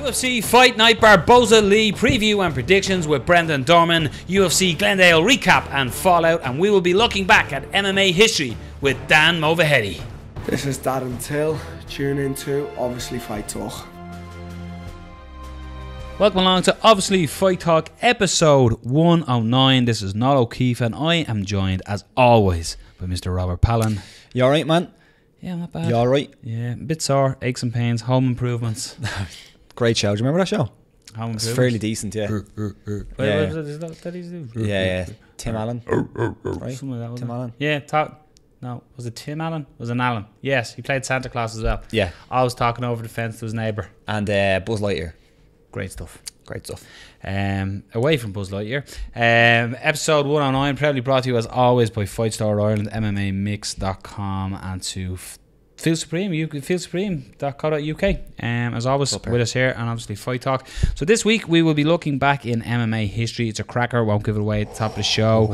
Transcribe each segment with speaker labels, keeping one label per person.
Speaker 1: UFC Fight Night Barboza Lee preview and predictions with Brendan Dorman, UFC Glendale recap and fallout, and we will be looking back at MMA history with Dan Movahedi.
Speaker 2: This is Dad and Till. Tune into Obviously Fight Talk.
Speaker 1: Welcome along to Obviously Fight Talk episode 109. This is Noel O'Keefe and I am joined as always by Mr. Robert Palin.
Speaker 3: You alright, man?
Speaker 1: Yeah, not bad.
Speaker 3: You alright?
Speaker 1: Yeah, a bit sore, aches and pains, home improvements.
Speaker 3: Great show. Do you remember that show?
Speaker 1: Home
Speaker 3: It's fairly decent, yeah.
Speaker 1: Wait, is that he's doing?
Speaker 3: Yeah. Tim Allen. Right?
Speaker 1: Something like that, wasn't
Speaker 3: Tim
Speaker 1: it?
Speaker 3: Allen.
Speaker 1: Yeah, no, was it Tim Allen? Was it Allen? Yes, he played Santa Claus as well.
Speaker 3: Yeah.
Speaker 1: I was talking over the fence to his neighbour.
Speaker 3: And Buzz Lightyear.
Speaker 1: Great stuff.
Speaker 3: Great stuff.
Speaker 1: Away from Buzz Lightyear. Episode 109, proudly brought to you as always by Fight Store Ireland, MMAmix.com, and to Feel Supreme, feelsupreme.co.uk. As always, with us here, and obviously Fight Talk. So this week we will be looking back in MMA history. It's a cracker, won't give it away at the top of the show.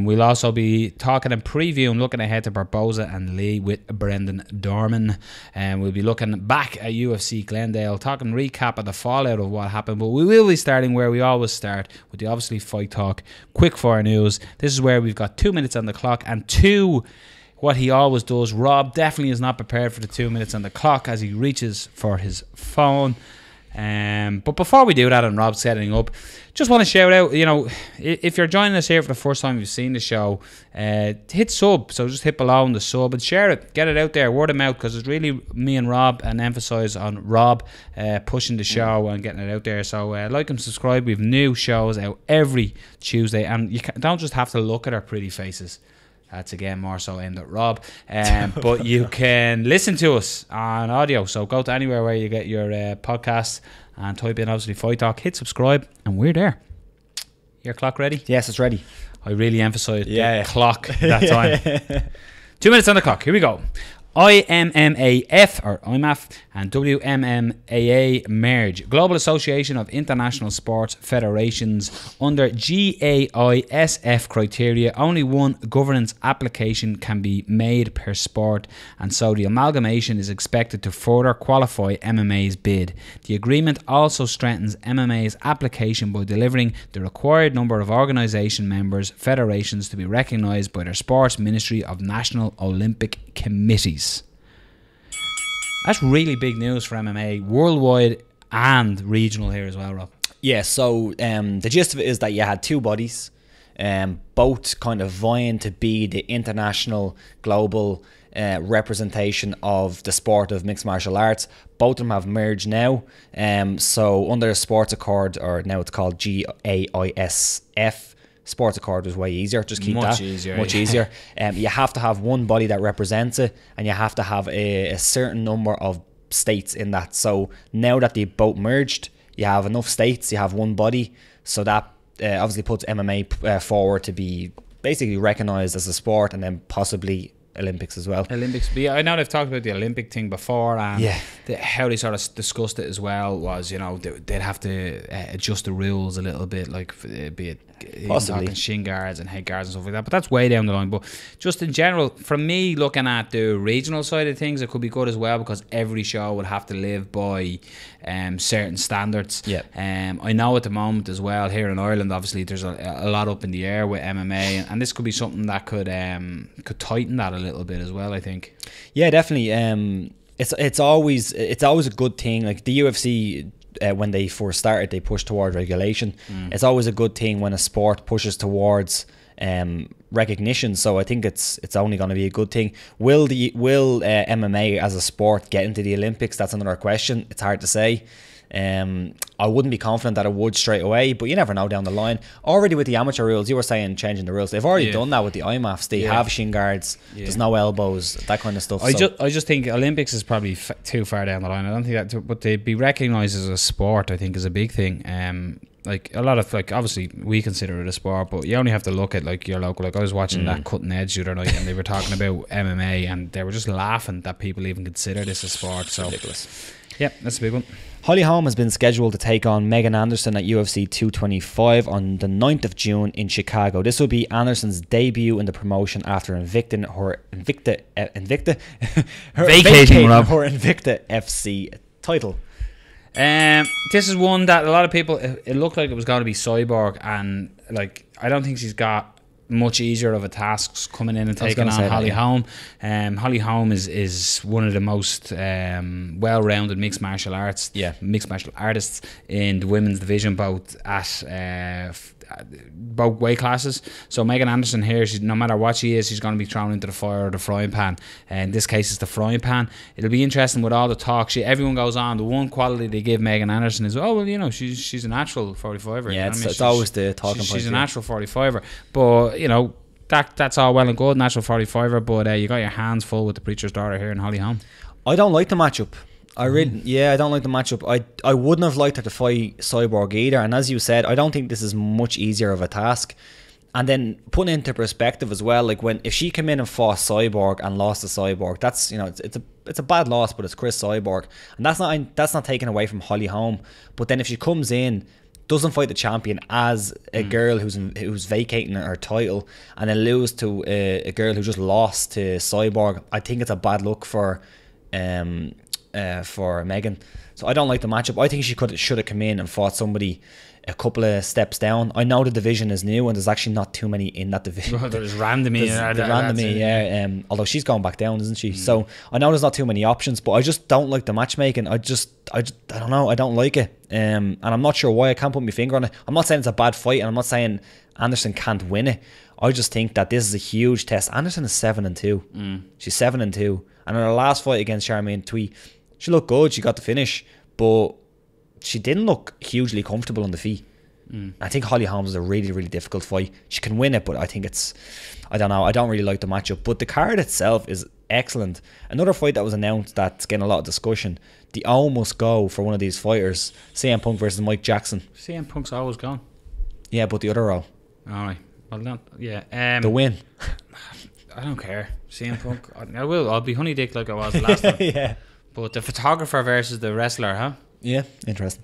Speaker 1: We'll also be talking and previewing, looking ahead to Barboza and Lee with Brendan Dorman. We'll be looking back at UFC Glendale, talking recap of the fallout of what happened. But we will be starting where we always start, with the obviously Fight Talk Quick-Fire news. This is where we've got 2 minutes on the clock and what he always does. Rob definitely is not prepared for the 2 minutes on the clock as he reaches for his phone. But before we do that and Rob's setting up, just want to shout out, if you're joining us here for the first time, you've seen the show, hit sub. So just hit below on the sub and share it. Get it out there, word of mouth, because it's really me and Rob, and emphasize on Rob pushing the show and getting it out there. So like and subscribe. We have new shows out every Tuesday, and you don't just have to look at our pretty faces. That's again more so aimed at Rob. But you can listen to us on audio. So go to anywhere where you get your podcasts and type in obviously Fight Talk, hit subscribe, and we're there. Your clock ready?
Speaker 3: Yes, it's ready.
Speaker 1: I really emphasised the clock that time. 2 minutes on the clock. Here we go. IMMAF or IMAF and WMMAA merge. Global Association of International Sports Federations. Under GAISF criteria, only one governance application can be made per sport, and so the amalgamation is expected to further qualify MMA's bid. The agreement also strengthens MMA's application by delivering the required number of organisation members, federations to be recognised by their Sports Ministry of National Olympic Committees. That's really big news for MMA, worldwide and regional here as well, Rob.
Speaker 3: Yeah, so the gist of it is that you had two bodies, both kind of vying to be the international, global representation of the sport of mixed martial arts. Both of them have merged now. So under the Sports Accord, or now it's called GAISF, Sports Accord was way easier. Just keep
Speaker 1: much
Speaker 3: that
Speaker 1: easier,
Speaker 3: much easier. You have to have one body that represents it, and you have to have a certain number of states in that. So now that they both merged, you have enough states, you have one body, so that obviously puts MMA forward to be basically recognised as a sport, and then possibly Olympics as well.
Speaker 1: Olympics. But yeah, I know they've talked about the Olympic thing before, and how they sort of discussed it as well was, they'd have to adjust the rules a little bit, like be it possibly shin guards and head guards and stuff like that. But that's way down the line. But just in general, from me looking at the regional side of things, it could be good as well, because every show would have to live by certain standards. I know at the moment as well here in Ireland, obviously there's a lot up in the air with MMA, and this could be something that could tighten that a little bit as well, I think. Yeah,
Speaker 3: definitely. It's always a good thing. Like the UFC, when they first started, they pushed towards regulation. It's always a good thing when a sport pushes towards recognition. So I think it's only going to be a good thing. Will MMA as a sport get into the Olympics? That's another question. It's hard to say. I wouldn't be confident that it would straight away, but you never know down the line. Already with the amateur rules, you were saying changing the rules. They've already done that with the IMAFs. They have shin guards. There's no elbows, that kind of stuff.
Speaker 1: I just think Olympics is probably too far down the line. I don't think that, but to be recognised as a sport, I think, is a big thing. Like a lot of, like, obviously we consider it a sport, but you only have to look at like your local. Like I was watching that Cutting Edge the other night, and they were talking about MMA, and they were just laughing that people even consider this a sport. So
Speaker 3: ridiculous.
Speaker 1: Yeah, that's a big one.
Speaker 3: Holly Holm has been scheduled to take on Megan Anderson at UFC 225 on the 9th of June in Chicago. This will be Anderson's debut in the promotion after vacating her Invicta FC title.
Speaker 1: This is one that a lot of people, it looked like it was going to be Cyborg, and like I don't think she's got much easier of a task coming in and taking on Holly Holm. Holly Holm is one of the most well-rounded mixed martial artists in the women's division, both at both weight classes. So Megan Anderson here, no matter what she is, she's going to be thrown into the fire or the frying pan. In this case, it's the frying pan. It'll be interesting with all the talk. Everyone goes on. The one quality they give Megan Anderson is, oh well, you know, she's a natural 45er.
Speaker 3: Yeah,
Speaker 1: you know
Speaker 3: it's always the talking point.
Speaker 1: She's a natural 45er, but you know that's all well and good, natural 45er. But you got your hands full with the preacher's daughter here in Holly Holm.
Speaker 3: I don't like the matchup. I don't like the matchup. I wouldn't have liked her to fight Cyborg either. And as you said, I don't think this is much easier of a task. And then putting into perspective as well, like if she came in and fought Cyborg and lost to Cyborg, that's, you know, it's a bad loss, but it's Chris Cyborg, and that's not taken away from Holly Holm. But then if she comes in, doesn't fight the champion as a girl who's vacating her title, and then lose to a girl who just lost to Cyborg, I think it's a bad look for Megan. So I don't like the matchup. I think she should have come in and fought somebody a couple of steps down. I know the division is new and there's actually not too many in that division.
Speaker 1: Well, there's randomly,
Speaker 3: yeah. Although she's going back down, isn't she? So I know there's not too many options, but I just don't like the matchmaking. I don't know. I don't like it. And I'm not sure why. I can't put my finger on it. I'm not saying it's a bad fight, and I'm not saying Anderson can't win it. I just think that this is a huge test. Anderson is 7-2. She's 7-2, and in her last fight against Charmaine Twee, she looked good. She got the finish, but she didn't look hugely comfortable on the feet. I think Holly Holm is a really, really difficult fight. She can win it, but I think I don't know. I don't really like the matchup. But the card itself is excellent. Another fight that was announced that's getting a lot of discussion. The O must go for one of these fighters. CM Punk versus Mike Jackson.
Speaker 1: CM Punk's always gone.
Speaker 3: Yeah, but the other O.
Speaker 1: Alright. Well, not, yeah.
Speaker 3: The win.
Speaker 1: I don't care. CM Punk. I'll be honey dick like I was last time.
Speaker 3: Yeah.
Speaker 1: But the photographer versus the wrestler, huh?
Speaker 3: Yeah, interesting.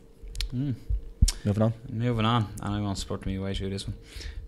Speaker 3: Moving on. And I won't spurt me way through this one.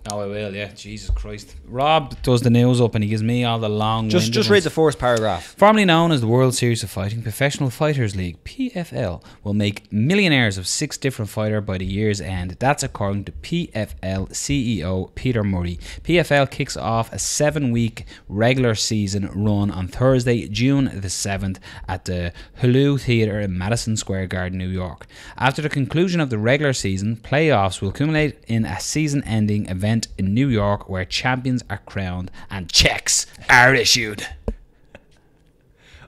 Speaker 3: No, I will, yeah. Jesus Christ. Rob does the news up and he gives me all the long Just read the first paragraph.
Speaker 1: Formerly known as the World Series of Fighting, Professional Fighters League, PFL, will make millionaires of 6 different fighters by the year's end. That's according to PFL CEO Peter Murray. PFL kicks off a 7-week regular season run on Thursday, June the 7th at the Hulu Theatre in Madison Square Garden, New York. After the conclusion of the regular season, playoffs will culminate in a season-ending event in New York where champions are crowned and checks are issued.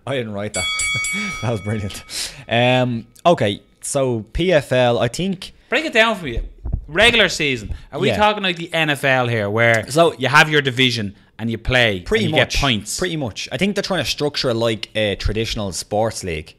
Speaker 3: I didn't write that. That was brilliant. Okay, so PFL, I think...
Speaker 1: Break it down for me. Regular season. Are we talking like the NFL here where you have your division and you play and you get points?
Speaker 3: Pretty much. I think they're trying to structure it like a traditional sports league.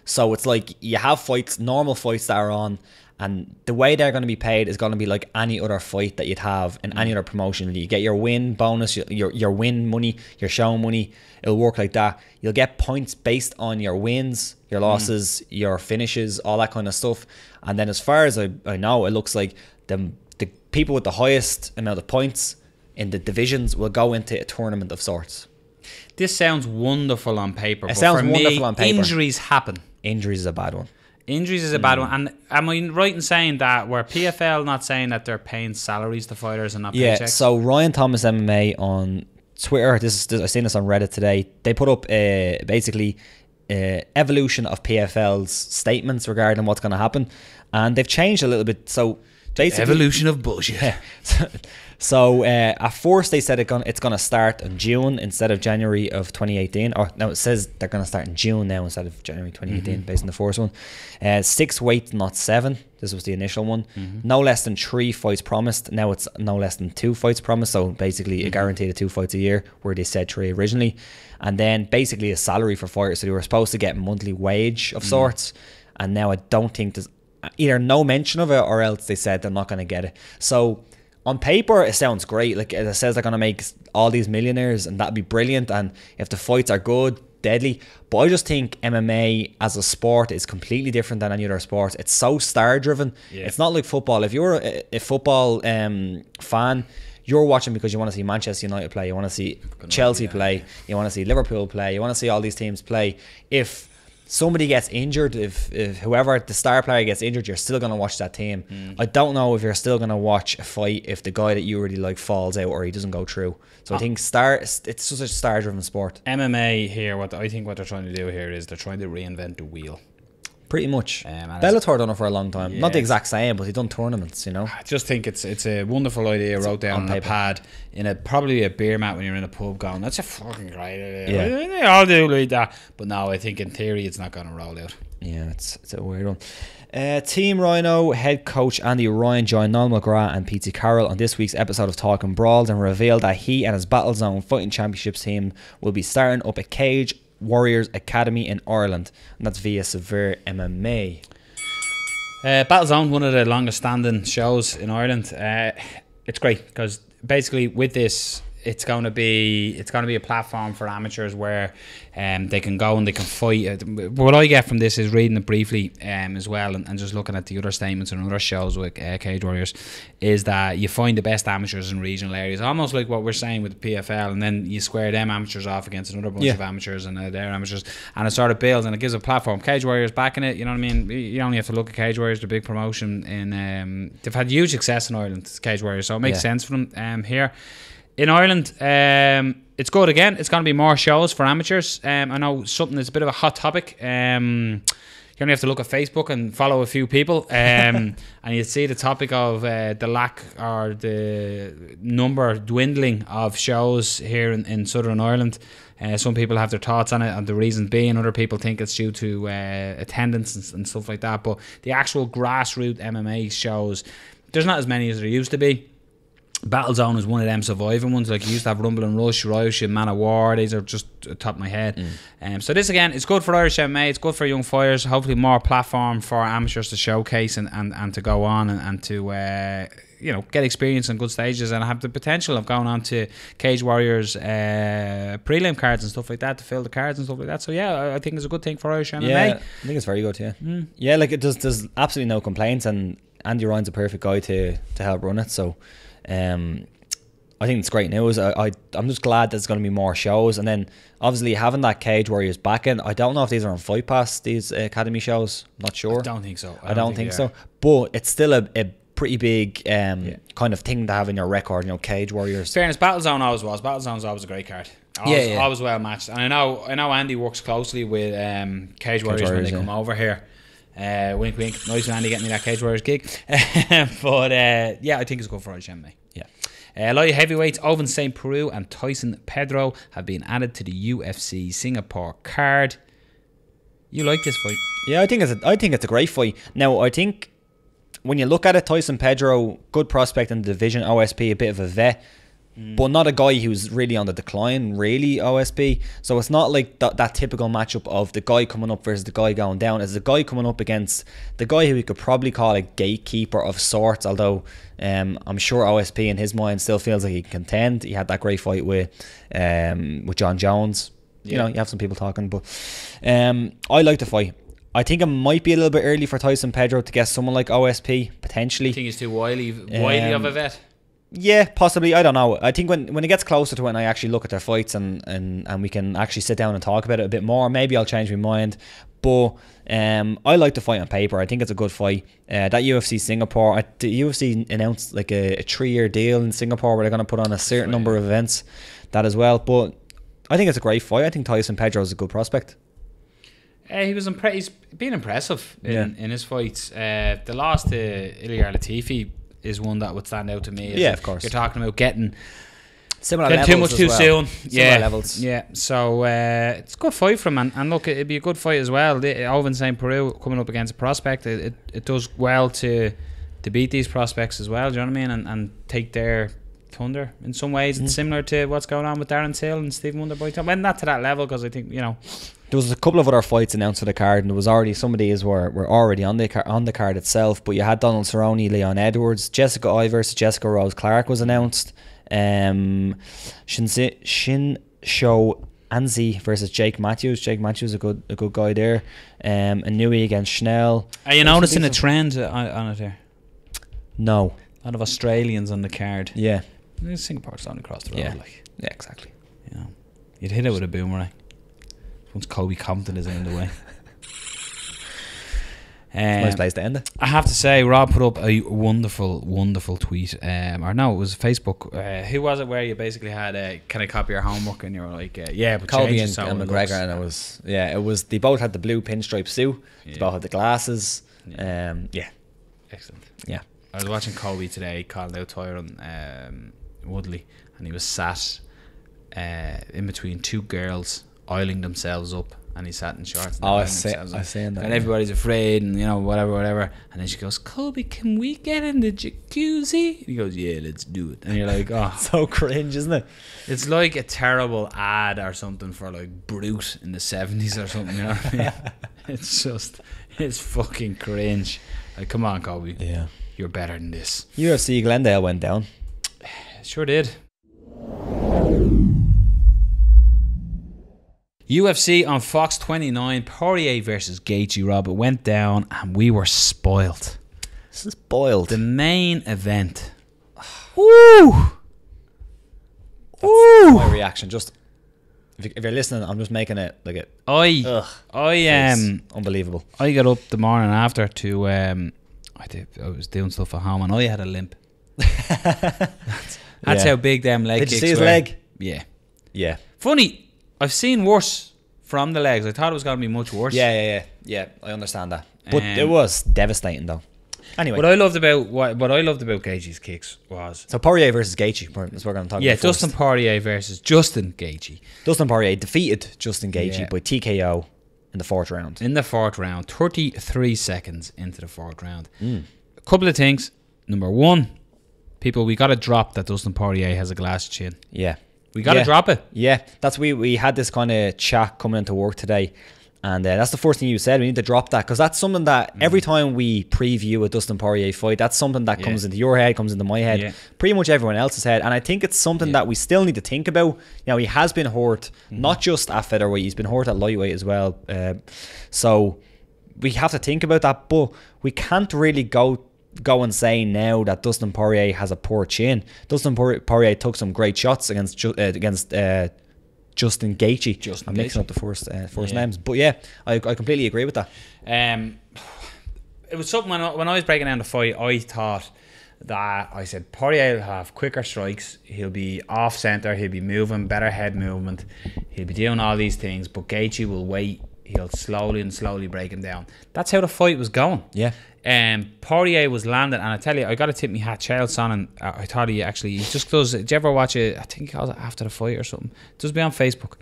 Speaker 3: So it's like you have fights, normal fights that are on, and the way they're going to be paid is going to be like any other fight that you'd have in any other promotion. You get your win bonus, your win money, your show money. It'll work like that. You'll get points based on your wins, your losses, your finishes, all that kind of stuff. And then as far as I know, it looks like the people with the highest amount of points in the divisions will go into a tournament of sorts.
Speaker 1: This sounds wonderful on paper.
Speaker 3: It sounds wonderful on paper.
Speaker 1: Injuries happen.
Speaker 3: Injuries is a bad one.
Speaker 1: Injuries is a bad one. And am I right in saying that where PFL not saying that they're paying salaries to fighters and not paychecks?
Speaker 3: Yeah, so Ryan Thomas MMA on Twitter, I've seen this on Reddit today. They put up basically evolution of PFL's statements regarding what's going to happen, and they've changed a little bit. So basically,
Speaker 1: evolution of bullshit.
Speaker 3: Yeah. So at first they said it's going to start in June instead of January of 2018. Or no, it says they're going to start in June now instead of January 2018 based on the first one. 6 weights, not 7. This was the initial one. No less than 3 fights promised. Now it's no less than 2 fights promised. So basically a guaranteed 2 fights a year where they said 3 originally. And then basically a salary for fighters. So they were supposed to get a monthly wage of sorts. And now I don't think there's either no mention of it or else they said they're not going to get it. So on paper, it sounds great. Like it says they're going to make all these millionaires and that'd be brilliant. And if the fights are good, deadly. But I just think MMA as a sport is completely different than any other sport. It's so star driven. Yeah. It's not like football. If you're a football fan, you're watching because you want to see Manchester United play. You want to see Chelsea play. You want to see Liverpool play. You want to see all these teams play. If somebody gets injured, if whoever the star player gets injured, you're still going to watch that team. I don't know if you're still going to watch a fight if the guy that you really like falls out or he doesn't go through. So I think it's such a star-driven sport.
Speaker 1: MMA here, what I think what they're trying to do here is they're trying to reinvent the wheel.
Speaker 3: Pretty much. Bellator done it for a long time. Not the exact same, but they've done tournaments, I
Speaker 1: just think it's a wonderful idea. Wrote down on a pad in probably a beer mat when you're in a pub going, that's a fucking great idea. Yeah. They all do like that. But no, I think in theory it's not going to roll out.
Speaker 3: Yeah, it's a weird one. Team Rhino head coach Andy Ryan joined Noel McGrath and Pete Carroll on this week's episode of Talking Brawls and revealed that he and his Battlezone Fighting Championships team will be starting up a Cage Warriors Academy in Ireland, and that's via Severe MMA.
Speaker 1: Battlezone, one of the longest standing shows in Ireland. It's great because basically with this, it's going to be a platform for amateurs where they can go and they can fight. What I get from this is reading it briefly as well, and just looking at the other statements and other shows with Cage Warriors, is that you find the best amateurs in regional areas, almost like what we're saying with the PFL, and then you square them amateurs off against another bunch of amateurs and their amateurs, and it sort of builds and it gives a platform. Cage Warriors back in it, you know what I mean? You only have to look at Cage Warriors, the big promotion in they've had huge success in Ireland, Cage Warriors, so it makes sense for them here. In Ireland, it's good again. It's going to be more shows for amateurs. I know something that's a bit of a hot topic. You only have to look at Facebook and follow a few people, and you'd see the topic of the lack or the number dwindling of shows here in Southern Ireland. Some people have their thoughts on it, and the reason being, other people think it's due to attendance and stuff like that. But the actual grassroots MMA shows, there's not as many as there used to be. Battlezone is one of them surviving ones. Like you used to have Rumble and Rush, Rush and Man of War. These are just top of my head. So this again, it's good for Irish MMA. It's good for young fighters. Hopefully more platform for amateurs to showcase and to go on and to get experience on good stages and have the potential of going on to Cage Warriors prelim cards and stuff like that, to fill the cards and stuff like that. So yeah, I think it's a good thing for Irish MMA.
Speaker 3: Yeah, I think it's very good. Yeah, like there's absolutely no complaints, and Andy Ryan's a perfect guy to help run it. So I think it's great news. I'm just glad there's going to be more shows, and then obviously having that Cage Warriors back in. I don't know if these are on Fight Pass, these academy shows. I'm not sure.
Speaker 1: I don't think so.
Speaker 3: I don't think so. But it's still a pretty big kind of thing to have in your record. Cage Warriors.
Speaker 1: Fairness, Battlezone always was. Battlezone's always a great card. Always well matched. And I know Andy works closely with Cage Warriors when they come over here. Wink, wink. Nice of Andy getting me that Cage Warriors gig. But I think it's good for Irish MMA. Light heavyweights Ovince St-Preux and Tyson Pedro have been added to the UFC Singapore card. You like this fight?
Speaker 3: Yeah, I think it's a great fight. Now, I think when you look at it, Tyson Pedro, good prospect in the division, OSP, a bit of a vet. But not a guy who's really on the decline, really, OSP. So it's not like that typical matchup of the guy coming up versus the guy going down. It's the guy coming up against the guy who we could probably call a gatekeeper of sorts, although I'm sure OSP in his mind still feels like he can contend. He had that great fight with John Jones. You have some people talking, but I like the fight. I think it might be a little bit early for Tyson Pedro to get someone like OSP, potentially.
Speaker 1: I think he's too wily of a vet.
Speaker 3: Yeah, possibly. I don't know. I think when it gets closer to it and I actually look at their fights and we can actually sit down and talk about it a bit more, maybe I'll change my mind. But I like the fight on paper. I think it's a good fight. That UFC Singapore, the UFC announced like a 3-year deal in Singapore where they're going to put on a certain number of events, that as well. But I think it's a great fight. I think Tyson Pedro is a good prospect.
Speaker 1: He's been impressive in his fights. The loss to Ilir Latifi is one that would stand out to me.
Speaker 3: Yeah, of course.
Speaker 1: You're talking about getting
Speaker 3: similar levels
Speaker 1: too much too soon.
Speaker 3: Similar levels.
Speaker 1: Yeah. So it's a good fight for him, and look, it'd be a good fight as well. Ovince St-Preux coming up against a prospect, it does well to beat these prospects as well. Do you know what I mean? And take their thunder in some ways. It's similar to what's going on with Darren Till and Stephen Wonderboy. Well, not to that level, because I think
Speaker 3: there was a couple of other fights announced for the card, and there was already some of these were already on the card itself. But you had Donald Cerrone, Leon Edwards, Jessica Eye versus Jessica Rose Clark was announced. Shin Sho Anzi versus Jake Matthews. Jake Matthews a good guy there. And Nui against Schnell.
Speaker 1: Are you noticing a trend on it there?
Speaker 3: No.
Speaker 1: A lot of Australians on the card.
Speaker 3: Yeah.
Speaker 1: Singapore's down across the road.
Speaker 3: Yeah, exactly.
Speaker 1: You'd hit it with a boomerang. Once Kobe Compton is in the way.
Speaker 3: Nice place to end it.
Speaker 1: I have to say, Rob put up a wonderful, wonderful tweet. Or no, it was Facebook. Who was it where you basically had, can I copy your homework? And you were like, yeah, but
Speaker 3: Colby
Speaker 1: change
Speaker 3: and McGregor, and it was, they both had the blue pinstripe suit. They both had the glasses. Yeah.
Speaker 1: Excellent.
Speaker 3: Yeah.
Speaker 1: I was watching Colby today, calling out Tyron Woodley, and he was sat in between two girls, oiling themselves up. And he sat in shorts.
Speaker 3: I've seen that.
Speaker 1: And everybody's afraid, and whatever. And then she goes, Colby, can we get in the jacuzzi? And he goes, yeah, let's do it. And you're like, oh,
Speaker 3: so cringe, isn't it?
Speaker 1: It's like a terrible ad or something for like Brute in the 70s or something. You know what I mean? It's fucking cringe. Like, come on, Colby.
Speaker 3: Yeah,
Speaker 1: you're better than this.
Speaker 3: UFC Glendale went down.
Speaker 1: Sure did. UFC on Fox 29, Poirier versus Gaethje, Rob. It went down and we were spoiled.
Speaker 3: This is boiled.
Speaker 1: The main event. Woo!
Speaker 3: That's my reaction. Just if you're listening, I'm just making it like it. Unbelievable.
Speaker 1: I got up the morning after to I was doing stuff at home and I had a limp. That's how big them leg kicks were.
Speaker 3: Did you see his leg?
Speaker 1: Yeah.
Speaker 3: Yeah.
Speaker 1: Funny. I've seen worse from the legs. I thought it was going to be much worse.
Speaker 3: Yeah. I understand that, but it was devastating though. Anyway,
Speaker 1: what I loved about Gaethje's kicks was
Speaker 3: so Poirier versus Gaethje. That's what we're going to talk about.
Speaker 1: Yeah, Dustin Poirier versus Justin Gaethje.
Speaker 3: Dustin Poirier defeated Justin Gaethje by TKO in the fourth round.
Speaker 1: 33 seconds into the fourth round. A couple of things. Number one, people, we got to drop that Dustin Poirier has a glass chin.
Speaker 3: Yeah.
Speaker 1: We got to drop it.
Speaker 3: Yeah, that's we had this kind of chat coming into work today, and that's the first thing you said. We need to drop that because that's something that every time we preview a Dustin Poirier fight, that's something that comes into your head, comes into my head, pretty much everyone else's head, and I think it's something that we still need to think about. He has been hurt, not just at featherweight, he's been hurt at lightweight as well. So we have to think about that, but we can't really go and say now that Dustin Poirier has a poor chin. Dustin Poirier took some great shots against Justin Gaethje. I'm mixing up the first names, but yeah, I completely agree with that.
Speaker 1: It was something when I was breaking down the fight, I thought that I said Poirier will have quicker strikes, he'll be off center, he'll be moving, better head movement, he'll be doing all these things, but Gaethje will wait, he'll slowly break him down. That's how the fight was going.
Speaker 3: Yeah.
Speaker 1: Poirier was landing, and I tell you, I got to tip my hat. Charles Sonnen, I thought he just does. Did you ever watch it? I think he calls it After the Fight or something. It does be on Facebook,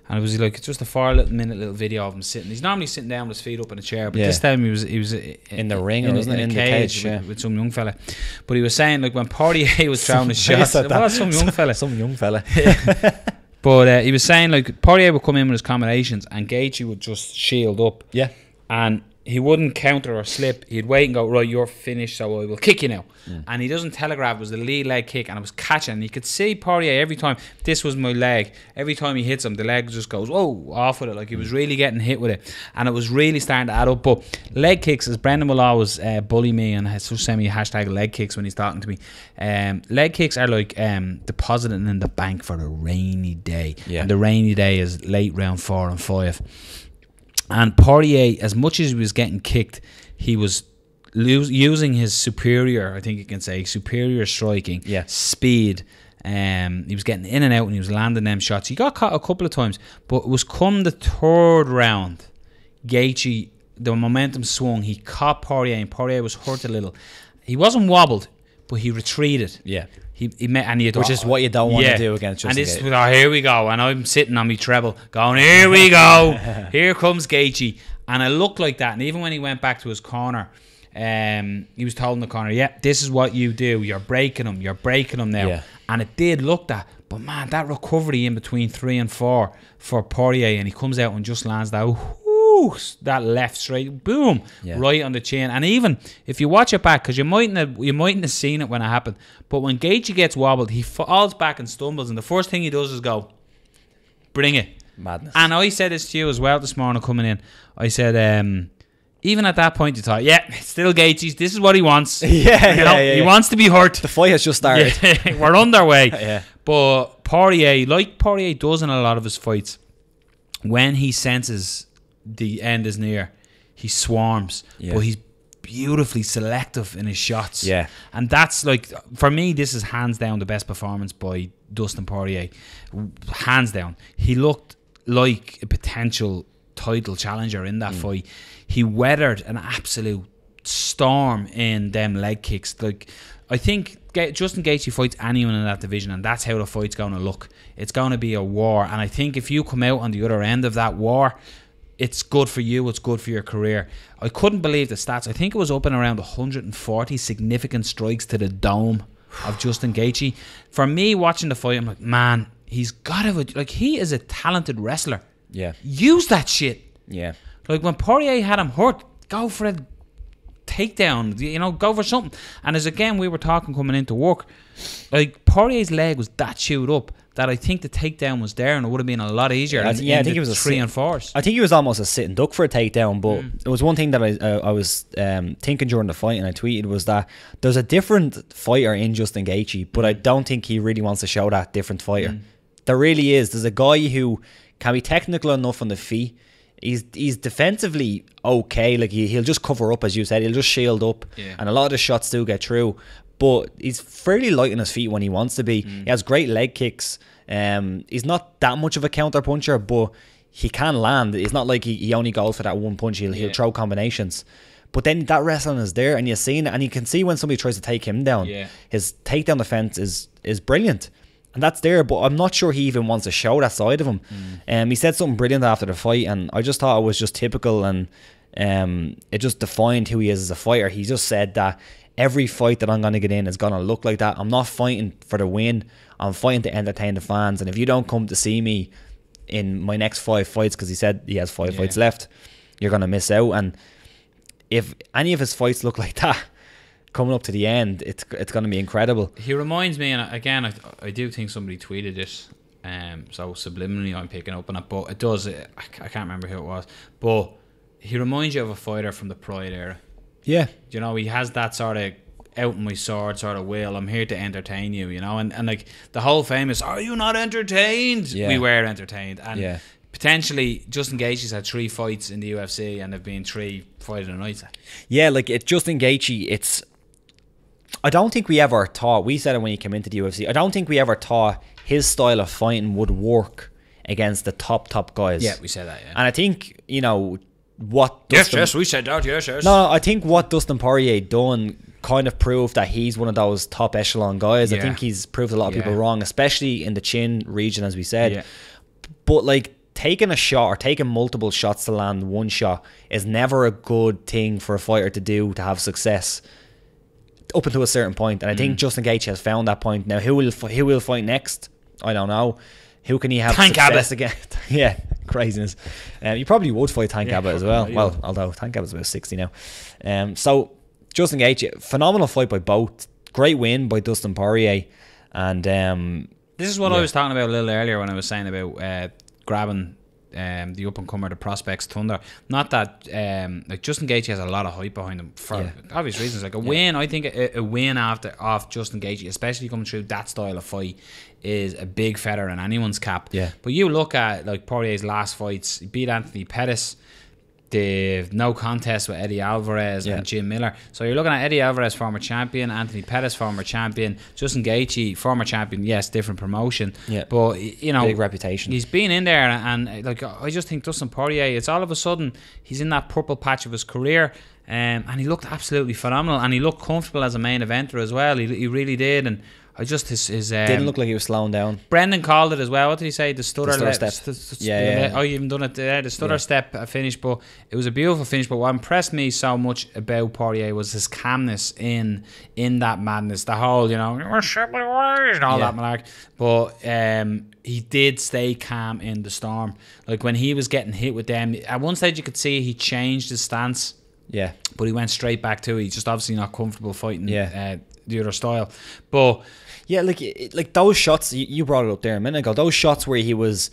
Speaker 1: and it was like just a 4-minute little video of him sitting. He's normally sitting down with his feet up in a chair, but this time he was
Speaker 3: in the ring, or wasn't it? In the cage
Speaker 1: with some young fella. But he was saying like when Poirier was throwing his shots, it was some young fella.
Speaker 3: Some young fella.
Speaker 1: But he was saying like Poirier would come in with his combinations, and Gaethje would just shield up.
Speaker 3: Yeah,
Speaker 1: and he wouldn't counter or slip. He'd wait and go, right, you're finished, so I will kick you now. And he doesn't telegraph. It was the lead leg kick, and it was catching. And you could see Poirier every time, this was my leg. Every time he hits him, the leg just goes, whoa, off with it. Like he was really getting hit with it. And it was really starting to add up. But leg kicks, as Brendan will always bully me and just send me a hashtag leg kicks when he's talking to me. Leg kicks are like depositing in the bank for a rainy day. Yeah. And the rainy day is late round 4 and 5. And Poirier, as much as he was getting kicked, he was using his superior, I think you can say, superior striking, speed. He was getting in and out and he was landing them shots. He got caught a couple of times, but it was come the third round, Gaethje, the momentum swung. He caught Poirier and Poirier was hurt a little. He wasn't wobbled, but he retreated.
Speaker 3: Yeah.
Speaker 1: He met, and
Speaker 3: which is what you don't want to do against Justin Gaethje.
Speaker 1: And this, here we go, and I'm sitting on my treble going, here we go, here comes Gaethje, and it looked like that. And even when he went back to his corner, he was told in the corner, this is what you do, you're breaking him now. And it did look that, but man, that recovery in between 3 and 4 for Poirier, and he comes out and just lands that left straight, boom, right on the chin. And even if you watch it back, because you mightn't have seen it when it happened, but when Gaethje gets wobbled, he falls back and stumbles, and the first thing he does is go, bring it.
Speaker 3: Madness.
Speaker 1: And I said this to you as well this morning coming in. I said, even at that point you thought, it's still Gaethje's, this is what he wants. He wants to be hurt.
Speaker 3: The fight has just started.
Speaker 1: We're underway. But Poirier, like Poirier does in a lot of his fights, when he senses the end is near, he swarms, but beautifully selective in his shots.
Speaker 3: Yeah.
Speaker 1: And that's like, for me, this is hands down the best performance by Dustin Poirier. Hands down. He looked like a potential title challenger in that fight. He weathered an absolute storm in them leg kicks. Like, I think Justin Gaethje fights anyone in that division, and that's how the fight's going to look. It's going to be a war, and I think if you come out on the other end of that war, it's good for you, it's good for your career. I couldn't believe the stats. I think it was up and around 140 significant strikes to the dome of Justin Gaethje. For me, watching the fight, I'm like, man, he's got to, like, he is a talented wrestler.
Speaker 3: Yeah.
Speaker 1: Use that shit.
Speaker 3: Yeah.
Speaker 1: Like, when Poirier had him hurt, go for a takedown, you know, go for something. And as again, we were talking coming into work, like, Poirier's leg was that chewed up that I think the takedown was there, and it would have been a lot easier.
Speaker 3: I think it was a
Speaker 1: 3 and 4s.
Speaker 3: I think he was almost a sitting duck for a takedown, but it was one thing that I was thinking during the fight, and I tweeted, was that there's a different fighter in Justin Gaethje, but I don't think he really wants to show that different fighter. There really is. There's a guy who can be technical enough on the feet. He's defensively okay. Like, he'll just cover up, as you said. He'll just shield up, and a lot of the shots do get through. But he's fairly light on his feet when he wants to be. He has great leg kicks. He's not that much of a counter puncher, but he can land. It's not like he only goes for that one punch. He'll throw combinations. But then that wrestling is there, and you're seeing it, and you can see when somebody tries to take him down. His takedown defense is brilliant. And that's there, but I'm not sure he even wants to show that side of him. He said something brilliant after the fight, and I just thought it was just typical, and it just defined who he is as a fighter. He just said that every fight that I'm going to get in is going to look like that. I'm not fighting for the win. I'm fighting to entertain the fans. And if you don't come to see me in my next 5 fights, because he said he has 5 fights left, you're going to miss out. And if any of his fights look like that, coming up to the end, it's going to be incredible.
Speaker 1: He reminds me, and again, I do think somebody tweeted this, so subliminally I'm picking up on it, but it does, I can't remember who it was, but he reminds you of a fighter from the Pride era.
Speaker 3: Yeah.
Speaker 1: You know, he has that sort of out in my sword sort of will, I'm here to entertain you, you know, and like the whole famous, are you not entertained? We were entertained, and potentially Justin Gaethje's had 3 fights in the UFC, and they've been 3 fight of the nights.
Speaker 3: Yeah, like Justin Gaethje, I don't think we ever thought, we said it when he came into the UFC, I don't think we ever thought his style of fighting would work against the top guys.
Speaker 1: Yeah, we said that,
Speaker 3: And I think, you know, what Dustin...
Speaker 1: Yes, we said that, yes.
Speaker 3: No, I think what Dustin Poirier done kind of proved that he's one of those top echelon guys. I think he's proved a lot of people wrong, especially in the chin region, as we said. But, like, taking a shot or taking multiple shots to land one shot is never a good thing for a fighter to do to have success up until a certain point. And I think Justin Gaethje has found that point. Now, who will fight next? I don't know. Who can he have success against? Yeah, craziness. You probably would fight Tank Abbott as well. Well, although Tank Abbott's about 60 now. So, Justin Gaethje, phenomenal fight by both. Great win by Dustin Poirier. And
Speaker 1: this is what I was talking about a little earlier when I was saying about grabbing the up-and-comer, the prospects Thunder. Not that like Justin Gaethje has a lot of hype behind him for obvious reasons. Like a win, I think a win off Justin Gaethje, especially coming through that style of fight, is a big feather in anyone's cap. But you look at like Poirier's last fights, he beat Anthony Pettis, the no contest with Eddie Alvarez and Jim Miller. So you're looking at Eddie Alvarez, former champion, Anthony Pettis, former champion, Justin Gaethje, former champion. Yes, different promotion, but you know,
Speaker 3: big reputation.
Speaker 1: He's been in there, and like I just think Dustin Poirier, it's all of a sudden he's in that purple patch of his career, and he looked absolutely phenomenal, and he looked comfortable as a main eventer as well. He really did, and I just his
Speaker 3: didn't look like he was slowing down.
Speaker 1: Brendan called it as well. What did he say? The stutter
Speaker 3: step.
Speaker 1: Oh, you even done it there. The stutter step finish, but it was a beautiful finish. But what impressed me so much about Poirier was his calmness in that madness. The whole, you know, and all that malark. But he did stay calm in the storm. Like when he was getting hit with them, at one stage you could see he changed his stance.
Speaker 3: Yeah,
Speaker 1: but he went straight back to it. He's just obviously not comfortable fighting the other style. But
Speaker 3: yeah, like those shots you brought it up there a minute ago. Those shots where he was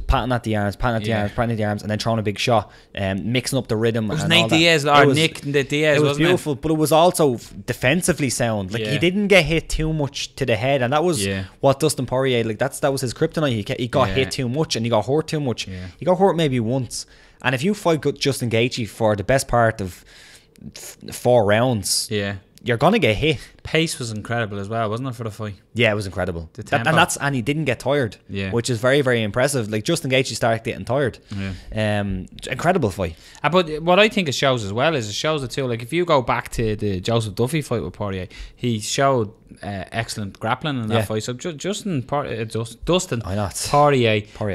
Speaker 3: patting at the arms, and then throwing a big shot, mixing up the rhythm. It was
Speaker 1: Nate Diaz or Nick Diaz.
Speaker 3: It was beautiful, but it was also defensively sound. Like he didn't get hit too much to the head, and that was what Dustin Poirier, like that was his kryptonite. He got hit too much, and he got hurt too much. He got hurt maybe once. And if you fight Justin Gaethje for the best part of 4 rounds,
Speaker 1: Yeah.
Speaker 3: you're gonna get hit.
Speaker 1: Pace was incredible as well, wasn't it, for the fight?
Speaker 3: Yeah, it was incredible.
Speaker 1: The tempo.
Speaker 3: And he didn't get tired, which is very, very impressive. Like Justin Gaethje started getting tired. Incredible fight.
Speaker 1: But what I think it shows as well is it shows it too. Like if you go back to the Joseph Duffy fight with Poirier, he showed excellent grappling in that fight. So Dustin Poirier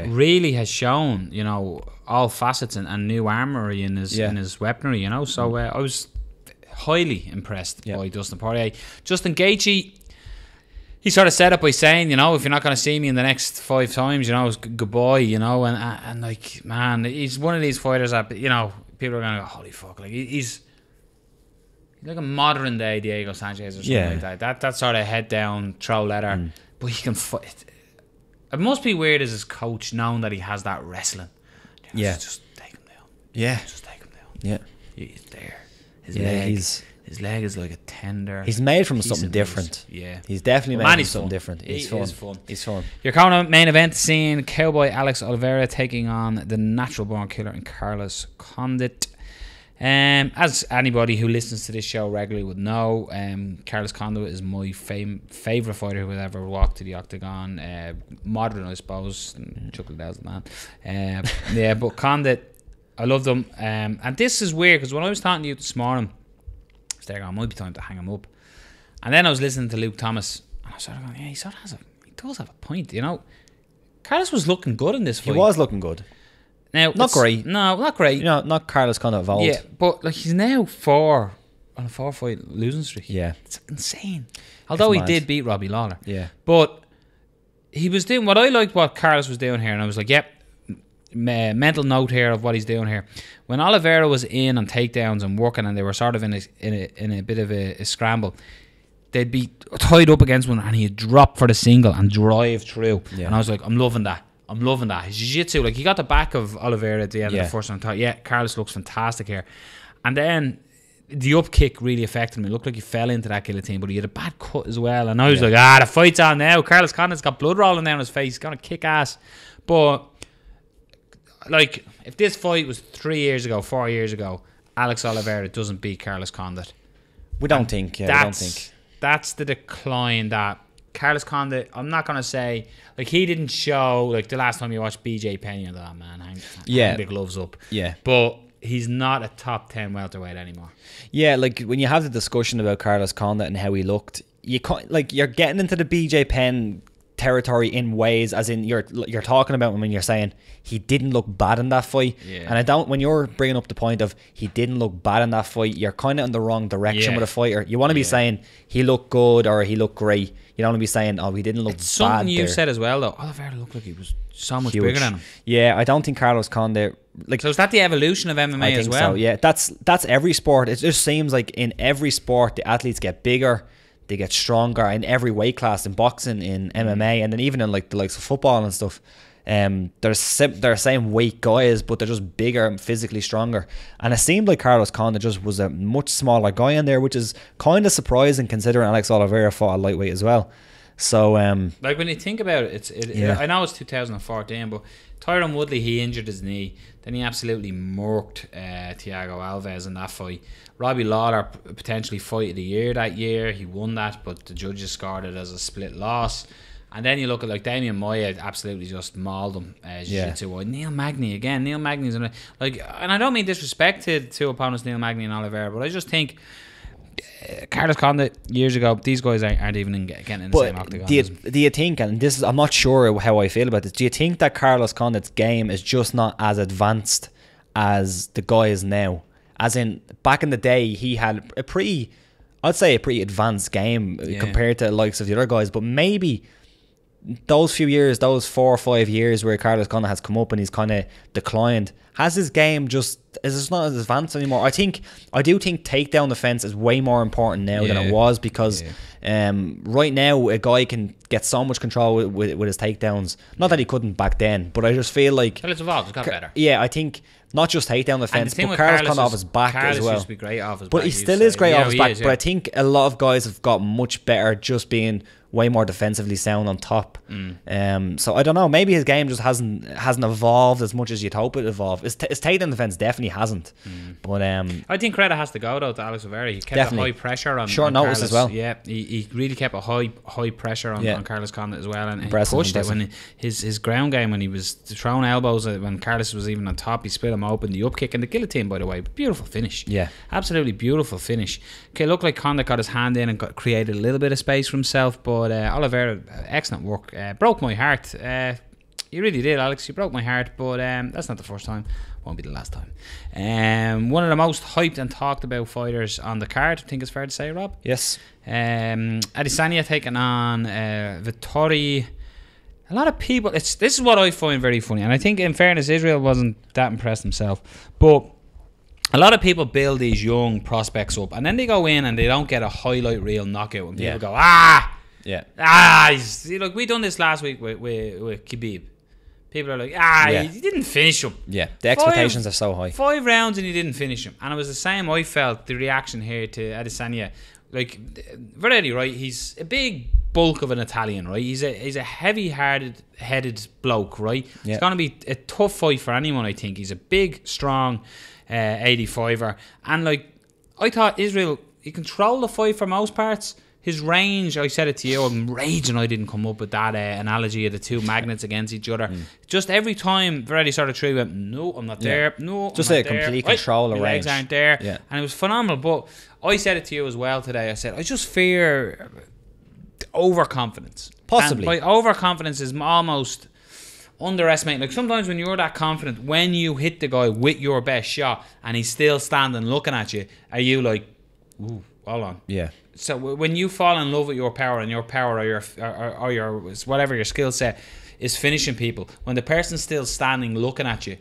Speaker 1: really has shown, you know, all facets and new armory in his weaponry. You know, so I was highly impressed by Dustin Poirier. Justin Gaethje, he sort of set up by saying, you know, if you're not going to see me in the next 5 times, you know, it's goodbye, you know, and like, man, he's one of these fighters that, you know, people are going to go, holy fuck, like he's like a modern day Diego Sanchez or something like that. That sort of head down, throw leather, but he can fight. It must be weird as his coach knowing that he has that wrestling. Just take him down. Just take him down. He's there. His leg is like a tender.
Speaker 3: He's made from something different.
Speaker 1: Yeah.
Speaker 3: He's definitely made from something different.
Speaker 1: He's fun.
Speaker 3: He's fun.
Speaker 1: Your current main event scene, Cowboy Alex Oliveira taking on the natural born killer in Carlos Condit. As anybody who listens to this show regularly would know, Carlos Condit is my favourite fighter who ever walked to the octagon. Modern, I suppose. Chuck Liddell's the man. But Condit, I loved him. And this is weird because when I was talking to you this morning, I was there going, might be time to hang him up. And then I was listening to Luke Thomas, and I was sort of going, yeah, he does have a point, you know. Carlos was looking good in this fight.
Speaker 3: He was looking good.
Speaker 1: Now,
Speaker 3: not great.
Speaker 1: No, not great.
Speaker 3: You know, not Carlos Condit of old.
Speaker 1: Yeah, but like he's now on a 4-fight losing streak.
Speaker 3: Yeah.
Speaker 1: It's insane. Although he did beat Robbie Lawler.
Speaker 3: Yeah.
Speaker 1: But he was doing what I liked what Carlos was doing here, and I was like, yep. Mental note here of what he's doing here. When Oliveira was in on takedowns and working, and they were sort of in a bit of a scramble, they'd be tied up against one, and he'd drop for the single and drive through. Yeah. And I was like, I'm loving that. His jiu-jitsu, like he got the back of Oliveira at the end of the first round. I thought, Carlos looks fantastic here. And then the up kick really affected him. It looked like he fell into that guillotine, but he had a bad cut as well. And I was like, the fight's on now. Carlos Condit's got blood rolling down his face. He's gonna kick ass. But like, if this fight was 3 years ago, 4 years ago, Alex Oliveira doesn't beat Carlos Condit.
Speaker 3: We don't think.
Speaker 1: That's the decline that Carlos Condit, I'm not going to say, like, he didn't show, like, the last time you watched BJ Penn, you're like, oh, man, hang the gloves up.
Speaker 3: Yeah.
Speaker 1: But he's not a top 10 welterweight anymore.
Speaker 3: Yeah, like, when you have the discussion about Carlos Condit and how he looked, you're getting into the BJ Penn territory in ways, as in you're talking about when you're saying he didn't look bad in that fight, and when you're bringing up the point of he didn't look bad in that fight, you're kind of in the wrong direction with a fighter. You want to be saying he looked good or he looked great. You don't want to be saying, oh, he didn't look bad.
Speaker 1: Something you said as well, though. Oliveira looked like he was so much bigger than him.
Speaker 3: Yeah, I don't think Carlos Condit, like,
Speaker 1: so is that the evolution of MMA as well?
Speaker 3: So, yeah, that's every sport. It just seems like in every sport the athletes get bigger, they get stronger in every weight class, in boxing, in MMA, and then even in like the likes of football and stuff. They're the same weight guys, but they're just bigger and physically stronger. And it seemed like Carlos Condit just was a much smaller guy in there, which is kind of surprising considering Alex Oliveira fought a lightweight as well. So,
Speaker 1: like when you think about it, I know it's 2014, but Tyron Woodley, he injured his knee. Then he absolutely murked Thiago Alves in that fight. Robbie Lawler potentially fight of the year that year. He won that, but the judges scored it as a split loss. And then you look at like Damian Maia, absolutely just mauled him. Neil Magny again. Neil Magny's like, and I don't mean disrespect to two opponents, Neil Magny and Oliveira, but I just think Carlos Condit years ago, these guys aren't even getting in the same octagon.
Speaker 3: Do you think, and this is, I'm not sure how I feel about this, do you think that Carlos Condit's game is just not as advanced as the guy is now? As in, back in the day, he had a pretty advanced game compared to the likes of the other guys, but maybe those few years, those 4 or 5 years where Carlos Condit has come up and he's kind of declined, has his game is not as advanced anymore? I do think takedown defense is way more important now than it was, because right now a guy can get so much control with his takedowns. Not that he couldn't back then, but I just feel like,
Speaker 1: well, it's evolved, it's got better.
Speaker 3: Yeah, I think not just takedown defense, but Carlos Condit off his back as well.
Speaker 1: Used to be great off his
Speaker 3: but
Speaker 1: back,
Speaker 3: he still is great off his back.
Speaker 1: Is,
Speaker 3: but I think a lot of guys have got much better just being way more defensively sound on top. So I don't know. Maybe his game just hasn't evolved as much as you'd hope it evolved. His takedown defense definitely hasn't. But
Speaker 1: I think credit has to go though to Alex Oliveira. He kept a high pressure on
Speaker 3: short notice
Speaker 1: Carlos
Speaker 3: as well.
Speaker 1: Yeah, he really kept a high pressure on Carlos Condit as well, and he
Speaker 3: Impressive.
Speaker 1: it when his ground game, when he was throwing elbows when Carlos was even on top, he split him open. The up kick and the guillotine, by the way, beautiful finish.
Speaker 3: Yeah,
Speaker 1: absolutely beautiful finish. Okay, looked like Condit got his hand in and created a little bit of space for himself, but Oliveira, excellent work. Broke my heart. You really did, Alex. You broke my heart, but that's not the first time. Won't be the last time. One of the most hyped and talked about fighters on the card, I think it's fair to say, Rob.
Speaker 3: Yes.
Speaker 1: Adesanya taking on Vettori. A lot of people. This is what I find very funny, and I think, in fairness, Israel wasn't that impressed himself, but a lot of people build these young prospects up, and then they go in and they don't get a highlight reel knockout, and people go, look, we done this last week with Khabib. People are like, he didn't finish him. Yeah,
Speaker 3: the expectations are so high.
Speaker 1: 5 rounds and he didn't finish him. And it was the same, I felt, the reaction here to Adesanya. Like, Verdetti, right, he's a big bulk of an Italian, right? He's a heavy-headed bloke, right? Yeah. It's going to be a tough fight for anyone, I think. He's a big, strong 85er. And, like, I thought Israel, he controlled the fight for most parts. His range, I said it to you, I'm raging I didn't come up with that analogy of the two magnets against each other. Just every time Verdetti started through, went, no, I'm not there. No,
Speaker 3: just
Speaker 1: I'm
Speaker 3: a complete control of range.
Speaker 1: Legs aren't there. Yeah. And it was phenomenal. But I said it to you as well today. I said, I just fear overconfidence.
Speaker 3: Possibly.
Speaker 1: And by overconfidence is almost underestimating. Like, sometimes when you're that confident, when you hit the guy with your best shot and he's still standing looking at you, are you like, ooh, hold on.
Speaker 3: Yeah.
Speaker 1: So when you fall in love with your power, and your power or your whatever your skill set is finishing people, when the person's still standing looking at you,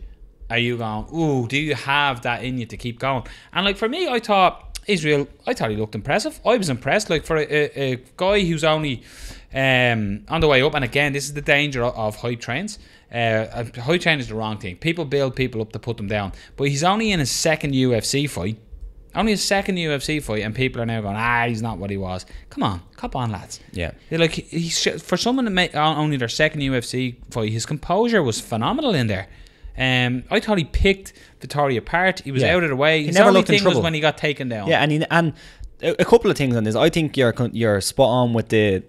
Speaker 1: are you going, ooh, do you have that in you to keep going? And like for me, I thought Israel, I thought he looked impressive. I was impressed. Like for a guy who's only on the way up, and again, this is the danger of hype trains. Hype train is the wrong thing. People build people up to put them down. But he's only in his second UFC fight. Only his second UFC fight, and people are now going, he's not what he was. Come on, lads. Yeah. They're like, for someone to make only their second UFC fight, his composure was phenomenal in there. I thought he picked Vettori apart. He was out of the way. His only thing was when he got taken down.
Speaker 3: Yeah, and a couple of things on this. I think you're spot on with the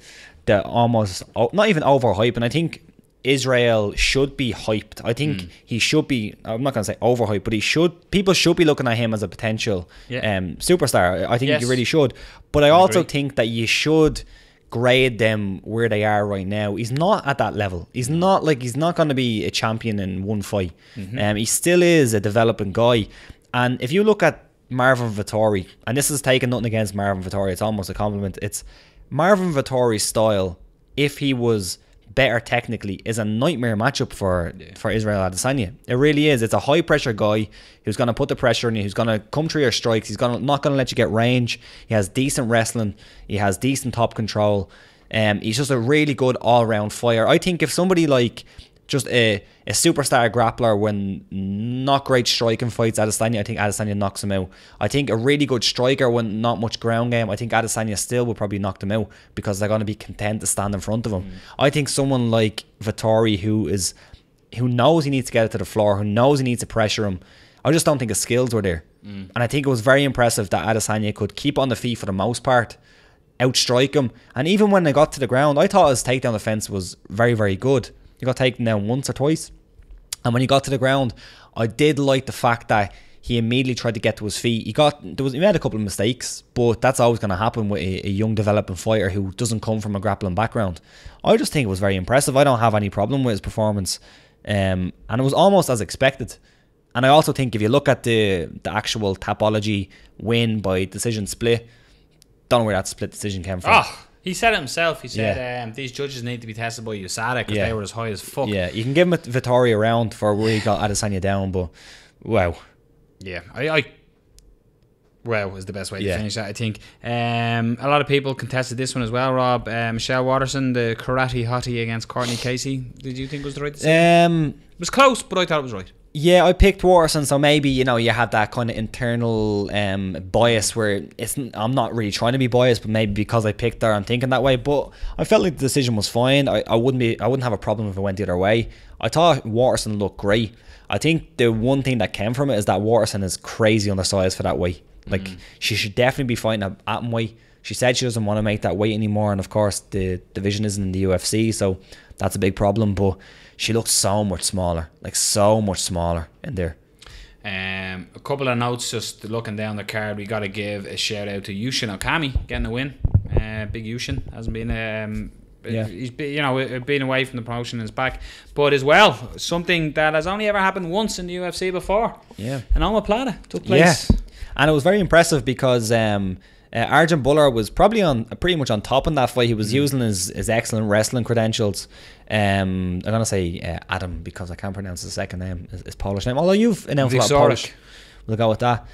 Speaker 3: almost not even overhype, and I think Israel should be hyped. I think he should be, I'm not going to say overhyped, but people should be looking at him as a potential superstar. I think you really should. But I also think that you should grade them where they are right now. He's not at that level. He's not going to be a champion in one fight. He still is a developing guy. And if you look at Marvin Vettori, and this is taking nothing against Marvin Vettori, it's almost a compliment. It's Marvin Vettori's style, if he was better technically, is a nightmare matchup for Israel Adesanya. It really is. It's a high pressure guy who's going to put the pressure on you, who's going to come through your strikes. He's not going to let you get range. He has decent wrestling. He has decent top control. He's just a really good all-round fighter. I think if somebody like just a superstar grappler when not great striking fights Adesanya, I think Adesanya knocks him out. I think a really good striker when not much ground game, I think Adesanya still will probably knock them out because they're going to be content to stand in front of him. I think someone like Vettori who knows he needs to get it to the floor, who knows he needs to pressure him, I just don't think his skills were there. And I think it was very impressive that Adesanya could keep on the feet for the most part, outstrike him, and even when they got to the ground, I thought his takedown defense was very, very good. He got taken down once or twice. And when he got to the ground, I did like the fact that he immediately tried to get to his feet. He made a couple of mistakes, but that's always going to happen with a young developing fighter who doesn't come from a grappling background. I just think it was very impressive. I don't have any problem with his performance. And it was almost as expected. And I also think if you look at the actual Tapology win by decision split, don't know where that split decision came from.
Speaker 1: He said it himself. He said these judges need to be tested by USADA because they were as high as fuck.
Speaker 3: Yeah, you can give him Vettori a round for where he got Adesanya down, but wow.
Speaker 1: Yeah, wow is the best way to finish that, I think. A lot of people contested this one as well, Rob. Michelle Watterson, the karate hottie against Courtney Casey. Did you think it was the right decision? It was close, but I thought it was right.
Speaker 3: Yeah, I picked Waterson, so maybe, you know, you have that kind of internal bias where I'm not really trying to be biased, but maybe because I picked her, I'm thinking that way. But I felt like the decision was fine. I wouldn't have a problem if it went the other way. I thought Waterson looked great. I think the one thing that came from it is that Waterson is crazy undersized for that weight. Like, she should definitely be fighting at atom weight. She said she doesn't want to make that weight anymore, and of course the division isn't in the UFC, so that's a big problem. But she looks so much smaller, like so much smaller in there.
Speaker 1: A couple of notes just looking down the card. We got to give a shout out to Yushin Okami getting a win. Big Yushin hasn't been he's been, you know, been away from the promotion and is back, but as well something that has only ever happened once in the UFC before.
Speaker 3: Yeah,
Speaker 1: an omoplata took place.
Speaker 3: Yeah, and it was very impressive because Arjun Buller was probably pretty much on top in that fight. He was using his excellent wrestling credentials. I'm gonna say Adam, because I can't pronounce his second name, his Polish name. Although you've announced a lot of Polish, we'll go with that.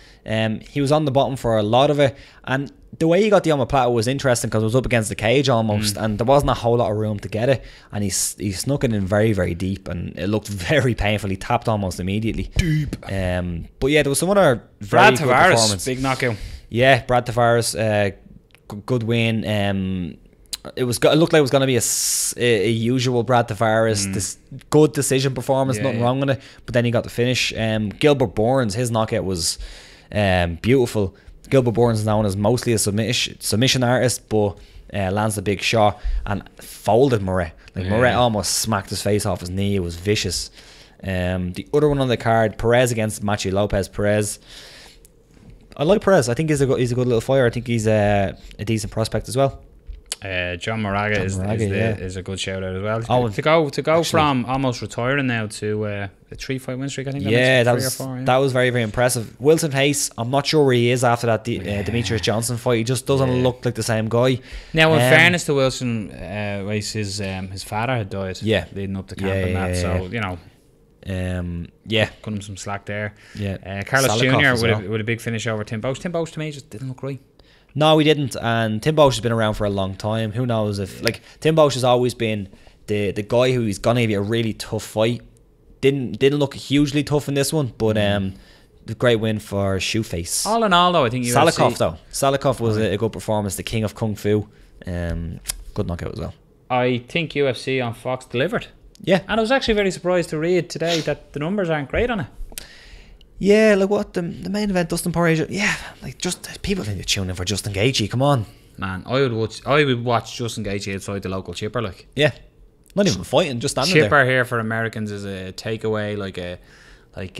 Speaker 3: He was on the bottom for a lot of it, and the way he got the omoplata was interesting because it was up against the cage almost, and there wasn't a whole lot of room to get it, and he snuck it in very, very deep, and it looked very painful. He tapped almost immediately. Deep. But yeah, there was some other very good performance.
Speaker 1: Big knockout.
Speaker 3: Yeah, Brad Tavares, good win. It looked like it was going to be a usual Brad Tavares, this good decision performance, nothing wrong with it. But then he got the finish. Gilbert Burns, his knockout was beautiful. Gilbert Burns is known as mostly a submission artist, but lands a big shot and folded Moret. Moret almost smacked his face off his knee. It was vicious. The other one on the card, Perez against Machi Lopez. Perez, I like Perez. I think he's a good little fighter. I think he's a decent prospect as well.
Speaker 1: John Moraga is a good shout out as well. Oh, to go from almost retiring now to a 3-fight win streak, I think.
Speaker 3: That was very, very impressive. Wilson Hayes, I'm not sure where he is after that Demetrius Johnson fight. He just doesn't look like the same guy.
Speaker 1: Now, in fairness to Wilson Hayes, his father had died leading up to camp and that, so you know. Cut him some slack there. Carlos Jr. with a big finish over Tim Bosch. Tim Bosch to me just didn't look right.
Speaker 3: No, he didn't, and Tim Bosch has been around for a long time. Who knows if Tim Bosch has always been the guy who is gonna give you a really tough fight. Didn't look hugely tough in this one, but the great win for Shoeface.
Speaker 1: All in all, though, I think
Speaker 3: Salikov was a good performance. The king of kung fu, good knockout as well.
Speaker 1: I think UFC on Fox delivered.
Speaker 3: Yeah,
Speaker 1: and I was actually very surprised to read today that the numbers aren't great on it.
Speaker 3: Yeah, like what the main event, Dustin Poirier. Yeah, like just people need to tune in for Justin Gaethje. Come on,
Speaker 1: man. I would watch Justin Gaethje outside the local chipper. Like,
Speaker 3: yeah, not even fighting, just standing
Speaker 1: chipper
Speaker 3: there.
Speaker 1: Here for Americans is a takeaway, like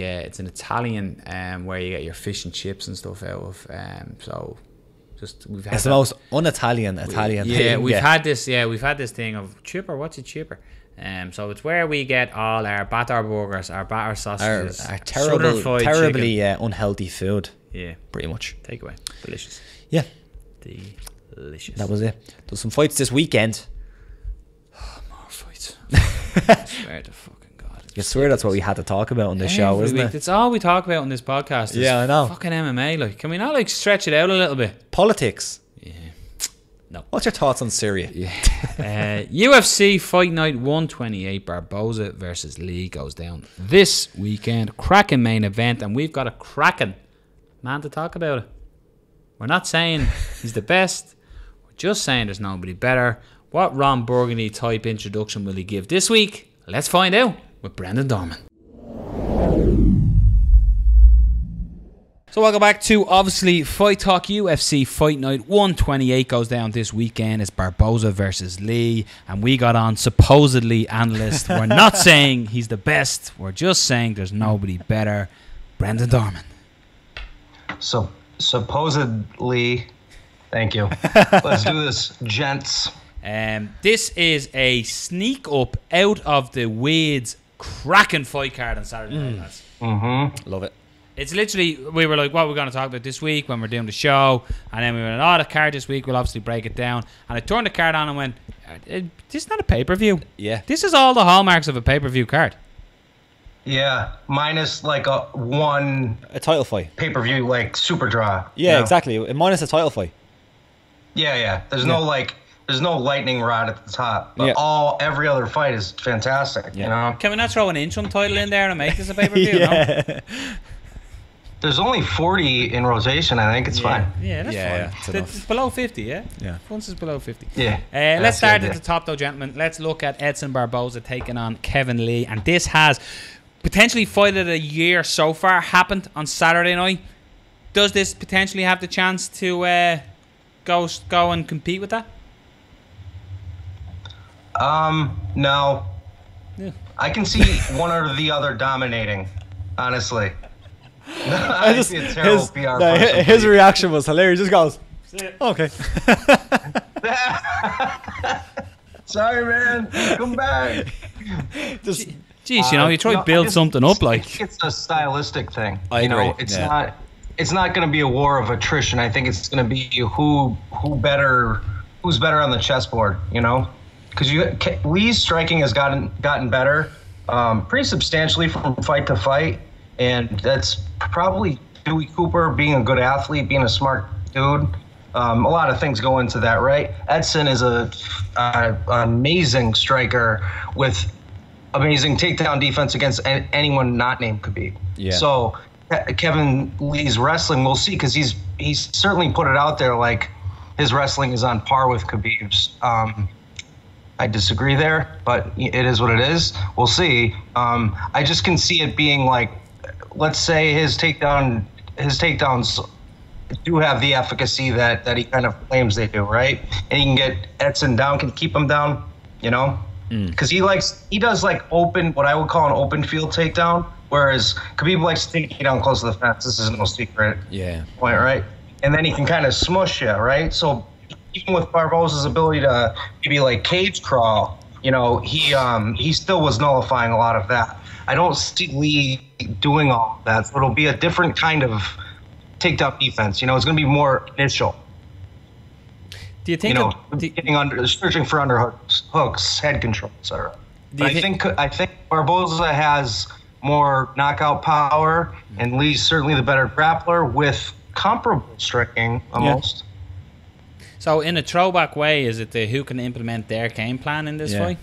Speaker 1: it's an Italian where you get your fish and chips and stuff out of. So just we've had
Speaker 3: it's the most un-Italian thing.
Speaker 1: Yeah, we've had this thing of chipper. What's a chipper? So it's where we get all our batter burgers, our batter sausages,
Speaker 3: our terribly unhealthy food.
Speaker 1: Yeah,
Speaker 3: pretty much.
Speaker 1: Takeaway, delicious.
Speaker 3: Yeah,
Speaker 1: delicious.
Speaker 3: That was it. There's some fights this weekend.
Speaker 1: More fights. I swear to fucking God.
Speaker 3: You swear that's what we had to talk about on this show, isn't it?
Speaker 1: It's all we talk about on this podcast.
Speaker 3: Yeah, I know.
Speaker 1: Fucking MMA. Like, can we not stretch it out a little bit?
Speaker 3: Politics.
Speaker 1: Yeah. No.
Speaker 3: What's your thoughts on Syria?
Speaker 1: Yeah. UFC Fight Night 128, Barboza versus Lee goes down this weekend. Cracking main event, and we've got a cracking man to talk about it. We're not saying he's the best. We're just saying there's nobody better. What Ron Burgundy type introduction will he give this week? Let's find out with Brendan Dorman. So welcome back to obviously Fight Talk. UFC Fight Night 128 goes down this weekend. It's Barboza versus Lee, and we got on supposedly analyst. We're not saying he's the best. We're just saying there's nobody better. Brendan Dorman.
Speaker 4: So supposedly, thank you. Let's do this, gents.
Speaker 1: This is a sneak up out of the weeds, cracking fight card on Saturday night, lads.
Speaker 3: Love it.
Speaker 1: It's literally, we were like, what we're going to talk about this week when we're doing the show, and then we went, the card this week, we'll obviously break it down. And I turned the card on and went, this is not a pay-per-view.
Speaker 3: Yeah.
Speaker 1: This is all the hallmarks of a pay-per-view card.
Speaker 4: Yeah, minus like a
Speaker 3: title fight.
Speaker 4: Pay-per-view, like super draw.
Speaker 3: Yeah, exactly. Minus a title fight.
Speaker 4: Yeah. There's no like there's no lightning rod at the top. But every other fight is fantastic. You know.
Speaker 1: Can we not throw an interim title in there and make this a pay-per-view? No?
Speaker 4: There's only 40 in rotation. I think it's fine.
Speaker 1: Yeah, that's fine. It's below 50, yeah?
Speaker 3: Yeah.
Speaker 1: Once it's below 50.
Speaker 4: Yeah.
Speaker 1: Let's start at the top, though, gentlemen. Let's look at Edson Barboza taking on Kevin Lee. And this has potentially fight of the year so far happened on Saturday night. Does this potentially have the chance to go and compete with that?
Speaker 4: No.
Speaker 1: Yeah.
Speaker 4: I can see one or the other dominating, honestly. I see a terrible PR person.
Speaker 3: His reaction was hilarious. He just goes, okay.
Speaker 4: Sorry, man. Come back.
Speaker 3: Just,
Speaker 1: Jeez, you know, you try to build something up like.
Speaker 4: I think it's a stylistic thing.
Speaker 3: I agree.
Speaker 4: It's not. It's not going to be a war of attrition. I think it's going to be who's better on the chessboard. You know, because Lee's striking has gotten better pretty substantially from fight to fight, and that's probably Dewey Cooper being a good athlete, being a smart dude. A lot of things go into that, right? Edson is an amazing striker with amazing takedown defense against anyone not named Khabib.
Speaker 3: Yeah. So
Speaker 4: Kevin Lee's wrestling, we'll see, because he's certainly put it out there like his wrestling is on par with Khabib's. I disagrry there, but it is what it is. We'll see. I just can see it being like, let's say his takedowns do have the efficacy that he kind of claims they do, right? And he can get Edson down, can keep him down, you know? Because he does like what I would call an open field takedown, whereas Khabib likes to take you down close to the fence. This is no secret.
Speaker 3: Yeah.
Speaker 4: Point, right? And then he can kind of smush you, right? So even with Barboza's ability to maybe like cage crawl, you know, he still was nullifying a lot of that. I don't see Lee doing all of that. So it'll be a different kind of takedown defense. You know, it's going to be more initial.
Speaker 1: Do you think
Speaker 4: searching for underhooks, head control, etc. I think Barboza has more knockout power, and Lee's certainly the better grappler with comparable striking almost.
Speaker 1: Yeah. So in a throwback way, is it who can implement their game plan in this fight?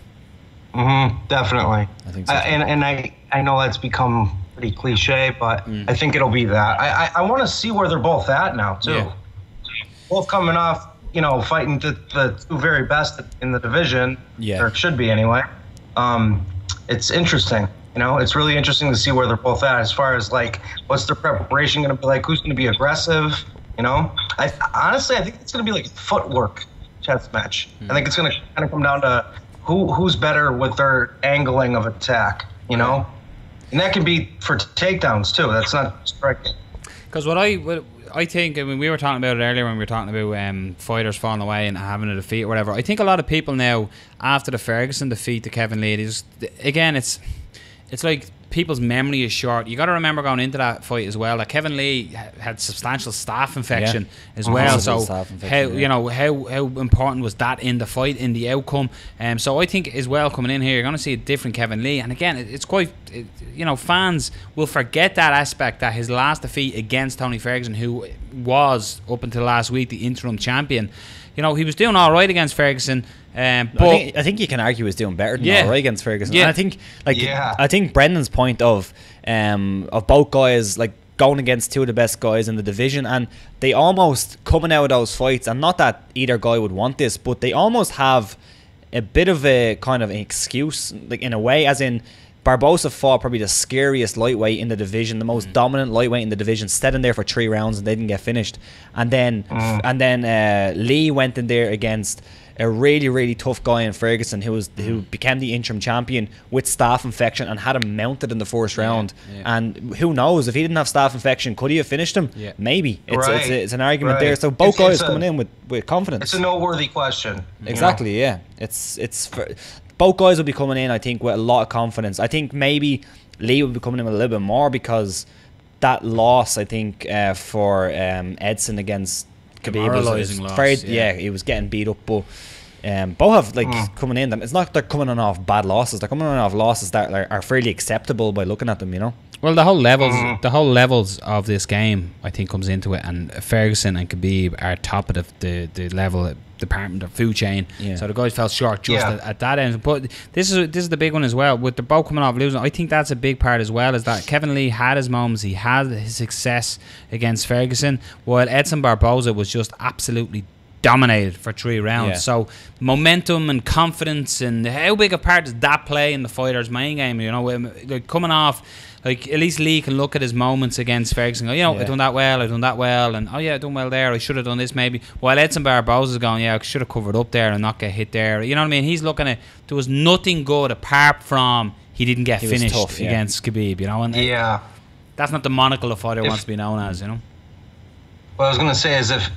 Speaker 4: Definitely.
Speaker 3: I think so.
Speaker 4: And I know that's become pretty cliche, but I think it'll be that. I want to see where they're both at now too. Yeah. Both coming off, you know, fighting the two very best in the division, or it should be anyway. It's interesting. You know, it's really interesting to see where they're both at as far as like what's their preparation going to be like, who's going to be aggressive. You know, honestly I think it's going to be like a footwork chess match. I think it's going to kind of come down to who's better with their angling of attack. You know, and that can be for takedowns too. That's not striking.
Speaker 1: Because what I think, I mean, we were talking about it earlier when we were talking about fighters falling away and having a defeat or whatever. I think a lot of people now, after the Ferguson defeat to Kevin Lee, it's like people's memory is short. You got to remember going into that fight as well that Kevin Lee had substantial staph infection as well. So how important was that in the fight, in the outcome? So I think as well coming in here, you're going to see a different Kevin Lee. And again, it's quite, you know, fans will forget that aspect, that his last defeat against Tony Ferguson, who was up until last week the interim champion. You know, he was doing all right against Ferguson. But
Speaker 3: I think you can argue he's doing better than all right against Ferguson.
Speaker 1: Yeah.
Speaker 3: And I think Brendan's point of both guys like going against two of the best guys in the division, and they almost coming out of those fights, and not that either guy would want this, but they almost have a bit of a kind of an excuse, like in a way, as in Barboza fought probably the scariest lightweight in the division, the most dominant lightweight in the division, stayed in there for 3 rounds and they didn't get finished. And then Lee went in there against a really, really tough guy in Ferguson who became the interim champion with staph infection and had him mounted in the first round. Yeah. And who knows, if he didn't have staph infection, could he have finished him? Yeah. Maybe. It's an argument there. So both guys coming in with confidence.
Speaker 4: It's a noteworthy question.
Speaker 3: Exactly, yeah. Both guys will be coming in, I think, with a lot of confidence. I think maybe Lee will be coming in with a little bit more because that loss, I think, for Edson against Khabib was very, he was getting beat up, but both have coming in. It's not they're coming on off bad losses. They're coming on off losses that are fairly acceptable by looking at them, you know.
Speaker 1: Well, the whole levels of this game, I think, comes into it, and Ferguson and Khabib are top of the level department of food chain. Yeah. So the guys fell short just at that end. But this is the big one as well. With the both coming off losing, I think that's a big part as well. Is that Kevin Lee had his moments, he had his success against Ferguson, while Edson Barboza was just absolutely dominated for 3 rounds. Yeah. So momentum and confidence, and how big a part does that play in the fighter's main game? You know, like coming off. Like, at least Lee can look at his moments against Ferguson and go, you know, I've done that well, and oh yeah, I've done well there, I should have done this maybe. While Edson Barboza is going, yeah, I should have covered up there and not get hit there. You know what I mean? He's looking at, there was nothing good apart from he didn't get finished tough, against Khabib, you know? And that's not the monocle a fighter wants to be known as, you know?
Speaker 4: What I was going to say is if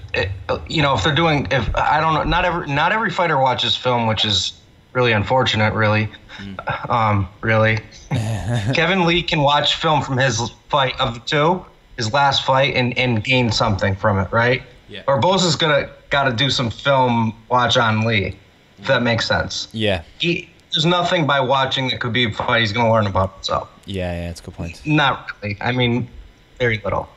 Speaker 4: they're doing, I don't know, not every fighter watches film, which is really unfortunate, really. Really. Kevin Lee can watch film from his fight of the 2, his last fight, and gain something from it, right? Yeah. Barboza's got to do some film watch on Lee, if that makes sense.
Speaker 3: Yeah.
Speaker 4: There's nothing by watching the Khabib fight he's going to learn about himself.
Speaker 3: Yeah, that's a good point.
Speaker 4: Not really. I mean, very little.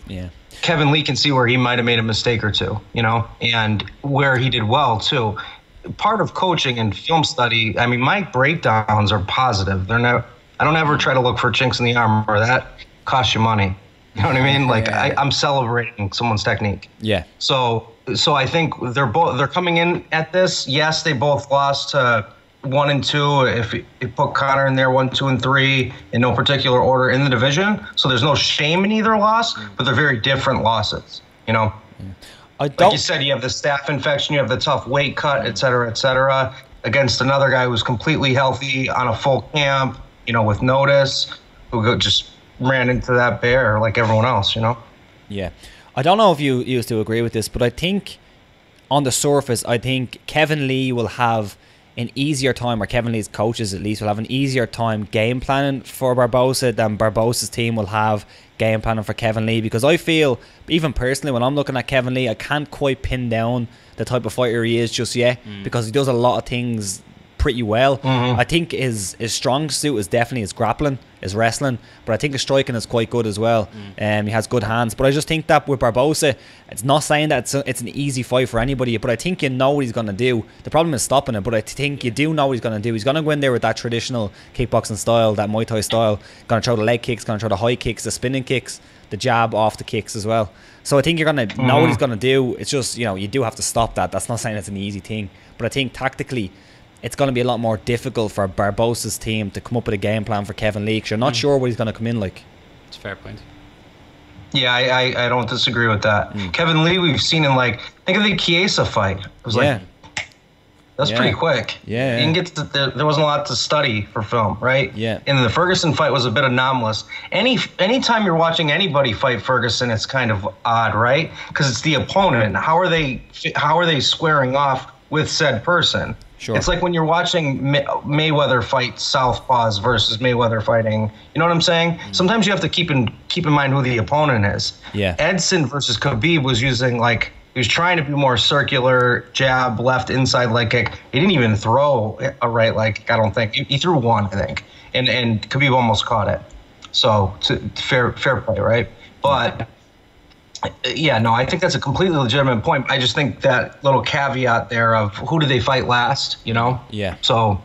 Speaker 3: Yeah.
Speaker 4: Kevin Lee can see where he might have made a mistake or two, you know, and where he did well, too. Part of coaching and film study, I mean, my breakdowns are positive. They're not. I don't ever try to look for chinks in the armor. That costs you money. You know what I mean? Like I'm celebrating someone's technique.
Speaker 3: Yeah.
Speaker 4: So I think they're coming in at this. Yes, they both lost to 1 and 2. If you put Conor in there, 1, 2, and 3 in no particular order in the division. So there's no shame in either loss, but they're very different losses. You know. Yeah. Like you said, you have the staph infection, you have the tough weight cut, et cetera, against another guy who's completely healthy on a full camp, you know, with notice, who just ran into that bear like everyone else, you know?
Speaker 3: Yeah. I don't know if you used to agree with this, but I think on the surface, I think Kevin Lee will have an easier time, or Kevin Lee's coaches at least will have an easier time game planning for Barboza than Barboza's team will have game planning for Kevin Lee, because I feel, even personally, when I'm looking at Kevin Lee, I can't quite pin down the type of fighter he is just yet, because he does a lot of things pretty well. I think his strong suit is definitely his grappling, his wrestling, but I think his striking is quite good as well. He has good hands, but I just think that with Barboza, it's not saying that it's an easy fight for anybody, but I think you know what he's going to do. The problem is stopping it, but I think you do know what he's going to do. He's going to go in there with that traditional kickboxing style, that Muay Thai style, going to throw the leg kicks, going to throw the high kicks, the spinning kicks, the jab off the kicks as well. So I think you're going to know what he's going to do. It's just, you know, you do have to stop that. That's not saying it's an easy thing, but I think tactically it's going to be a lot more difficult for Barboza's team to come up with a game plan for Kevin Lee, because you're not sure what he's going to come in like.
Speaker 1: It's a fair point.
Speaker 4: Yeah, I don't disagree with that. Kevin Lee, we've seen in, like, think of the Chiesa fight. It was like, that's pretty quick.
Speaker 3: Yeah.
Speaker 4: You didn't get there wasn't a lot to study for film, right?
Speaker 3: Yeah.
Speaker 4: And the Ferguson fight was a bit anomalous. Anytime you're watching anybody fight Ferguson, it's kind of odd, right? Because it's the opponent. How are they squaring off with said person?
Speaker 3: Sure.
Speaker 4: It's like when you're watching Mayweather fight southpaws versus Mayweather fighting. You know what I'm saying? Sometimes you have to keep in mind who the opponent is.
Speaker 3: Yeah.
Speaker 4: Edson versus Khabib was using, like, he was trying to be more circular, jab, left, inside leg kick. He didn't even throw a right leg kick, I don't think. He threw one, I think. And Khabib almost caught it. So, fair play, right? But, yeah, no, I think that's a completely legitimate point. I just think that little caveat there of who did they fight last, you know?
Speaker 3: Yeah.
Speaker 4: So,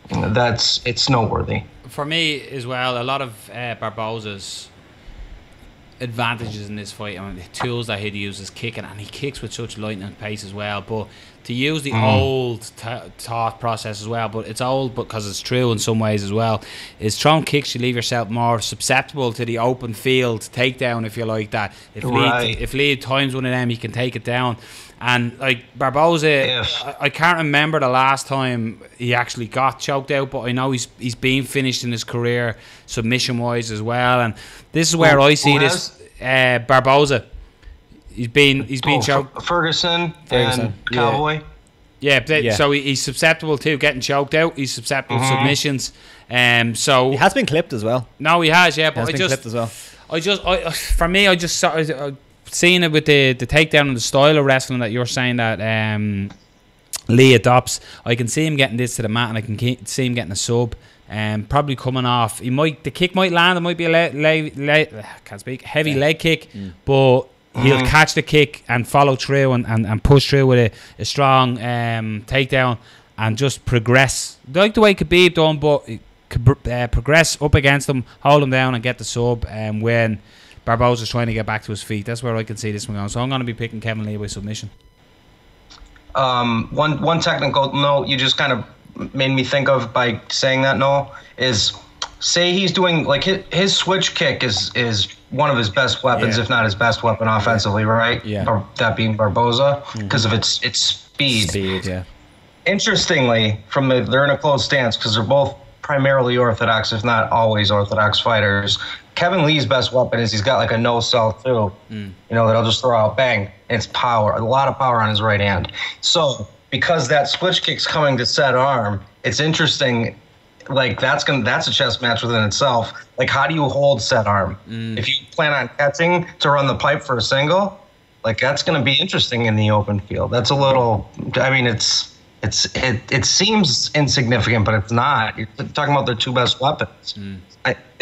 Speaker 4: it's noteworthy.
Speaker 1: For me as well, a lot of Barboza's advantages in this fight, I mean, the tools that he'd use is kicking, and he kicks with such lightning pace as well. But to use the old thought process as well, but it's old because it's true in some ways as well, is throwing kicks, you leave yourself more susceptible to the open field takedown, if you like that. If Lee times one of them, he can take it down. And like Barboza, I can't remember the last time he actually got choked out, but I know he's been finished in his career submission wise as well. And this is where I see this Barboza. He's been choked.
Speaker 4: Ferguson and Cowboy.
Speaker 1: Yeah, so he's susceptible to getting choked out. He's susceptible to submissions. So
Speaker 3: he has been clipped as well.
Speaker 1: No, he has. Yeah, but
Speaker 3: clipped as well.
Speaker 1: For me, I just saw. Seeing it with the takedown and the style of wrestling that you're saying that Lee adopts, I can see him getting this to the mat, and I can see him getting a sub Probably coming off. The kick might land. It might be a heavy leg kick, but he'll catch the kick and follow through and push through with a strong takedown and just progress. Like the way Khabib done, but progress up against him, hold him down and get the sub when Barboza's trying to get back to his feet. That's where I can see this one going. So I'm going to be picking Kevin Lee by submission.
Speaker 4: One technical note you just kind of made me think of by saying that, Noel, is say he's doing like his switch kick is one of his best weapons, if not his best weapon offensively, right?
Speaker 3: Yeah.
Speaker 4: Or that being Barboza, because of its speed. Interestingly, they're in a close stance because they're both primarily orthodox, if not always orthodox fighters. Kevin Lee's best weapon is he's got like a no-sell too, that'll just throw out bang. It's power, a lot of power on his right hand. So because that switch kick's coming to set arm, it's interesting. Like that's a chess match within itself. Like how do you hold set arm? If you plan on catching to run the pipe for a single, like that's going to be interesting in the open field. That's a little. I mean, it seems insignificant, but it's not. You're talking about their two best weapons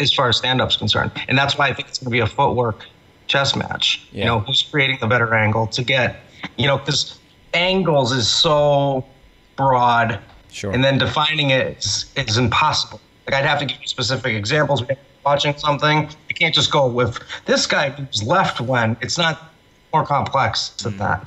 Speaker 4: as far as stand-up's concerned, and that's why I think it's going to be a footwork chess match.
Speaker 3: Yeah.
Speaker 4: Who's creating the better angle to get? Because angles is so broad.
Speaker 3: Sure.
Speaker 4: And then defining it is impossible. Like I'd have to give you specific examples. Watching something, you can't just go with this guy who's left when. It's not more complex than that,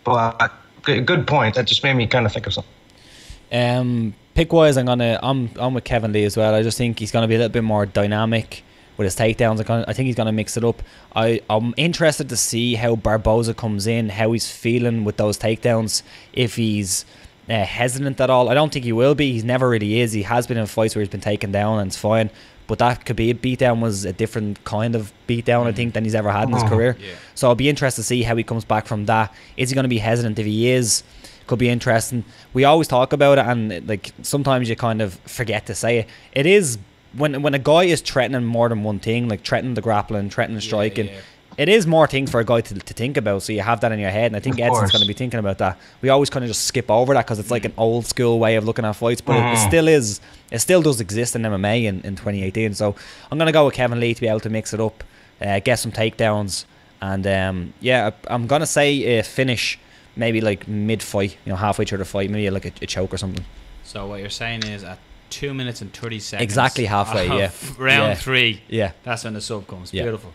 Speaker 4: But good point. That just made me kind of think of something.
Speaker 3: Pick wise, I'm with Kevin Lee as well. I just think he's gonna be a little bit more dynamic with his takedowns. I think he's gonna mix it up. I'm interested to see how Barboza comes in, how he's feeling with those takedowns. If he's hesitant at all. I don't think he will be. He's never really is. He has been in fights where he's been taken down and it's fine. But that Khabib beatdown was a different kind of beatdown, I think, than he's ever had in his career. Yeah. So I'll be interested to see how he comes back from that. Is he going to be hesitant? If he is, could be interesting. We always talk about it, and like sometimes you kind of forget to say it. It is when a guy is threatening more than one thing, like threatening the grappling, threatening the striking. Yeah. It is more things for a guy to think about, so you have that in your head, and I think Edson's going to be thinking about that. We always kind of just skip over that because it's like an old school way of looking at fights, but it still is. It still does exist in MMA in 2018. So I'm going to go with Kevin Lee to be able to mix it up, get some takedowns, and I'm going to say a finish, maybe like mid-fight, halfway through the fight, maybe like a choke or something.
Speaker 1: So what you're saying is at 2 minutes and 30 seconds,
Speaker 3: exactly halfway,
Speaker 1: round 3,
Speaker 3: yeah,
Speaker 1: that's when the sub comes. Beautiful.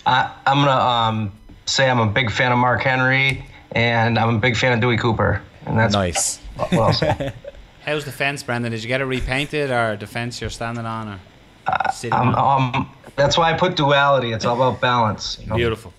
Speaker 4: I'm gonna say I'm a big fan of Mark Henry, and I'm a big fan of Dewey Cooper, and that's
Speaker 3: nice.
Speaker 4: What I'll say.
Speaker 1: How's the fence, Brendan? Did you get it repainted, or the fence you're standing on, or sitting on?
Speaker 4: That's why I put duality. It's all about balance.
Speaker 1: Beautiful.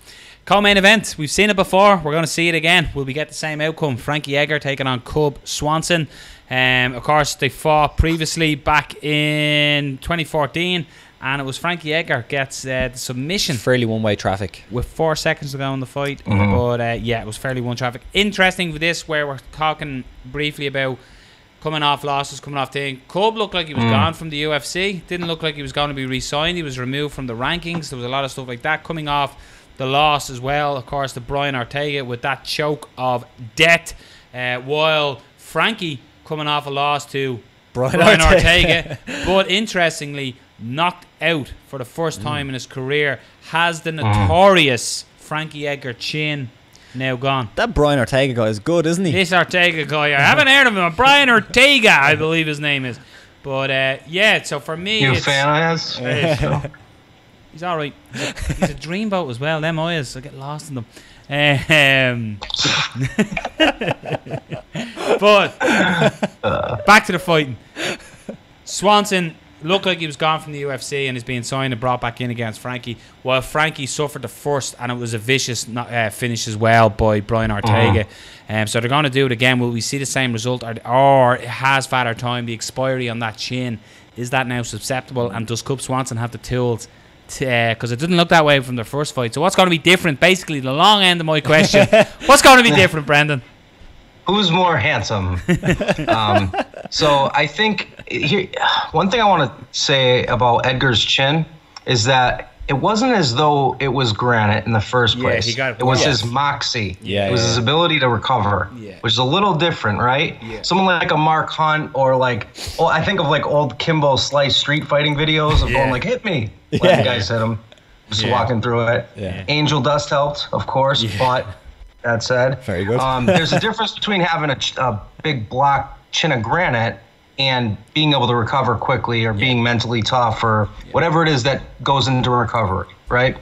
Speaker 1: Co-main event. We've seen it before. We're going to see it again. Will we get the same outcome? Frankie Edgar taking on Cub Swanson. Of course, they fought previously back in 2014. And it was Frankie Edgar gets the submission.
Speaker 3: Fairly one-way traffic.
Speaker 1: With 4 seconds to go in the fight. But it was fairly one traffic. Interesting with this, where we're talking briefly about coming off losses, coming off thing. Cub looked like he was gone from the UFC. Didn't look like he was going to be re-signed. He was removed from the rankings. There was a lot of stuff like that coming off the loss as well. Of course, the Brian Ortega with that choke of death. While Frankie coming off a loss to Brian Ortega. But interestingly, knocked out for the first time in his career, has the notorious Frankie Edgar chin now gone.
Speaker 3: That Brian Ortega guy is good, isn't he?
Speaker 1: This Ortega guy, I haven't heard of him. Brian Ortega, I believe his name is. But so for me,
Speaker 4: you a fan of his?
Speaker 1: He's all right. He's a dreamboat as well. Them eyes, I get lost in them. But back to the fighting. Swanson looked like he was gone from the UFC and is being signed and brought back in against Frankie, while Frankie suffered the first, and it was a vicious finish as well by Brian Ortega. So they're going to do it again. Will we see the same result, or it has Father Time, the expiry on that chin? Is that now susceptible, and does Cub Swanson have the tools? Because it didn't look that way from their first fight. So what's going to be different? Basically, the long end of my question. What's going to be different, Brendan?
Speaker 4: Who's more handsome? So I think one thing I want to say about Edgar's chin is that it wasn't as though it was granite in the first place. It was his moxie.
Speaker 3: Yeah,
Speaker 4: it was his ability to recover, which is a little different, right? Someone like a Mark Hunt or like, I think of like old Kimbo Slice street fighting videos of going like, hit me. When the guys hit him, just walking through it. Angel Dust helped, of course, but that said,
Speaker 3: very good.
Speaker 4: There's a difference between having a big block chin of granite and being able to recover quickly or being mentally tough or whatever it is that goes into recovery, right?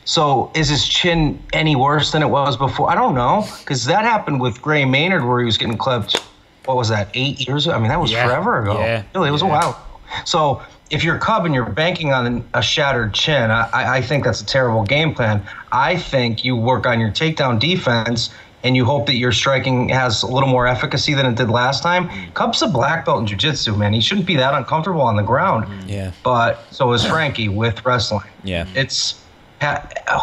Speaker 4: So is his chin any worse than it was before? I don't know, because that happened with Gray Maynard where he was getting clipped, what was that, 8 years ago? I mean, that was forever ago. Really, it was a while ago. So if you're Cub and you're banking on a shattered chin, I think that's a terrible game plan. I think you work on your takedown defense and you hope that your striking has a little more efficacy than it did last time. Cub's a black belt in jiu-jitsu, man. He shouldn't be that uncomfortable on the ground. But so is Frankie with wrestling. It's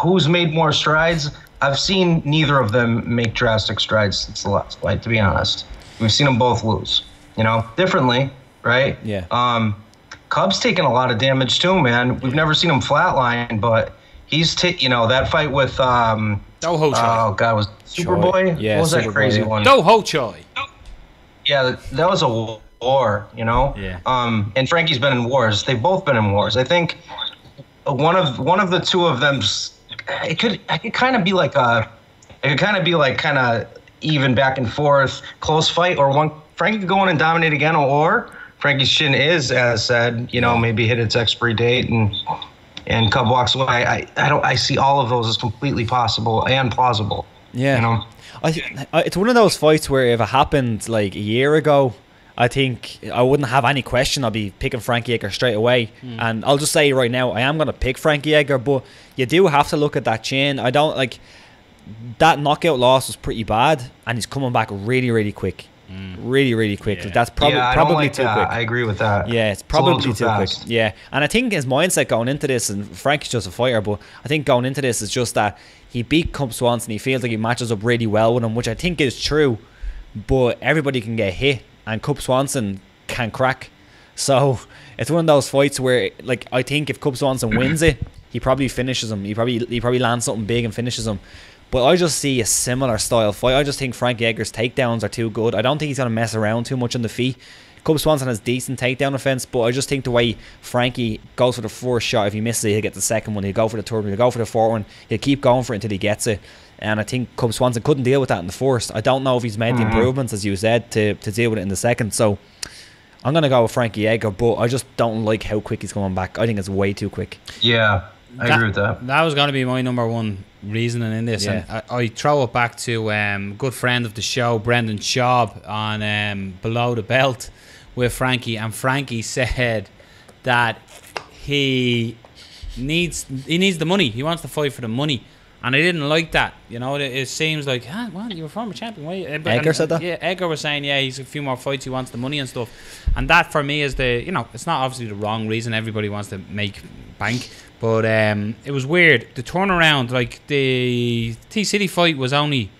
Speaker 4: who's made more strides? I've seen neither of them make drastic strides since the last fight, to be honest. We've seen them both lose, differently, right? Cub's taken a lot of damage too, man. We've never seen him flatline, but he's that fight with
Speaker 1: Doho Choi.
Speaker 4: Oh God, was Superboy?
Speaker 3: Yeah,
Speaker 4: what was that
Speaker 3: Superboy,
Speaker 4: crazy one?
Speaker 1: Doho Choi.
Speaker 4: Yeah, that was a war, and Frankie's been in wars. They've both been in wars. I think one of the two of them. It could kind of be like kind of even back and forth, close fight, or one Frankie could go in and dominate again, or Frankie's chin is, as said, maybe hit its expiry date and Cub walks away. I see all of those as completely possible and plausible.
Speaker 3: It's one of those fights where if it happened like a year ago, I think I wouldn't have any question. I'll be picking Frankie Edgar straight away. And I'll just say right now, I am going to pick Frankie Edgar, but you do have to look at that chin. I don't like that knockout loss was pretty bad, and he's coming back really, really quick. Really, really quick. Like, that's probably too quick.
Speaker 4: I agree with that.
Speaker 3: Yeah, it's probably too quick. Yeah, and I think his mindset going into this, and Frankie's just a fighter, but I think going into this is just that he beat Cub Swanson. He feels like he matches up really well with him, which I think is true. But everybody can get hit, and Cub Swanson can crack. So it's one of those fights where, like, I think if Cub Swanson wins it, he probably finishes him. He probably lands something big and finishes him. But I just see a similar style fight. I just think Frankie Edgar's takedowns are too good. I don't think he's going to mess around too much on the feet. Cub Swanson has decent takedown offense, but I just think the way Frankie goes for the first shot, if he misses it, he'll get the second one. He'll go for the third one. He'll go for the fourth one. He'll keep going for it until he gets it. And I think Cub Swanson couldn't deal with that in the first. I don't know if he's made the improvements, as you said, to deal with it in the second. So I'm going to go with Frankie Edgar, but I just don't like how quick he's coming back. I think it's way too quick.
Speaker 4: Yeah, I agree with that.
Speaker 1: That was going to be my number one reasoning in this. And I throw it back to good friend of the show, Brendan Schaub, on Below the Belt with Frankie. And Frankie said that he needs the money. He wants to fight for the money. And I didn't like that. It seems like, well, you were former champion. Why?
Speaker 3: Edgar said that?
Speaker 1: Yeah, Edgar was saying, he's a few more fights, he wants the money and stuff. And that for me is it's not obviously the wrong reason. Everybody wants to make bank. But it was weird. The turnaround, like the T-City fight was only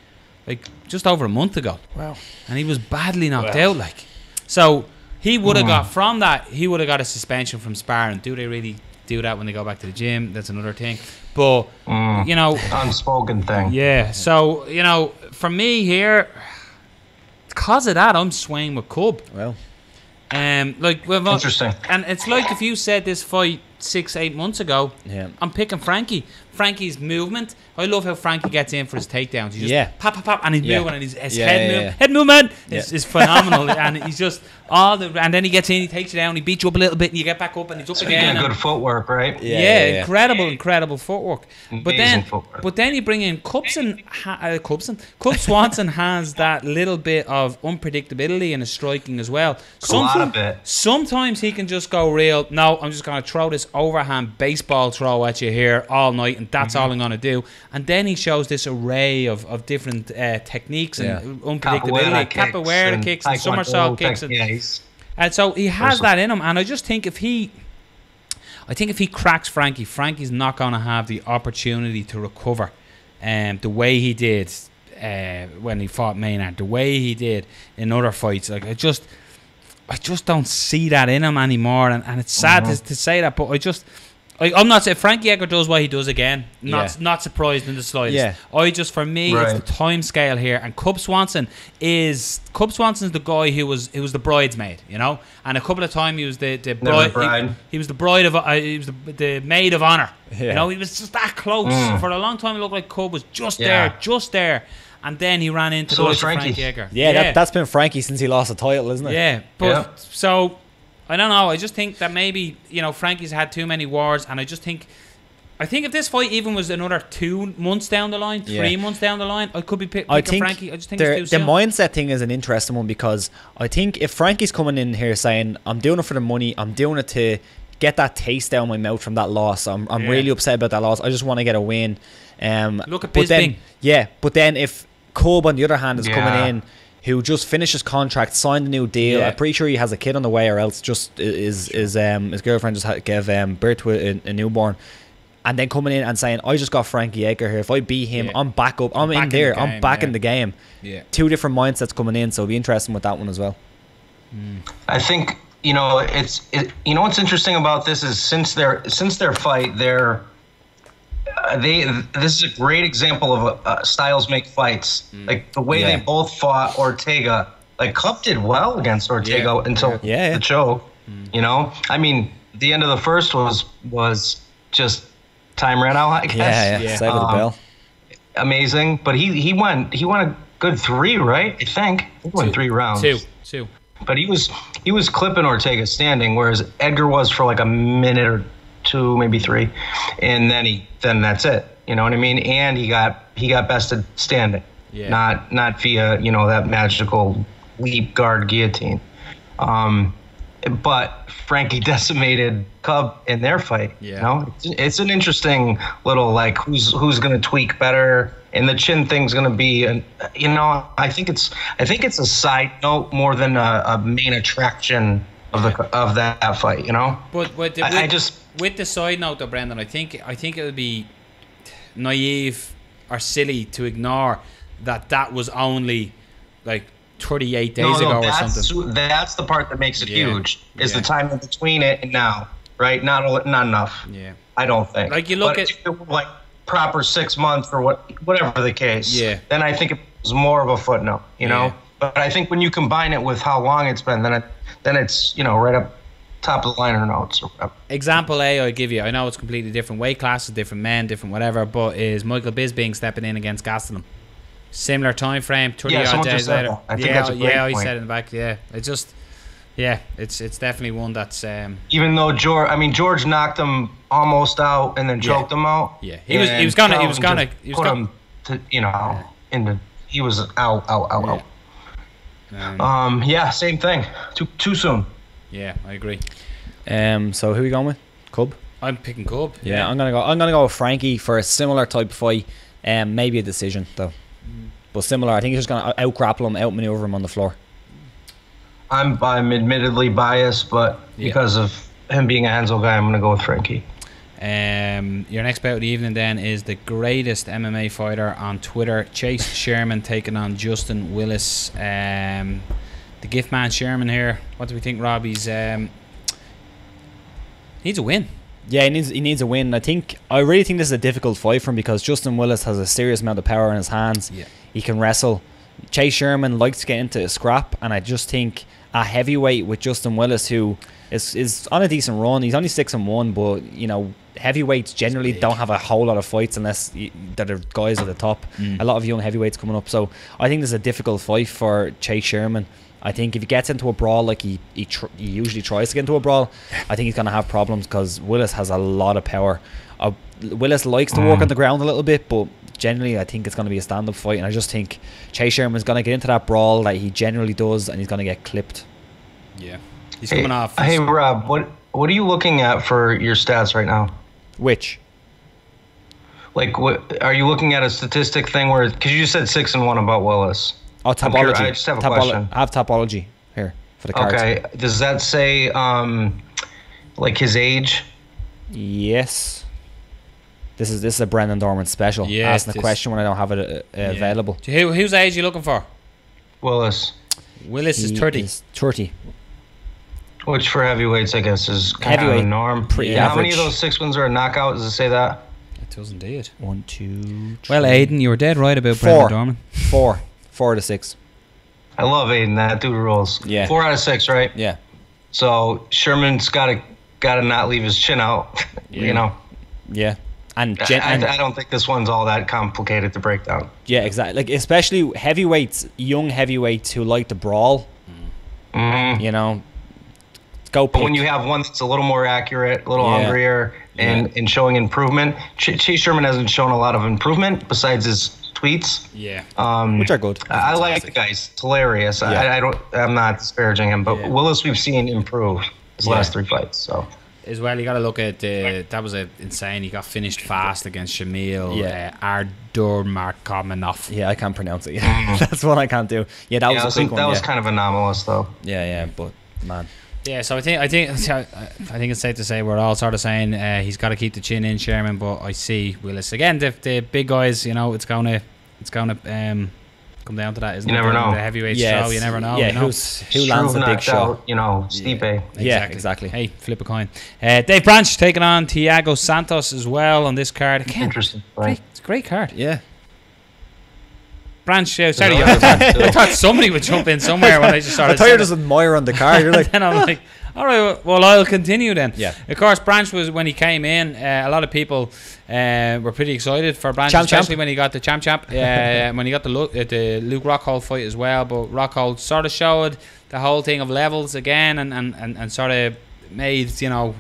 Speaker 1: like just over a month ago.
Speaker 3: Wow.
Speaker 1: And he was badly knocked out. Like, so he would have got, from that, he would have got a suspension from sparring. Do they really do that when they go back to the gym? That's another thing. But
Speaker 4: unspoken thing.
Speaker 1: Yeah. So for me here, because of that, I'm swaying with Cub.
Speaker 3: Well,
Speaker 4: interesting.
Speaker 1: And it's like if you said this fight 6-8 months ago, I'm picking Frankie. Frankie's movement, I love how Frankie gets in for his takedowns. He just pop, pop, pop, and he's moving, and his head movement is phenomenal. And he's just and then he gets in, he takes you down, he beats you up a little bit, and you get back up, and he's up again.
Speaker 4: Good footwork, right?
Speaker 1: Incredible footwork.
Speaker 4: Amazing footwork.
Speaker 1: But then you bring in Cub Swanson has that little bit of unpredictability in his striking as well. Sometimes he can just go real. No, I'm just going to throw this overhand baseball throw at you here all night, and that's all I'm going to do. And then he shows this array of different techniques and unpredictability, capoeira kicks and somersault kicks, and so he has that in him. And I just think if he cracks Frankie's not going to have the opportunity to recover the way he did when he fought Maynard, the way he did in other fights. Like I just don't see that in him anymore, and it's sad to say that, but I'm not saying Frankie Edgar does what he does again. Not surprised in the slightest.
Speaker 3: Yeah.
Speaker 1: For me, it's the time scale here. And Cub Swanson's the guy who was the bridesmaid, you know. And a couple of times he was the bride. He was the bride of he was the maid of honor. Yeah. You know, he was just that close. For a long time, it looked like Cub was just there. And then he ran into Frankie Edgar.
Speaker 3: Yeah, that's been Frankie since he lost the title, isn't it?
Speaker 1: Yeah, but so. I don't know. I just think that maybe, you know, Frankie's had too many wars, and I think if this fight even was another 2 months down the line, 3 months down the line, I could be picking Frankie. I just think it's too soon.
Speaker 3: The mindset thing is an interesting one, because I think if Frankie's coming in here saying, I'm doing it for the money, I'm doing it to get that taste down my mouth from that loss, I'm really upset about that loss, I just want to get a win.
Speaker 1: Look at Bisping.
Speaker 3: But then if Cub, on the other hand, is coming in, who just finished his contract, signed a new deal. I'm pretty sure he has a kid on the way, or else just his girlfriend just gave birth to a newborn. And then coming in and saying, I just got Frankie Edgar here. If I beat him, I'm back up. I'm in there. I'm back in the game. Yeah. 2 different mindsets coming in, so it'll be interesting with that one as well.
Speaker 4: I think, you know, you know what's interesting about this is since their fight, this is a great example of styles make fights. Like the way they both fought Ortega. Like Cub did well against Ortega until the choke. You know, I mean, the end of the first was just time ran out, I guess.
Speaker 3: Yeah. Save the bell.
Speaker 4: Amazing, but he won a good 3, right? I think he won 3 rounds.
Speaker 1: Two.
Speaker 4: But he was clipping Ortega standing, whereas Edgar was for like a minute or 2, maybe 3, and then that's it. You know what I mean? And he got bested standing, not via, you know, that magical leap guard guillotine. But Frankie decimated Cub in their fight. Yeah. You know, it's an interesting little, like, who's going to tweak better, and the chin thing's going to be, you know, I think it's a side note more than a main attraction of that fight. You know.
Speaker 1: But with the side note though, Brendan, I think it would be naive or silly to ignore that was only like 38 days ago or something.
Speaker 4: That's the part that makes it huge. Is the time in between it and now, right? Not enough.
Speaker 1: Yeah.
Speaker 4: I don't think.
Speaker 1: Like you look
Speaker 4: if it were like proper 6 months or whatever the case.
Speaker 1: Yeah.
Speaker 4: Then I think it was more of a footnote. You know. But I think when you combine it with how long it's been, then it's, you know, right up top of the liner notes or whatever.
Speaker 1: Example A I give you, I know it's completely different weight classes, different men, different whatever, but is Michael Bisping stepping in against Gastelum. Similar time frame, 30 odd days later.
Speaker 4: I think that's a great point.
Speaker 1: I said in the back. Yeah, it's just, it's definitely one that's.
Speaker 4: Even though George knocked him almost out and then choked him out.
Speaker 1: Yeah, he was gonna
Speaker 4: put him to, you know, he was out. Same thing. Too soon.
Speaker 1: Yeah, I agree.
Speaker 3: So who are we going with? Cub?
Speaker 1: I'm picking Cub.
Speaker 3: Yeah, I'm gonna go with Frankie for a similar type of fight. Maybe a decision though. But similar. I think he's just gonna out-grapple him, outmaneuver him on the floor.
Speaker 4: I'm admittedly biased, but because of him being a Hanzo guy, I'm gonna go with Frankie.
Speaker 1: Your next bout of the evening then is the greatest MMA fighter on Twitter, Chase Sherman, taking on Justin Willis. The gift man Sherman here. What do we think, Rob? He's needs a win.
Speaker 3: Yeah, he needs a win. I really think this is a difficult fight for him because Justin Willis has a serious amount of power in his hands. Yeah. He can wrestle. Chase Sherman likes to get into a scrap, and I just think a heavyweight with Justin Willis, who is on a decent run. He's only 6-1, but you know, heavyweights generally don't have a whole lot of fights unless that are guys at the top. A lot of young heavyweights coming up, so I think this is a difficult fight for Chase Sherman. I think if he gets into a brawl like he usually tries to get into a brawl, I think he's going to have problems because Willis has a lot of power. Willis likes to work on the ground a little bit, but generally I think it's going to be a stand-up fight, and I just think Chase Sherman's going to get into that brawl that he generally does, and he's going to get clipped.
Speaker 1: Yeah. He's coming off.
Speaker 4: Hey, Rob, what are you looking at for your stats right now?
Speaker 3: Which?
Speaker 4: Like, what are you looking at a statistic thing where, because you said 6-1 about Willis?
Speaker 3: Oh, topology.
Speaker 4: I just have a question.
Speaker 3: I have topology here for the cards.
Speaker 4: Okay. Does that say, like, his age?
Speaker 3: Yes. This is a Brendan Dorman special.
Speaker 1: Yeah.
Speaker 3: Asking the question when I don't have it available.
Speaker 1: Whose age are you looking for?
Speaker 4: Willis
Speaker 1: Willis is 30.
Speaker 3: He's 30.
Speaker 4: Which for heavyweights, I guess, is kind of a norm.
Speaker 3: Pretty
Speaker 4: How many
Speaker 3: average.
Speaker 4: of those 6 wins are a knockout? Does it say that?
Speaker 1: It does indeed.
Speaker 3: 1, 2, 3.
Speaker 1: Well, Aidan, you were dead right about
Speaker 3: 4.
Speaker 1: Brendan Dorman.
Speaker 3: 4 out of 6.
Speaker 4: I love Aiden. That dude rules.
Speaker 3: Yeah.
Speaker 4: 4 out of 6, right?
Speaker 3: Yeah.
Speaker 4: So Sherman's got to not leave his chin out. You know.
Speaker 3: Yeah. And
Speaker 4: I don't think this one's all that complicated to break down.
Speaker 3: yeah, exactly. Like especially heavyweights, young heavyweights who like to brawl.
Speaker 4: Mm-hmm.
Speaker 3: You know, go pick.
Speaker 4: But when you have one that's a little more accurate, a little hungrier, and showing improvement, Chase Sherman hasn't shown a lot of improvement besides his tweets.
Speaker 1: Yeah.
Speaker 3: Which are good.
Speaker 4: I like the guy. He's hilarious.
Speaker 3: Yeah.
Speaker 4: I'm not disparaging him, but Willis we've seen improve his last 3 fights. So.
Speaker 1: As well, you got to look at that was insane. He got finished fast against Shamil Ardurmarkominov.
Speaker 3: Yeah, I can't pronounce it. That's what I can't do. Yeah, that was a quick one.
Speaker 4: That was kind of anomalous, though.
Speaker 3: Yeah, but man.
Speaker 1: Yeah, so I think it's safe to say we're all sort of saying he's got to keep the chin in, Sherman. But I see Willis again. The big guys, you know, it's gonna come down to that, isn't it?
Speaker 4: You never know.
Speaker 1: The heavyweight show, you never know.
Speaker 3: Yeah,
Speaker 1: you know?
Speaker 3: who lands the big shot?
Speaker 4: Out, you know, Stipe.
Speaker 3: Yeah, exactly.
Speaker 1: Hey, flip a coin. Dave Branch taking on Thiago Santos as well on this card. Again,
Speaker 4: interesting. Right.
Speaker 1: It's a great card.
Speaker 3: Yeah.
Speaker 1: Branch, sorry, I thought somebody would jump in somewhere when I just started.
Speaker 3: I thought you were just admiring on the card. You're like,
Speaker 1: then I'm like, all right, well, I'll continue then.
Speaker 3: Yeah.
Speaker 1: Of course, Branch was, when he came in, a lot of people were pretty excited for Branch, especially when he got the champ. When he got the Luke Rockhold fight as well. But Rockhold sort of showed the whole thing of levels again, and sort of made, you know,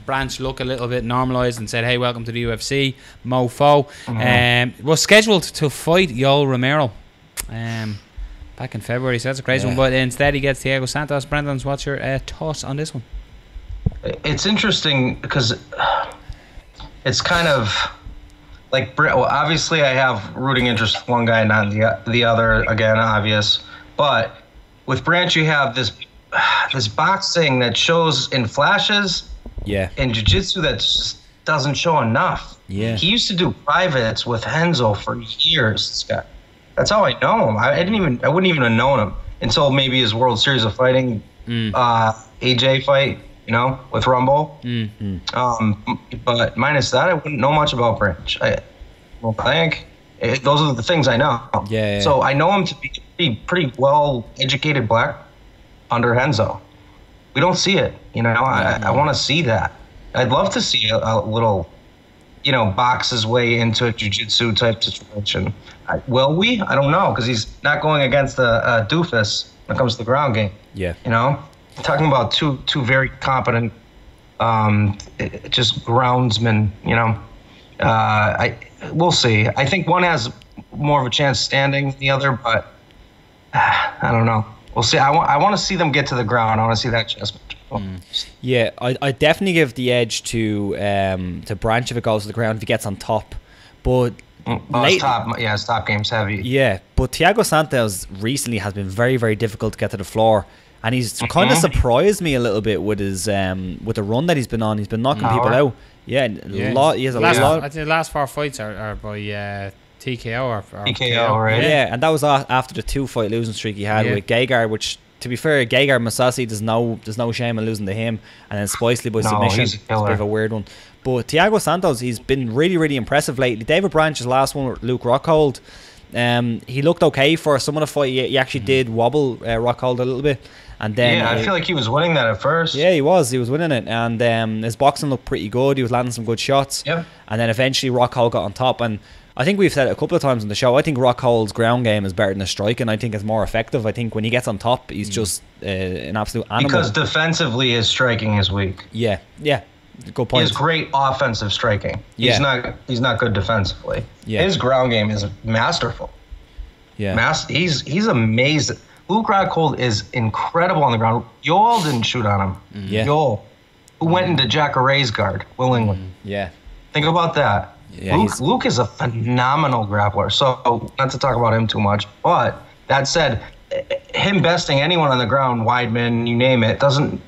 Speaker 1: Branch look a little bit normalised and said, hey, welcome to the UFC, mofo. Was scheduled to fight Yoel Romero back in February, so that's a crazy one. But instead he gets Thiago Santos. Brendan, what's your thoughts on this one?
Speaker 4: It's interesting because it's kind of like, well, obviously I have rooting interest with one guy, not the other, again, obvious. But with Branch, you have this boxing that shows in flashes, and jiu-jitsu that just doesn't show enough.
Speaker 3: Yeah.
Speaker 4: He used to do privates with Henzo for years, this guy. That's how I know him. I wouldn't even have known him until maybe his World Series of Fighting AJ fight, you know, with Rumble. But minus that, I wouldn't know much about Branch. Those are the things I know.
Speaker 3: Yeah.
Speaker 4: So I know him to be pretty well-educated black under Henzo. We don't see it, you know. I want to see that. I'd love to see a little, you know, box his way into a jiu-jitsu type situation. Will we? I don't know, because he's not going against a doofus when it comes to the ground game.
Speaker 3: Yeah.
Speaker 4: You know, talking about two very competent, just groundsmen. You know, we'll see. I think one has more of a chance standing than the other, but I don't know. We'll see. I want to see them get to the ground. I want to see that chess match.
Speaker 3: Yeah, I definitely give the edge to Branch if it goes to the ground, if he gets on top. But
Speaker 4: his top game's heavy.
Speaker 3: Yeah, but Thiago Santos recently has been very, very difficult to get to the floor, and he's kind of surprised me a little bit with his with the run that he's been on. He's been knocking people out. Yeah, a lot. He has a lot.
Speaker 1: I think the last 4 fights are by TKO or
Speaker 4: TKO, right?
Speaker 3: Yeah, and that was after the 2-fight losing streak he had with Gegard, which, to be fair, Gegard Mousasi, there's no shame in losing to him, and then Spicely by submission.
Speaker 4: He's a killer.
Speaker 3: It's a bit of a weird one. But Thiago Santos, he's been really, really impressive lately. David Branch's last one with Luke Rockhold, he looked okay for some of the fight. He actually did wobble Rockhold a little bit. And then
Speaker 4: I feel like he was winning that at first.
Speaker 3: Yeah, he was winning it, and his boxing looked pretty good. He was landing some good shots.
Speaker 4: Yep.
Speaker 3: And then eventually Rockhold got on top, and I think we've said it a couple of times on the show, I think Rockhold's ground game is better than his striking. I think it's more effective. I think when he gets on top, he's just an absolute animal.
Speaker 4: Because defensively, his striking is weak.
Speaker 3: Yeah, good point.
Speaker 4: He has great offensive striking.
Speaker 3: Yeah.
Speaker 4: He's not good defensively.
Speaker 3: Yeah.
Speaker 4: His ground game is masterful.
Speaker 3: Yeah.
Speaker 4: He's amazing. Luke Rockhold is incredible on the ground. Yoel didn't shoot on him.
Speaker 3: Yeah.
Speaker 4: Yoel, who went into Jacare's guard willingly.
Speaker 3: Yeah.
Speaker 4: Think about that.
Speaker 3: Yeah,
Speaker 4: Luke is a phenomenal grappler. So, not to talk about him too much, but that said, him besting anyone on the ground, Weidman, you name it, doesn't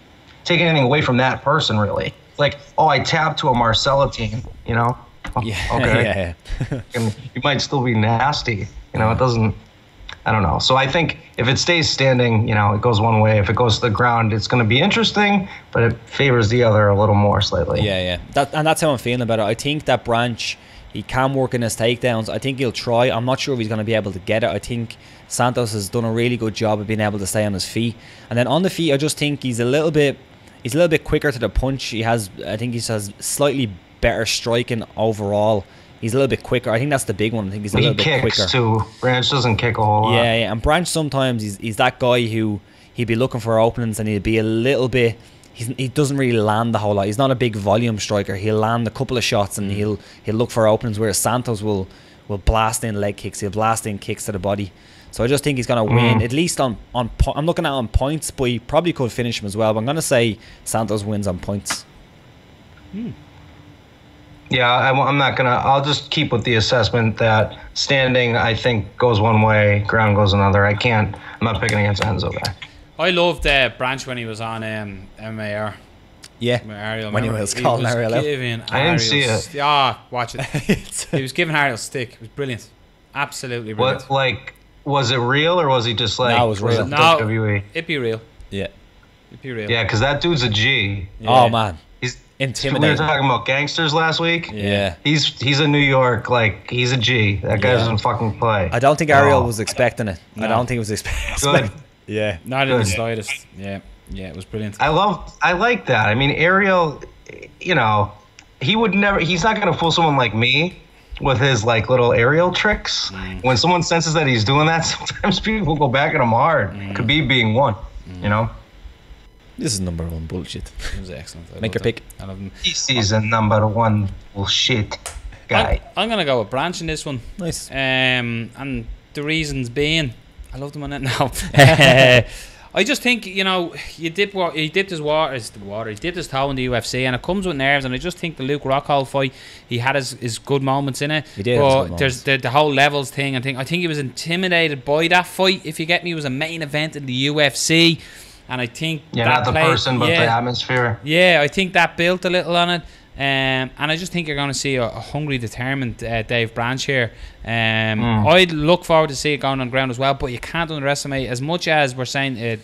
Speaker 4: take anything away from that person, really. Like, I tapped to a Marcella team, you know?
Speaker 3: Yeah.
Speaker 4: Okay.
Speaker 3: Yeah.
Speaker 4: And you might still be nasty. You know, it doesn't I don't know. So I think if it stays standing, it goes one way. If it goes to the ground, it's going to be interesting, but it favors the other a little more slightly.
Speaker 3: Yeah. That's how I'm feeling about it. I think that Branch, he can work in his takedowns. I think he'll try. I'm not sure if he's going to be able to get it. I think Santos has done a really good job of being able to stay on his feet. And then on the feet, I just think he's a little bit quicker to the punch. I think he has slightly better striking overall. He's a little bit quicker. I think that's the big one. I think he's a little bit quicker.
Speaker 4: Too. Branch doesn't kick a whole lot.
Speaker 3: Yeah. And Branch sometimes he's that guy who he'd be looking for openings and he'd be a little bit. He doesn't really land the whole lot. He's not a big volume striker. He'll land a couple of shots and he'll look for openings. Whereas Santos will blast in leg kicks. He'll blast in kicks to the body. So I just think he's going to win at least on. I'm looking at on points, but he probably could finish him as well. But I'm going to say Santos wins on points.
Speaker 4: Yeah, I'm not going to... I'll just keep with the assessment that standing, I think, goes one way, ground goes another. I'm not picking against Enzo guy.
Speaker 1: I loved Branch when he was on MMA.
Speaker 3: Yeah,
Speaker 1: Ariel,
Speaker 3: when he was calling Ariel out.
Speaker 4: I didn't see it.
Speaker 1: Yeah, watch it. He was giving Ariel stick. It was brilliant. Absolutely brilliant.
Speaker 4: Was it real or was he just like...
Speaker 3: No, it was real.
Speaker 1: No,
Speaker 4: WWE?
Speaker 1: It'd be real.
Speaker 3: Yeah.
Speaker 1: It'd be real.
Speaker 4: Yeah, because that dude's a G.
Speaker 1: Yeah.
Speaker 3: Oh, man.
Speaker 4: He's
Speaker 3: intimidating.
Speaker 4: We were talking about gangsters last week.
Speaker 3: Yeah.
Speaker 4: He's a New York, he's a G. That guy doesn't fucking play.
Speaker 3: I don't think Ariel was expecting it. No. I don't think he was expecting
Speaker 4: Good.
Speaker 3: it. Yeah.
Speaker 1: Not in the slightest. Yeah, it was brilliant.
Speaker 4: I like that. I mean, Ariel, he would never... He's not going to fool someone like me with his little aerial tricks. When someone senses that he's doing that, sometimes people go back at him hard. Khabib being one,
Speaker 3: This is number one bullshit.
Speaker 1: It was excellent.
Speaker 3: Make your pick.
Speaker 1: I love him.
Speaker 4: This is a number one bullshit guy.
Speaker 1: I'm going to go with Branch in this one.
Speaker 3: Nice.
Speaker 1: And the reasons being, I love them on it now. I just think, he dipped his toe in the UFC, and it comes with nerves. And I just think the Luke Rockhold fight, he had his good moments in it.
Speaker 3: He did.
Speaker 1: But there's the whole levels thing. I think he was intimidated by that fight. If you get me, it was a main event in the UFC, and I think
Speaker 4: not the person, but the atmosphere.
Speaker 1: Yeah, I think that built a little on it. And I just think you're going to see a hungry, determined Dave Branch here. I'd look forward to see it going on ground as well, but you can't underestimate, as much as we're saying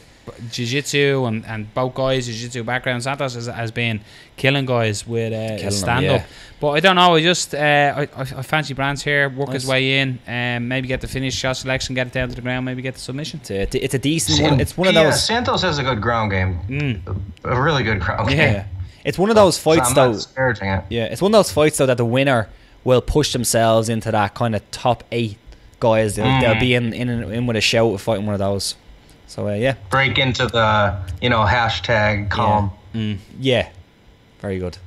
Speaker 1: jiu-jitsu and both guys, jiu-jitsu background, Santos has been killing guys with stand-up. Yeah. But I don't know, I fancy Branch here, work his way in, maybe get the finish, shot selection, get it down to the ground, maybe get the submission.
Speaker 3: It's a decent one. It's one of those...
Speaker 4: Santos has a good ground game. A really good ground game.
Speaker 3: Yeah. It's one of those fights, though.
Speaker 4: Yeah,
Speaker 3: it's one of those fights, though, that the winner will push themselves into that kind of top 8 guys. They'll be in with a shout of fighting one of those. So yeah.
Speaker 4: Break into the hashtag calm.
Speaker 3: Yeah. Very good.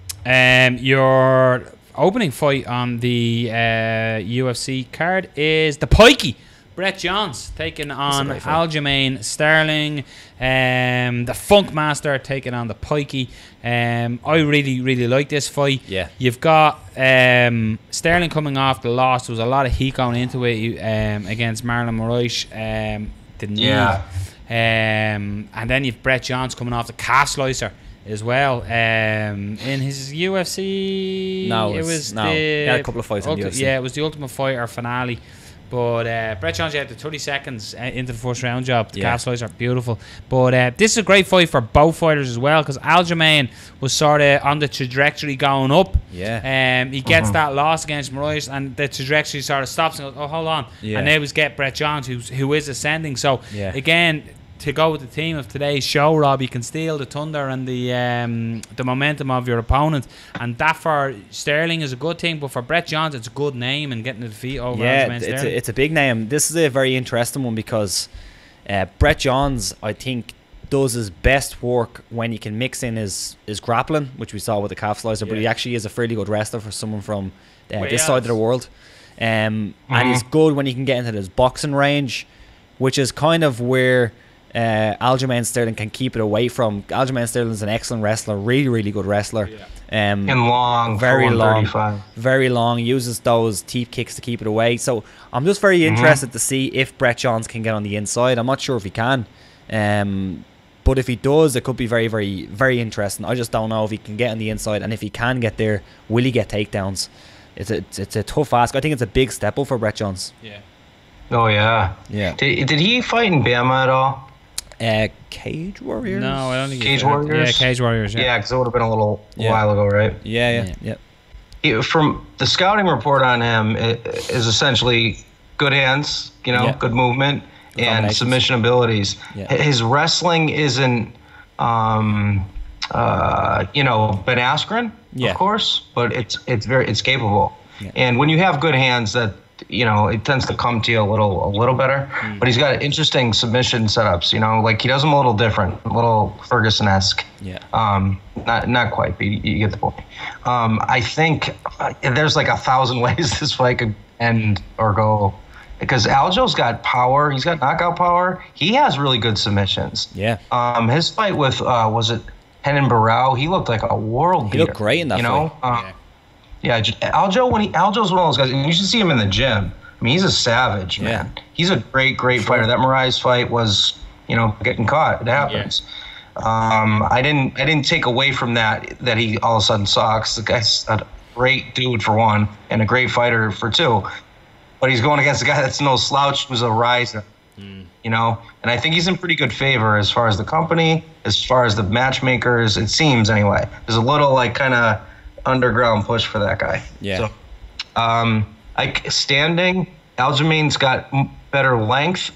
Speaker 1: Your opening fight on the UFC card is the Pikey. Brett Johns taking on Aljamain Sterling, the Funk Master taking on the Pikey. I really like this fight.
Speaker 3: Yeah.
Speaker 1: You've got Sterling coming off the loss. There was a lot of heat going into it against Marlon Moraes. And then you've Brett Johns coming off the calf slicer as well. In his UFC,
Speaker 3: he had a couple of fights in the UFC.
Speaker 1: Yeah, it was the Ultimate Fighter finale. But Brett Johns had the 30 seconds into the first round job. The calf slicer, beautiful. But this is a great fight for both fighters as well, because Aljamain was sort of on the trajectory going up.
Speaker 3: Yeah.
Speaker 1: He gets that loss against Moraes, and the trajectory sort of stops and goes, oh, hold on.
Speaker 3: Yeah.
Speaker 1: And now we get Brett Johns, who is ascending. So, again, to go with the theme of today's show, Rob, you can steal the thunder and the momentum of your opponent, and that for Sterling is a good thing, but for Brett Johns it's a good name and getting the defeat over Aljamain Sterling.
Speaker 3: It's a big name. This is a very interesting one because Brett Johns, I think, does his best work when he can mix in his grappling, which we saw with the calf slicer, but he actually is a fairly good wrestler for someone from this side of the world. And he's good when he can get into his boxing range, which is kind of where Aljamain Sterling can keep it away from. Aljamain Sterling is an excellent wrestler, really good wrestler.
Speaker 4: And long,
Speaker 3: very long. Uses those teep kicks to keep it away. So I'm just very interested to see if Brett Johns can get on the inside. I'm not sure if he can, but if he does, it could be very interesting. I just don't know if he can get on the inside, and if he can get there, will he get takedowns? It's a tough ask. I think it's a big step up for Brett Johns.
Speaker 1: Yeah.
Speaker 4: Oh yeah.
Speaker 3: Yeah.
Speaker 4: Did he fight in Bama at all?
Speaker 3: Cage Warriors?
Speaker 1: No, I don't think
Speaker 4: Cage Warriors?
Speaker 1: Yeah, Cage Warriors. Yeah.
Speaker 4: Yeah, because it would have been a little
Speaker 3: Yeah.
Speaker 4: while ago, right?
Speaker 3: Yeah.
Speaker 4: From the scouting report on him, it is essentially good hands,
Speaker 3: Yeah.
Speaker 4: good movement, and
Speaker 3: Combinations.
Speaker 4: submission abilities.
Speaker 3: Yeah.
Speaker 4: His wrestling isn't, Ben Askren,
Speaker 3: Yeah.
Speaker 4: of course, but it's capable.
Speaker 3: Yeah.
Speaker 4: And when you have good hands, that it tends to come to you a little better. But he's got interesting submission setups. Like he does them a little different, a little Ferguson-esque.
Speaker 3: Yeah.
Speaker 4: Not quite, but you get the point. I think there's like 1,000 ways this fight could end or go, because Aljo's got power. He's got knockout power. He has really good submissions.
Speaker 3: Yeah.
Speaker 4: His fight with was it Henan Barao? He looked like a world beater.
Speaker 3: He looked great in that fight.
Speaker 4: Yeah, Aljo's one of those guys, and you should see him in the gym. I mean, he's a savage, man.
Speaker 3: Yeah.
Speaker 4: He's a great fighter. That Moraes fight was, getting caught. It happens. Yeah. I didn't take away from that he all of a sudden sucks. The guy's a great dude for one, and a great fighter for two. But he's going against a guy that's no slouch, who's a riser. And I think he's in pretty good favor as far as the company, as far as the matchmakers. It seems anyway. There's a little kind of underground push for that guy.
Speaker 3: Yeah.
Speaker 4: So, standing, Aljamain's got better length,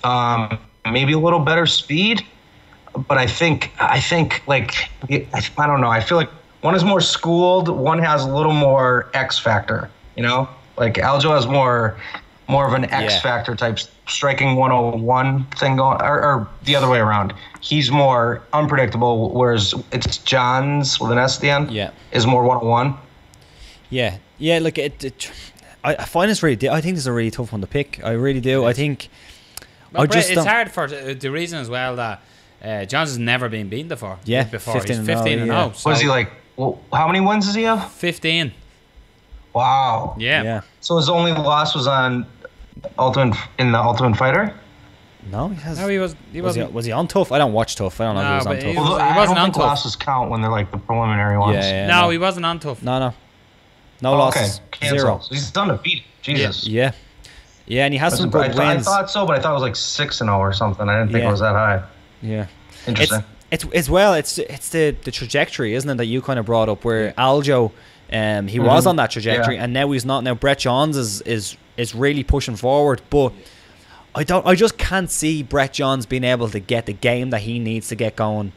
Speaker 4: maybe a little better speed, but I think I don't know. I feel like one is more schooled, one has a little more X factor. Like Aljo has more of an X factor type striking 101 thing going, or the other way around. He's more unpredictable, whereas it's Johns with an S at the end.
Speaker 3: Yeah.
Speaker 4: Is more 101.
Speaker 3: Yeah. Like I find this really. I think this is a really tough one to pick. I really do. I think.
Speaker 1: It's hard for the reason as well that Johns has never been beaten before.
Speaker 3: Yeah.
Speaker 1: Before
Speaker 3: 15
Speaker 1: he's
Speaker 3: and
Speaker 1: 15 and 0.
Speaker 4: So, was he like? Well, how many wins does he have?
Speaker 1: 15.
Speaker 4: Wow.
Speaker 1: Yeah.
Speaker 4: So his only loss was on the Ultimate Fighter.
Speaker 3: No, he has.
Speaker 1: No, he wasn't.
Speaker 3: Was he on Tough? I don't watch Tough. I don't know if he was on
Speaker 1: but
Speaker 3: Tough.
Speaker 1: he
Speaker 4: Well,
Speaker 1: was-
Speaker 4: I
Speaker 1: wasn't
Speaker 4: don't
Speaker 1: on
Speaker 4: think
Speaker 1: Tough.
Speaker 4: losses count when they're like the preliminary ones.
Speaker 3: Yeah.
Speaker 1: No, he wasn't on Tough.
Speaker 3: No
Speaker 4: Oh,
Speaker 3: losses.
Speaker 4: okay. Cancel.
Speaker 3: Zero.
Speaker 4: So he's undefeated. Jesus.
Speaker 3: Yeah, and he has some good
Speaker 4: I
Speaker 3: wins.
Speaker 4: thought so, but I thought it was like 6-0 or something. I didn't think it was that high.
Speaker 3: Yeah.
Speaker 4: Interesting.
Speaker 3: It's the trajectory, isn't it, that you kind of brought up, where Aljo, he was on that trajectory, and now he's not. Now Brett Johns is really pushing forward, but I just can't see Brett Johns being able to get the game that he needs to get going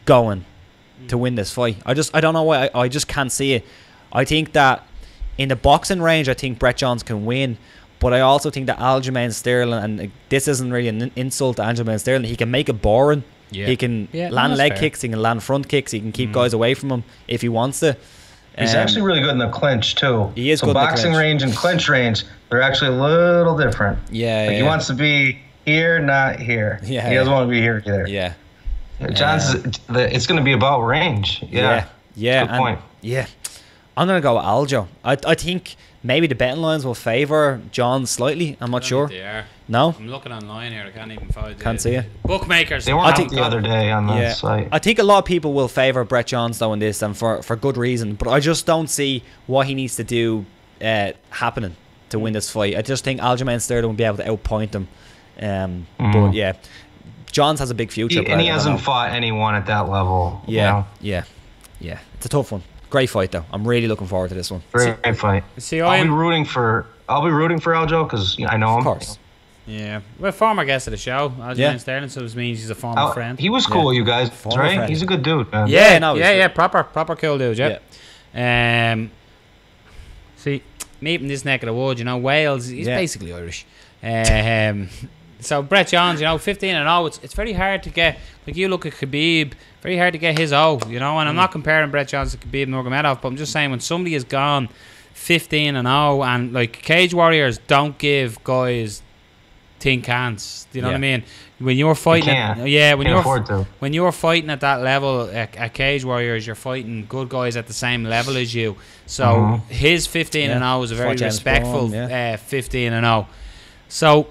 Speaker 3: to win this fight. I don't know why. I just can't see it. I think that in the boxing range, I think Brett Johns can win. But I also think that Aljamain Sterling, and this isn't really an insult to Aljamain Sterling, he can make it boring.
Speaker 1: Yeah.
Speaker 3: He can land
Speaker 1: that's
Speaker 3: leg
Speaker 1: fair.
Speaker 3: kicks, he can land front kicks, he can keep guys away from him if he wants to.
Speaker 4: He's actually really good in the clinch too.
Speaker 3: He is
Speaker 4: so
Speaker 3: good in the
Speaker 4: boxing
Speaker 3: clinch.
Speaker 4: range and clinch range, they're actually a little different.
Speaker 3: Yeah,
Speaker 4: He wants to be here, not here.
Speaker 3: Yeah,
Speaker 4: He doesn't want to be here either.
Speaker 3: Yeah.
Speaker 4: John's, it's going to be about range. Yeah.
Speaker 3: Yeah.
Speaker 4: Good point.
Speaker 3: Yeah. I'm going to go with Aljo. I think maybe the betting lines will favour John slightly. I'm not sure.
Speaker 1: They are.
Speaker 3: No?
Speaker 1: I'm looking online here. I can't even find it.
Speaker 3: Can't see it.
Speaker 1: Bookmakers.
Speaker 4: They weren't out the other day on the site.
Speaker 3: I think a lot of people will favour Brett Johns though in this, and for good reason. But I just don't see what he needs to do happening to win this fight. I just think Aljamain Sterling will be able to outpoint him. But yeah, Johns has a big future.
Speaker 4: And he hasn't fought anyone at that level.
Speaker 3: Yeah. It's a tough one. Great fight though. I'm really looking forward to this one.
Speaker 4: Great fight.
Speaker 1: See,
Speaker 4: I'll be rooting for Aljo because I know him.
Speaker 3: Of course.
Speaker 1: Yeah, we're former guest of the show, Aljamain Sterling, so this means he's a former friend.
Speaker 4: He was cool, you guys,
Speaker 3: Former
Speaker 4: right?
Speaker 3: friend.
Speaker 4: He's a good dude, man.
Speaker 1: Proper cool dude, yeah. See, meeting this neck of the woods, Wales, he's basically Irish. So Brett Johns, 15 and 0, it's very hard to get. Like you look at Khabib, very hard to get his O, and I'm not comparing Brett Johns to Khabib Nurmagomedov, but I'm just saying when somebody has gone 15 and 0, and like Cage Warriors don't give guys tin cans. Do you know what I mean? When you're fighting, when you're fighting at that level at Cage Warriors, you're fighting good guys at the same level as you. So his 15 and 0 is a very respectful 15 and 0. So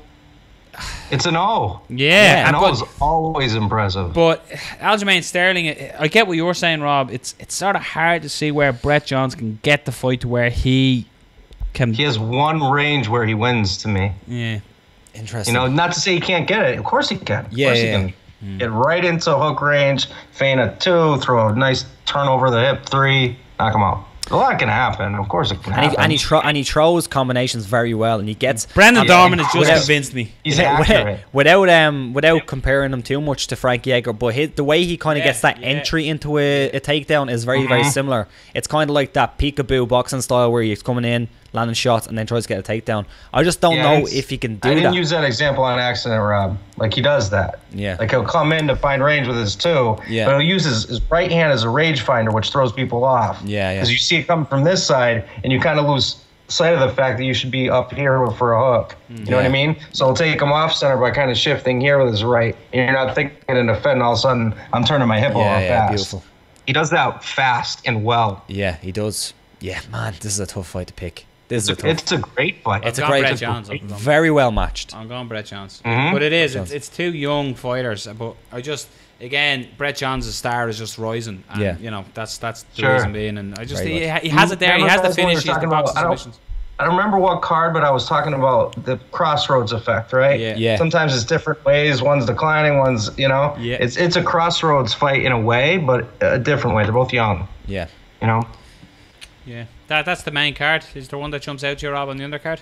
Speaker 4: it's an O.
Speaker 1: Yeah,
Speaker 4: an O is always impressive.
Speaker 1: But Aljamain Sterling, I get what you were saying, Rob. It's sort of hard to see where Brett Johns can get the fight to where he can.
Speaker 4: He has one range where he wins to me.
Speaker 1: Yeah.
Speaker 3: Interesting.
Speaker 4: You know, not to say he can't get it. Of course he can. Of course he can. Get right into hook range, feint a 2, throw a nice turn over the hip 3, knock him out. A lot can happen. Of course it can happen.
Speaker 3: And he throws combinations very well, and he gets.
Speaker 1: Brendan Dorman has just convinced me.
Speaker 4: He's accurate.
Speaker 3: Without comparing him too much to Frankie Edgar, but the way he kind of gets that entry into a takedown is very, very similar. It's kind of like that peekaboo boxing style where he's coming in, landing shots, and then tries to get a takedown. I just don't know if he can do that.
Speaker 4: I didn't use that example on accident, Rob. Like, he does that.
Speaker 3: Yeah.
Speaker 4: Like, he'll come in to find range with his 2, but he'll use his right hand as a rage finder, which throws people off.
Speaker 3: Yeah.
Speaker 4: Because you see it coming from this side, and you kind of lose sight of the fact that you should be up here for a hook. You know what I mean? So he'll take him off center by kind of shifting here with his right, and you're not thinking in the Fed, and all of a sudden, I'm turning my hip over fast.
Speaker 3: Beautiful.
Speaker 4: He does that fast and well.
Speaker 3: Yeah, he does. Yeah, man, this is a tough fight to pick. It's a
Speaker 4: great fight.
Speaker 3: It's a
Speaker 1: Brett
Speaker 3: great,
Speaker 1: Jones.
Speaker 3: very well matched.
Speaker 1: I'm going Brett Jones. But it is. It's 2 young fighters. But I just, again, Brett Jones' star is just rising. And, you know, that's the reason being. And I just, he has it there. He has the finish. He's the boxing submissions.
Speaker 4: I don't remember what card, but I was talking about the crossroads effect, right?
Speaker 3: Yeah.
Speaker 4: Sometimes it's different ways. One's declining, one's, you know.
Speaker 1: Yeah.
Speaker 4: It's a crossroads fight in a way, but a different way. They're both young.
Speaker 3: Yeah.
Speaker 4: You know.
Speaker 1: Yeah. That's the main card. Is there one that jumps out to you, Rob, on the undercard?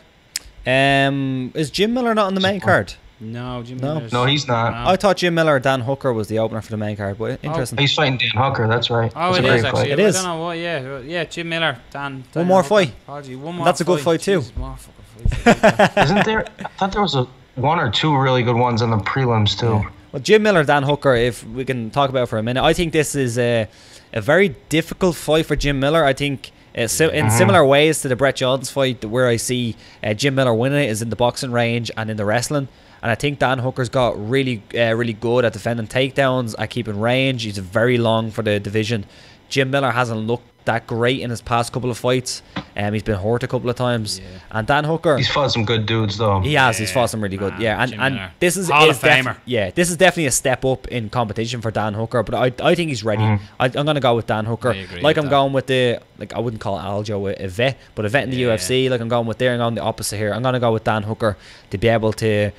Speaker 3: Is Jim Miller not on the main card?
Speaker 1: No, Jim Miller's...
Speaker 4: No, he's not.
Speaker 3: I thought Jim Miller or Dan Hooker was the opener for the main card, but interesting.
Speaker 4: He's fighting Dan Hooker, that's right.
Speaker 1: Oh,
Speaker 4: that's
Speaker 1: it is actually.
Speaker 3: It is.
Speaker 1: I don't know what, yeah, Jim Miller, Dan
Speaker 3: One more
Speaker 1: Hooker.
Speaker 3: fight.
Speaker 1: Apology, one more
Speaker 3: That's a good fight too.
Speaker 1: Jesus, more fucking fight.
Speaker 4: Isn't there? I thought there was 1 or 2 really good ones in the prelims, too.
Speaker 3: Yeah. Well, Jim Miller, Dan Hooker, if we can talk about it for a minute, I think this is a very difficult fight for Jim Miller. I think in similar ways to the Brett Jones fight, where I see Jim Miller winning it is in the boxing range and in the wrestling. And I think Dan Hooker's got really good at defending takedowns, at keeping range. He's very long for the division. Jim Miller hasn't looked that great in his past couple of fights. He's been hurt a couple of times. Yeah. And Dan Hooker,
Speaker 4: he's fought some good dudes though.
Speaker 3: He has. He's fought some really good. Yeah, and this is
Speaker 1: Hall of Famer.
Speaker 3: This is definitely a step up in competition for Dan Hooker. But I think he's ready. I'm gonna go with Dan Hooker. I'm going with the I wouldn't call Aljo a vet, but a vet in the UFC. Like I'm going with there. I'm going the opposite here. I'm gonna go with Dan Hooker to be able to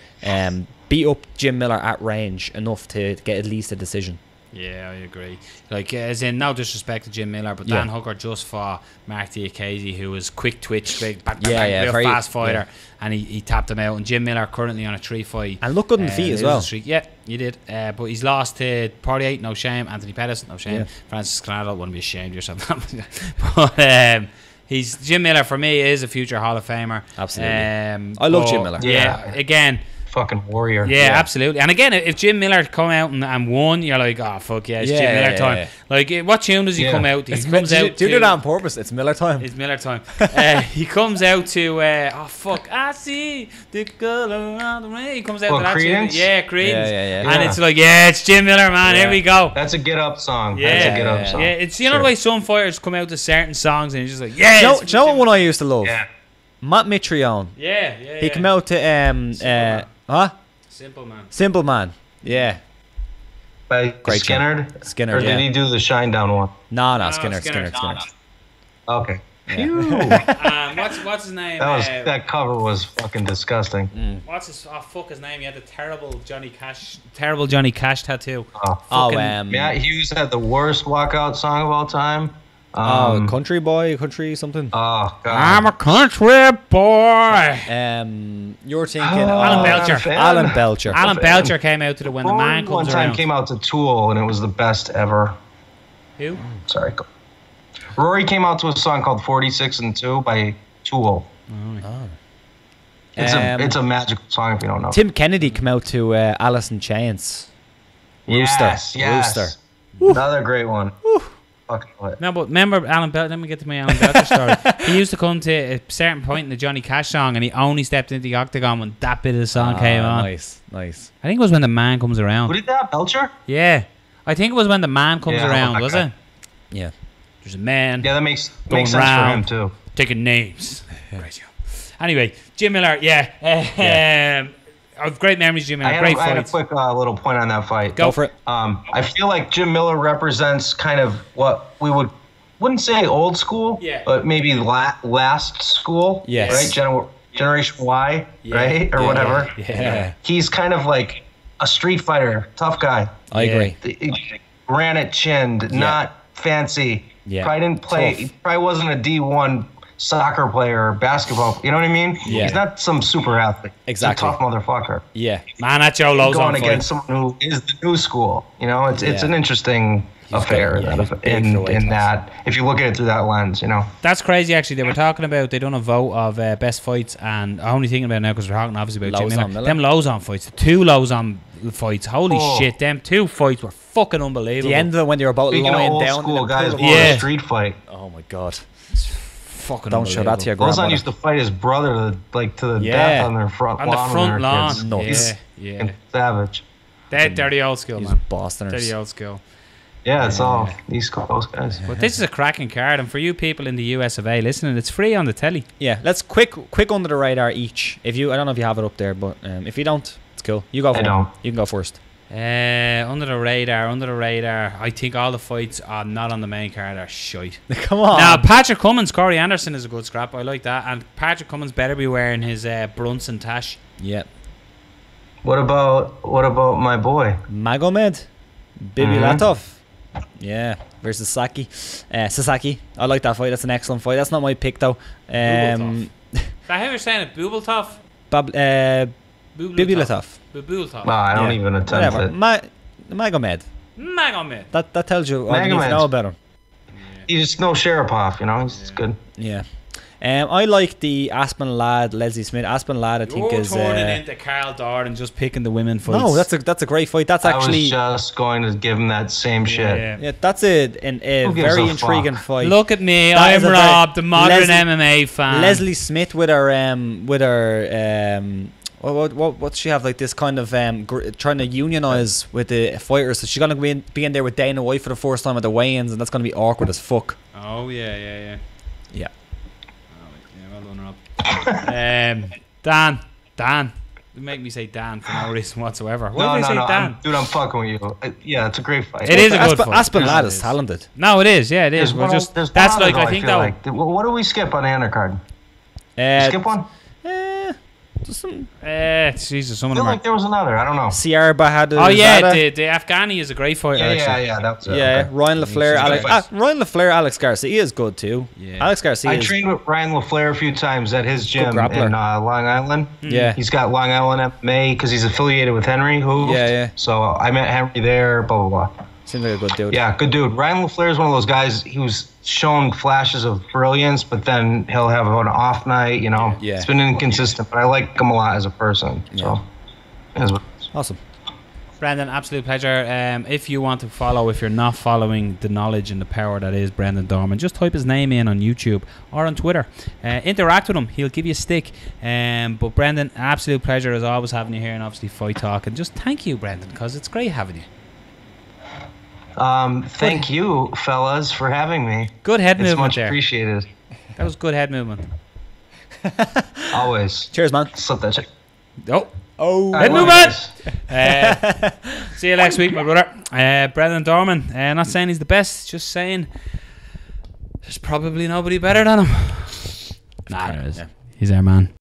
Speaker 3: beat up Jim Miller at range enough to get at least a decision.
Speaker 1: Yeah, I agree. Like, as in, no disrespect to Jim Miller, but Dan Hooker just fought Mark Diakiese, who was quick twitch, real fast fighter, and he tapped him out. And Jim Miller currently on a 3-fight.
Speaker 3: And looked good in the feet as well.
Speaker 1: Yeah, he did. But he's lost to Poirier, no shame. Anthony Pettis, no shame. Francis Canado, wouldn't be ashamed of yourself. But he's Jim Miller, for me, is a future Hall of Famer.
Speaker 3: Absolutely. I love Jim Miller.
Speaker 1: Yeah, again...
Speaker 4: fucking warrior.
Speaker 1: Yeah, absolutely. And again, if Jim Miller come out and won, you're like, oh fuck yeah, it's Jim Miller time. Yeah. Like, what tune does he come out to? He comes out
Speaker 3: do that on purpose. It's Miller time.
Speaker 1: It's Miller time. He comes out to oh fuck, I see the color around the rain. He comes out to that tune. Yeah, Creedence. And it's like, it's Jim Miller, man. Here we go.
Speaker 4: That's a get up song. That's a get up song.
Speaker 1: Yeah, it's the way some fighters come out to certain songs and you're just like, yeah.
Speaker 3: Do you know what one I used to love?
Speaker 1: Yeah.
Speaker 3: Matt Mitrione.
Speaker 1: Yeah.
Speaker 3: He came out to Simple Man. Yeah.
Speaker 4: By
Speaker 3: Great Skinner.
Speaker 4: Or did he do the Shine Down one?
Speaker 3: No, Skinner.
Speaker 4: Okay.
Speaker 1: What's his name?
Speaker 4: That cover was fucking disgusting.
Speaker 1: What's his his name? He had the terrible Johnny Cash tattoo.
Speaker 4: Matt Hughes had the worst walkout song of all time.
Speaker 3: Country boy, country something.
Speaker 4: Oh God.
Speaker 1: I'm a country boy.
Speaker 3: You're thinking
Speaker 1: Alan Belcher.
Speaker 3: Alan
Speaker 1: Belcher came out to the When the Man Comes
Speaker 4: One time
Speaker 1: Around.
Speaker 4: came out to Tool and it was the best ever.
Speaker 1: Who?
Speaker 4: Sorry. Rory came out to a song called 46 and 2 by Tool. It's a magical song if you don't know.
Speaker 3: Tim Kennedy came out to Alice in Chains. Rooster.
Speaker 4: Yes. Another great one.
Speaker 1: No, but remember Alan Belcher? Let me get to my Alan Belcher story. He used to come to a certain point in the Johnny Cash song, and he only stepped into the octagon when that bit of the song came on.
Speaker 3: Nice.
Speaker 1: I think it was When the Man Comes Around.
Speaker 4: Who did that? Belcher?
Speaker 1: Yeah, I think it was When the Man Comes Around. Was it?
Speaker 3: Yeah.
Speaker 1: There's a man.
Speaker 4: Yeah, that makes sense for him too.
Speaker 1: Taking names. Anyway, Jim Miller. I have great memories, Jim Miller.
Speaker 4: I had a quick little point on that fight.
Speaker 1: Go for it.
Speaker 4: I feel like Jim Miller represents kind of what we wouldn't say old school, but maybe last school.
Speaker 3: Yes.
Speaker 4: Right? Generation Y, right? Or whatever.
Speaker 3: Yeah.
Speaker 4: He's kind of like a street fighter, tough guy.
Speaker 3: I agree.
Speaker 4: Granite chinned, not fancy.
Speaker 3: Yeah.
Speaker 4: Probably didn't play.
Speaker 3: Tough.
Speaker 4: He probably wasn't a D1 soccer player or basketball. You know what I mean?
Speaker 3: Yeah.
Speaker 4: He's not some super athlete.
Speaker 3: Exactly.
Speaker 4: He's a tough motherfucker.
Speaker 3: Yeah.
Speaker 1: Man, that Joe Lozon
Speaker 4: Going
Speaker 1: fight.
Speaker 4: against someone who is the new school. You know, it's an interesting affair
Speaker 3: he's big for weight
Speaker 4: in
Speaker 3: class.
Speaker 4: that, if you look at it through that lens, you know.
Speaker 1: That's crazy, actually. They were talking about, they done a vote of best fights, and I'm only thinking about it now because we're talking obviously about Jim
Speaker 3: Lozon,
Speaker 1: Miller.
Speaker 3: Miller.
Speaker 1: Them Lozon fights, the 2 Lozon fights, holy shit, them 2 fights were fucking unbelievable.
Speaker 3: The end of it when they were about
Speaker 4: Speaking of
Speaker 3: lying
Speaker 4: old
Speaker 3: down.
Speaker 4: school
Speaker 3: in the
Speaker 4: guys,
Speaker 3: pool.
Speaker 4: want a street fight.
Speaker 3: Oh my god.
Speaker 1: Fucking
Speaker 3: Don't show that to your grandmother.
Speaker 4: Lozon used to fight his brother to the death on their front
Speaker 1: on
Speaker 4: lawn.
Speaker 1: the
Speaker 4: when
Speaker 1: front
Speaker 4: they were
Speaker 1: lawn.
Speaker 4: kids.
Speaker 3: Nuts.
Speaker 1: Yeah.
Speaker 4: Savage.
Speaker 1: They're the old school,
Speaker 3: He's
Speaker 1: man.
Speaker 3: Bostoners.
Speaker 1: They're the old school.
Speaker 4: Yeah, it's all East Coast guys.
Speaker 1: But this is a cracking card, and for you people in the US of A listening, it's free on the telly.
Speaker 3: Yeah, let's quick under the radar each. I don't know if you have it up there, but if you don't, it's cool. You go.
Speaker 4: I don't.
Speaker 3: You can go first.
Speaker 1: Under the radar. I think all the fights are not on the main card are shite.
Speaker 3: Come on.
Speaker 1: Now, Patrick Cummins, Corey Anderson is a good scrap. I like that. And Patrick Cummins better be wearing his Brunson tash.
Speaker 3: Yeah.
Speaker 4: What about my boy?
Speaker 3: Magomed Bibulatov. Yeah, versus Sasaki. I like that fight. That's an excellent fight. That's not my pick though.
Speaker 1: Is that how you're saying it? Bubeltov?
Speaker 3: Bibulatov.
Speaker 1: Bubultov.
Speaker 4: No, I don't even attempt
Speaker 3: Whatever.
Speaker 4: it.
Speaker 3: Magomed.
Speaker 1: Magomed.
Speaker 3: That tells you all you need to
Speaker 4: Magomed.
Speaker 3: know about him.
Speaker 4: He's just no Sharapov, you know. He's good.
Speaker 3: Yeah. I like the Aspen lad, Leslie Smith. Aspen lad, I think
Speaker 1: You're
Speaker 3: is.
Speaker 1: turning into Carl Dard and just picking the women fights.
Speaker 3: No, that's a great fight. That's actually.
Speaker 4: I was just going to give him that same shit.
Speaker 3: Yeah, that's a
Speaker 4: Who gives
Speaker 3: very
Speaker 4: a
Speaker 3: intriguing
Speaker 4: fuck?
Speaker 3: fight.
Speaker 1: Look at me,
Speaker 3: That is
Speaker 1: I'm
Speaker 3: a very-
Speaker 1: Rob, the modern
Speaker 3: Leslie-
Speaker 1: MMA fan.
Speaker 3: Leslie Smith with her what she have, like this kind of trying to unionize with the fighters. So she's gonna be in there with Dana White for the first time at the weigh-ins, and that's gonna be awkward as fuck.
Speaker 1: Oh yeah.
Speaker 3: Yeah.
Speaker 1: Well done, Rob. Dan. You make me say Dan for no reason whatsoever. Why did I say Dan?
Speaker 4: I'm fucking with you. Yeah, it's a great fight.
Speaker 1: It is a good fight.
Speaker 3: Aspen lad
Speaker 1: It
Speaker 3: is talented.
Speaker 1: No, it is. Yeah, it is. We're just
Speaker 4: there's
Speaker 1: that's
Speaker 4: one
Speaker 1: like
Speaker 4: other
Speaker 1: I think
Speaker 4: feel
Speaker 1: though.
Speaker 4: like. What do we skip on the undercard? Skip one?
Speaker 3: Just some
Speaker 1: Jesus, some
Speaker 4: I
Speaker 1: of
Speaker 4: feel
Speaker 1: them are.
Speaker 4: like there was another. I don't know.
Speaker 3: Sierra Bahadur.
Speaker 1: Oh yeah, the Afghani is a great fighter. actually.
Speaker 4: Yeah, that was it.
Speaker 3: Yeah,
Speaker 4: Okay.
Speaker 3: Ryan LaFleur,
Speaker 4: He's good.
Speaker 3: Ryan LaFleur, Alex Garcia is good too.
Speaker 1: Yeah.
Speaker 3: Alex Garcia.
Speaker 4: I trained with Ryan LaFleur a few times at his gym
Speaker 3: grappler.
Speaker 4: in Long Island.
Speaker 3: Yeah.
Speaker 4: He's got Long Island MMA because he's affiliated with Henry.
Speaker 3: Yeah.
Speaker 4: So I met Henry there, blah, blah, blah.
Speaker 3: Seems like a good dude.
Speaker 4: Yeah, good dude. Ryan LaFleur is one of those guys, he was shown flashes of brilliance, but then he'll have an off night, you know.
Speaker 3: Yeah.
Speaker 4: It's been inconsistent, but I like him a lot as a person. So, that's what it is.
Speaker 3: Awesome.
Speaker 1: Brendan, absolute pleasure. If you want to follow, if you're not following the knowledge and the power that is Brendan Dorman, just type his name in on YouTube or on Twitter. Interact with him. He'll give you a stick. But Brendan, absolute pleasure as always having you here, and obviously Fight Talk. And just thank you, Brendan, because it's great having you.
Speaker 4: Thank you, fellas, for having me.
Speaker 1: Good head
Speaker 4: It's
Speaker 1: movement
Speaker 4: much
Speaker 1: there.
Speaker 4: appreciated.
Speaker 1: That was good head movement.
Speaker 4: Always.
Speaker 3: Cheers, man.
Speaker 4: Slip that check.
Speaker 1: Oh,
Speaker 4: All
Speaker 1: head
Speaker 4: right,
Speaker 1: movement.
Speaker 4: guys.
Speaker 1: See you next week, my brother. Brendan Dorman. Not saying he's the best, just saying there's probably nobody better than him. Nah, there is.
Speaker 3: Yeah.
Speaker 1: He's our man.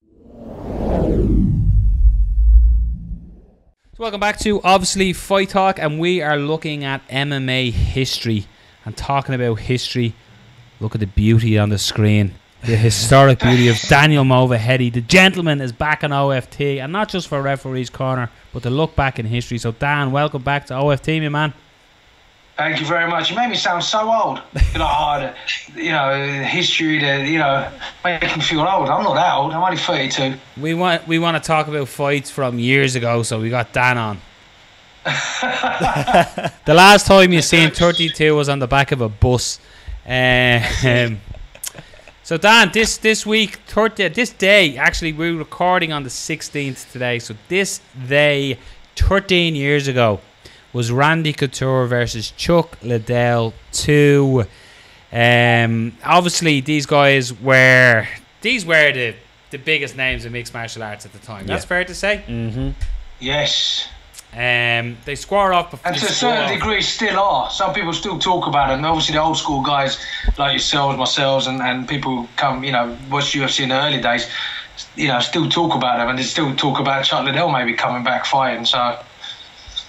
Speaker 1: So welcome back to obviously Fight Talk, and we are looking at MMA history and talking about history. Look at the beauty on the screen. The historic beauty of Daniel Movahedi. The gentleman is back on OFT, and not just for Referee's Corner, but to look back in history. So Dan, welcome back to OFT, my man.
Speaker 5: Thank you very much. You made me sound so old. History to, make me feel old. I'm not that old. I'm only 32.
Speaker 1: We want to talk about fights from years ago, so we got Dan on. The last time you seen 32 was on the back of a bus. So Dan, this week, this day, actually we're recording on the 16th today. So this day, 13 years ago, was Randy Couture versus Chuck Liddell 2. Obviously, these were the biggest names in mixed martial arts at the time. That's fair to say.
Speaker 3: Mm-hmm.
Speaker 5: Yes.
Speaker 1: They square off before.
Speaker 5: And to a certain degree still are. Some people still talk about them. Obviously the old school guys like yourselves, myself, and people who come, watch UFC in the early days. still talk about them, and they still talk about Chuck Liddell maybe coming back fighting. So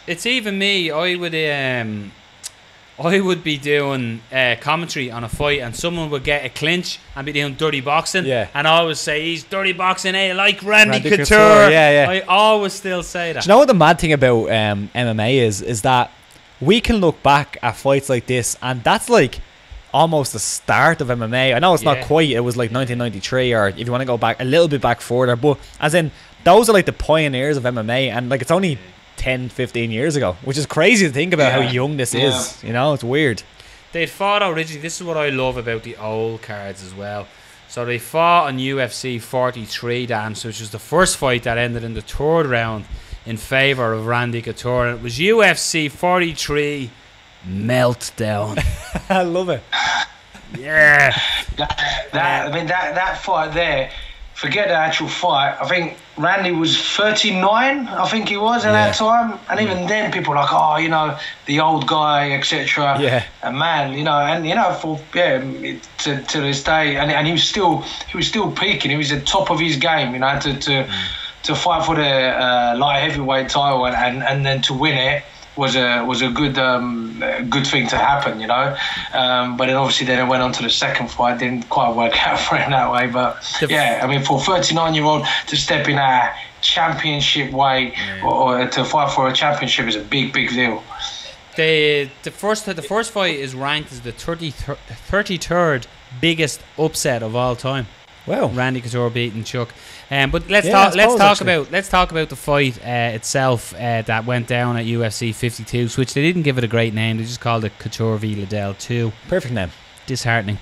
Speaker 1: it's even me. I would be doing commentary on a fight, and someone would get a clinch and be doing dirty boxing.
Speaker 3: Yeah.
Speaker 1: And I always say he's dirty boxing, like Randy Couture.
Speaker 3: Yeah.
Speaker 1: I always still say that.
Speaker 3: Do you know what the mad thing about MMA is that we can look back at fights like this, and that's like almost the start of MMA. I know it's not quite. It was like 1993, or if you want to go back a little bit back further, but as in those are like the pioneers of MMA, and like it's only 10-15 years ago, which is crazy to think about how young this is. It's weird.
Speaker 1: They'd fought originally. This is what I love about the old cards as well. So they fought on UFC 43, which was the first fight that ended in the third round in favour of Randy Couture, and it was UFC 43 Meltdown.
Speaker 3: I love it.
Speaker 1: Yeah.
Speaker 5: That fight there, forget the actual fight. I think Randy was 39, I think he was at that time. And even then, people were like, the old guy, etc.
Speaker 3: Yeah.
Speaker 5: And man, to this day, and he was still peaking. He was at the top of his game, to fight for the light heavyweight title and then to win it was a good thing to happen, but then obviously then it went on to the second fight. Didn't quite work out for him that way, but for a 39-year-old to step in a championship weight or to fight for a championship is a big deal.
Speaker 1: The first fight is ranked as the 33rd biggest upset of all time.
Speaker 3: Wow.
Speaker 1: Randy Couture beating Chuck. But let's talk about the fight itself that went down at UFC 52, which they didn't give it a great name. They just called it Couture v Liddell 2.
Speaker 3: Perfect name.
Speaker 1: Disheartening.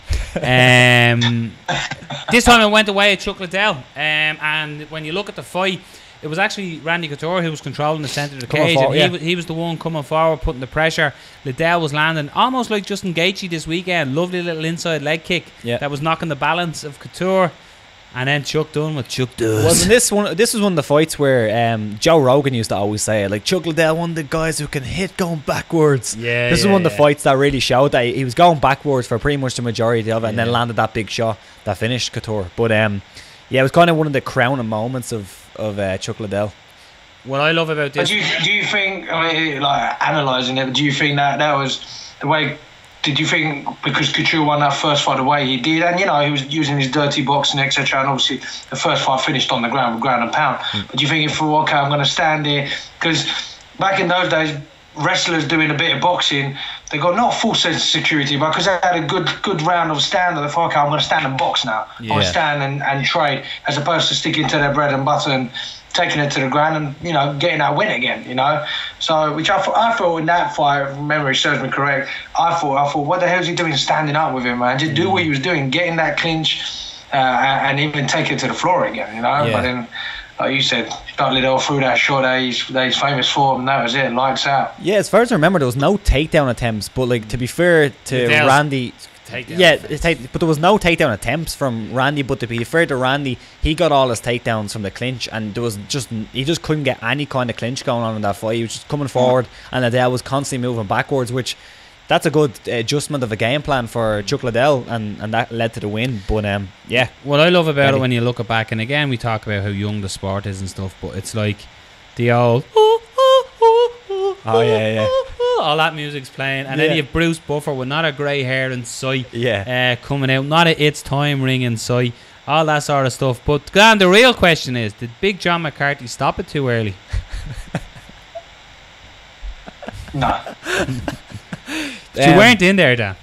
Speaker 1: This time it went away at Chuck Liddell. And when you look at the fight, it was actually Randy Couture who was controlling the centre of the cage. He was the one coming forward, putting the pressure. Liddell was landing almost like Justin Gaethje this weekend. Lovely little inside leg kick that was knocking the balance of Couture. And then Chuck done what Chuck does.
Speaker 3: Wasn't this one? This was one of the fights where Joe Rogan used to always say it, like Chuck Liddell, one of the guys who can hit going backwards.
Speaker 1: Yeah.
Speaker 3: This is one of the fights that really showed that he was going backwards for pretty much the majority of it, and then landed that big shot that finished Couture. But it was kind of one of the crowning moments of Chuck Liddell.
Speaker 1: What I love about this,
Speaker 5: do you think, analysing it, do you think that was the way? Did you think because Couture won that first fight the way he did, and he was using his dirty boxing, etc., and obviously the first fight finished on the ground with ground and pound. But do you think if I'm going to stand here, because back in those days, wrestlers doing a bit of boxing, they got not full sense of security, but because they had a good round of stand, they thought, I'm going to stand and box now. I'm going to stand and trade, as opposed to sticking to their bread and butter and taking it to the ground and getting that win again, So which I thought in that fight, if memory serves me correct, I thought what the hell is he doing standing up with him, man? Just do what he was doing, getting that clinch and even take it to the floor again, But then, like you said, Chuck Liddell threw that shot that he's famous for, and that was it, lights out.
Speaker 3: Yeah, as far as I remember, there was no takedown attempts, but like to be fair to Randy, but there was no takedown attempts from Randy. But to be fair to Randy, he got all his takedowns from the clinch, and there was he just couldn't get any kind of clinch going on in that fight. He was just coming forward, and Liddell was constantly moving backwards, which that's a good adjustment of a game plan for Chuck Liddell, and that led to the win. But
Speaker 1: what I love about it when you look it back, and again we talk about how young the sport is and stuff, but it's like the old all that music's playing, and then you have Bruce Buffer with not a grey hair in sight, coming out, not a It's Time ring in sight, all that sort of stuff. But Dan, the real question is, did Big John McCarthy stop it too early?
Speaker 5: No.
Speaker 1: You weren't in there, Dan.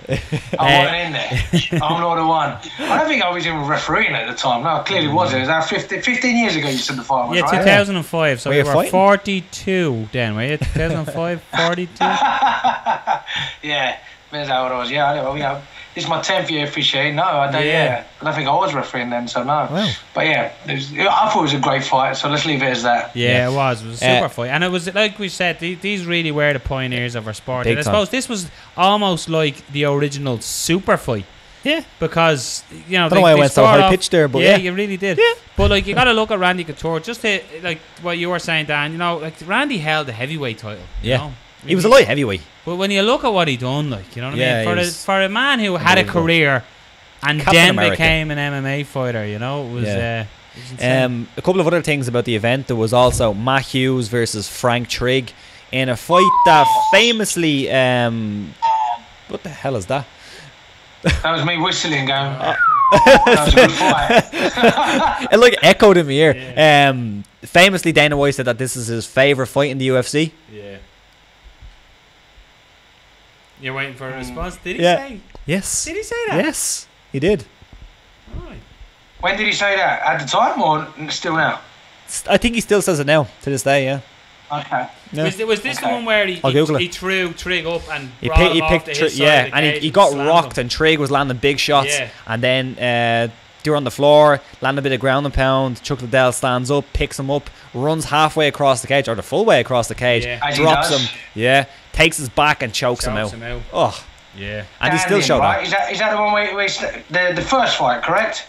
Speaker 5: I wasn't in there. I'm not the one. I don't think I was even refereeing at the time. No, clearly wasn't. It was 15 years ago you said the fight was, right?
Speaker 1: 2005. So we were 42 then, were you? 2005, 42?
Speaker 5: Yeah, that's how it was. Yeah, this is my 10th year officiating. No, I don't think I was refereeing then, so no. Wow. But I thought it was a great fight, so let's leave it as that.
Speaker 1: Yeah, it was. It was a super fight. And it was, like we said, these really were the pioneers of our sport. And I suppose this was almost like the original super fight. Yeah. Because,
Speaker 3: I don't know why I went so high pitched there, but
Speaker 1: you really did. Yeah. But, you got to look at Randy Couture, just to, what you were saying, Dan, Randy held the heavyweight title. You know?
Speaker 3: He was a light heavyweight.
Speaker 1: But when you look at what he done, you know what I mean? For a man who had a career and then became an MMA fighter, it was
Speaker 3: A couple of other things about the event. There was also Matt Hughes versus Frank Trigg in a fight that famously what the hell is that?
Speaker 5: That was me whistling going. That was a good fight.
Speaker 3: It like echoed in my ear. Yeah. Famously, Dana White said that this is his favourite fight in the UFC.
Speaker 1: Yeah. You're waiting for a response. Did he say?
Speaker 3: Yes.
Speaker 1: Did he say that?
Speaker 3: Yes, he did.
Speaker 1: Right.
Speaker 5: When did he say that? At the time or still now?
Speaker 3: I think he still says it now to this day. Yeah.
Speaker 5: Okay.
Speaker 3: Yeah.
Speaker 1: Was this the one where he threw Trigg up and
Speaker 3: he
Speaker 1: picked
Speaker 3: Trigg? Yeah, and he got rocked, and Trigg was landing big shots, and then they were on the floor, landed a bit of ground and pound. Chuck Liddell stands up, picks him up, runs halfway across the cage or the full way across the cage, drops him, takes his back and chokes him out. Oh,
Speaker 1: yeah,
Speaker 3: and he still showed
Speaker 5: up. Is that the one where the first fight, correct?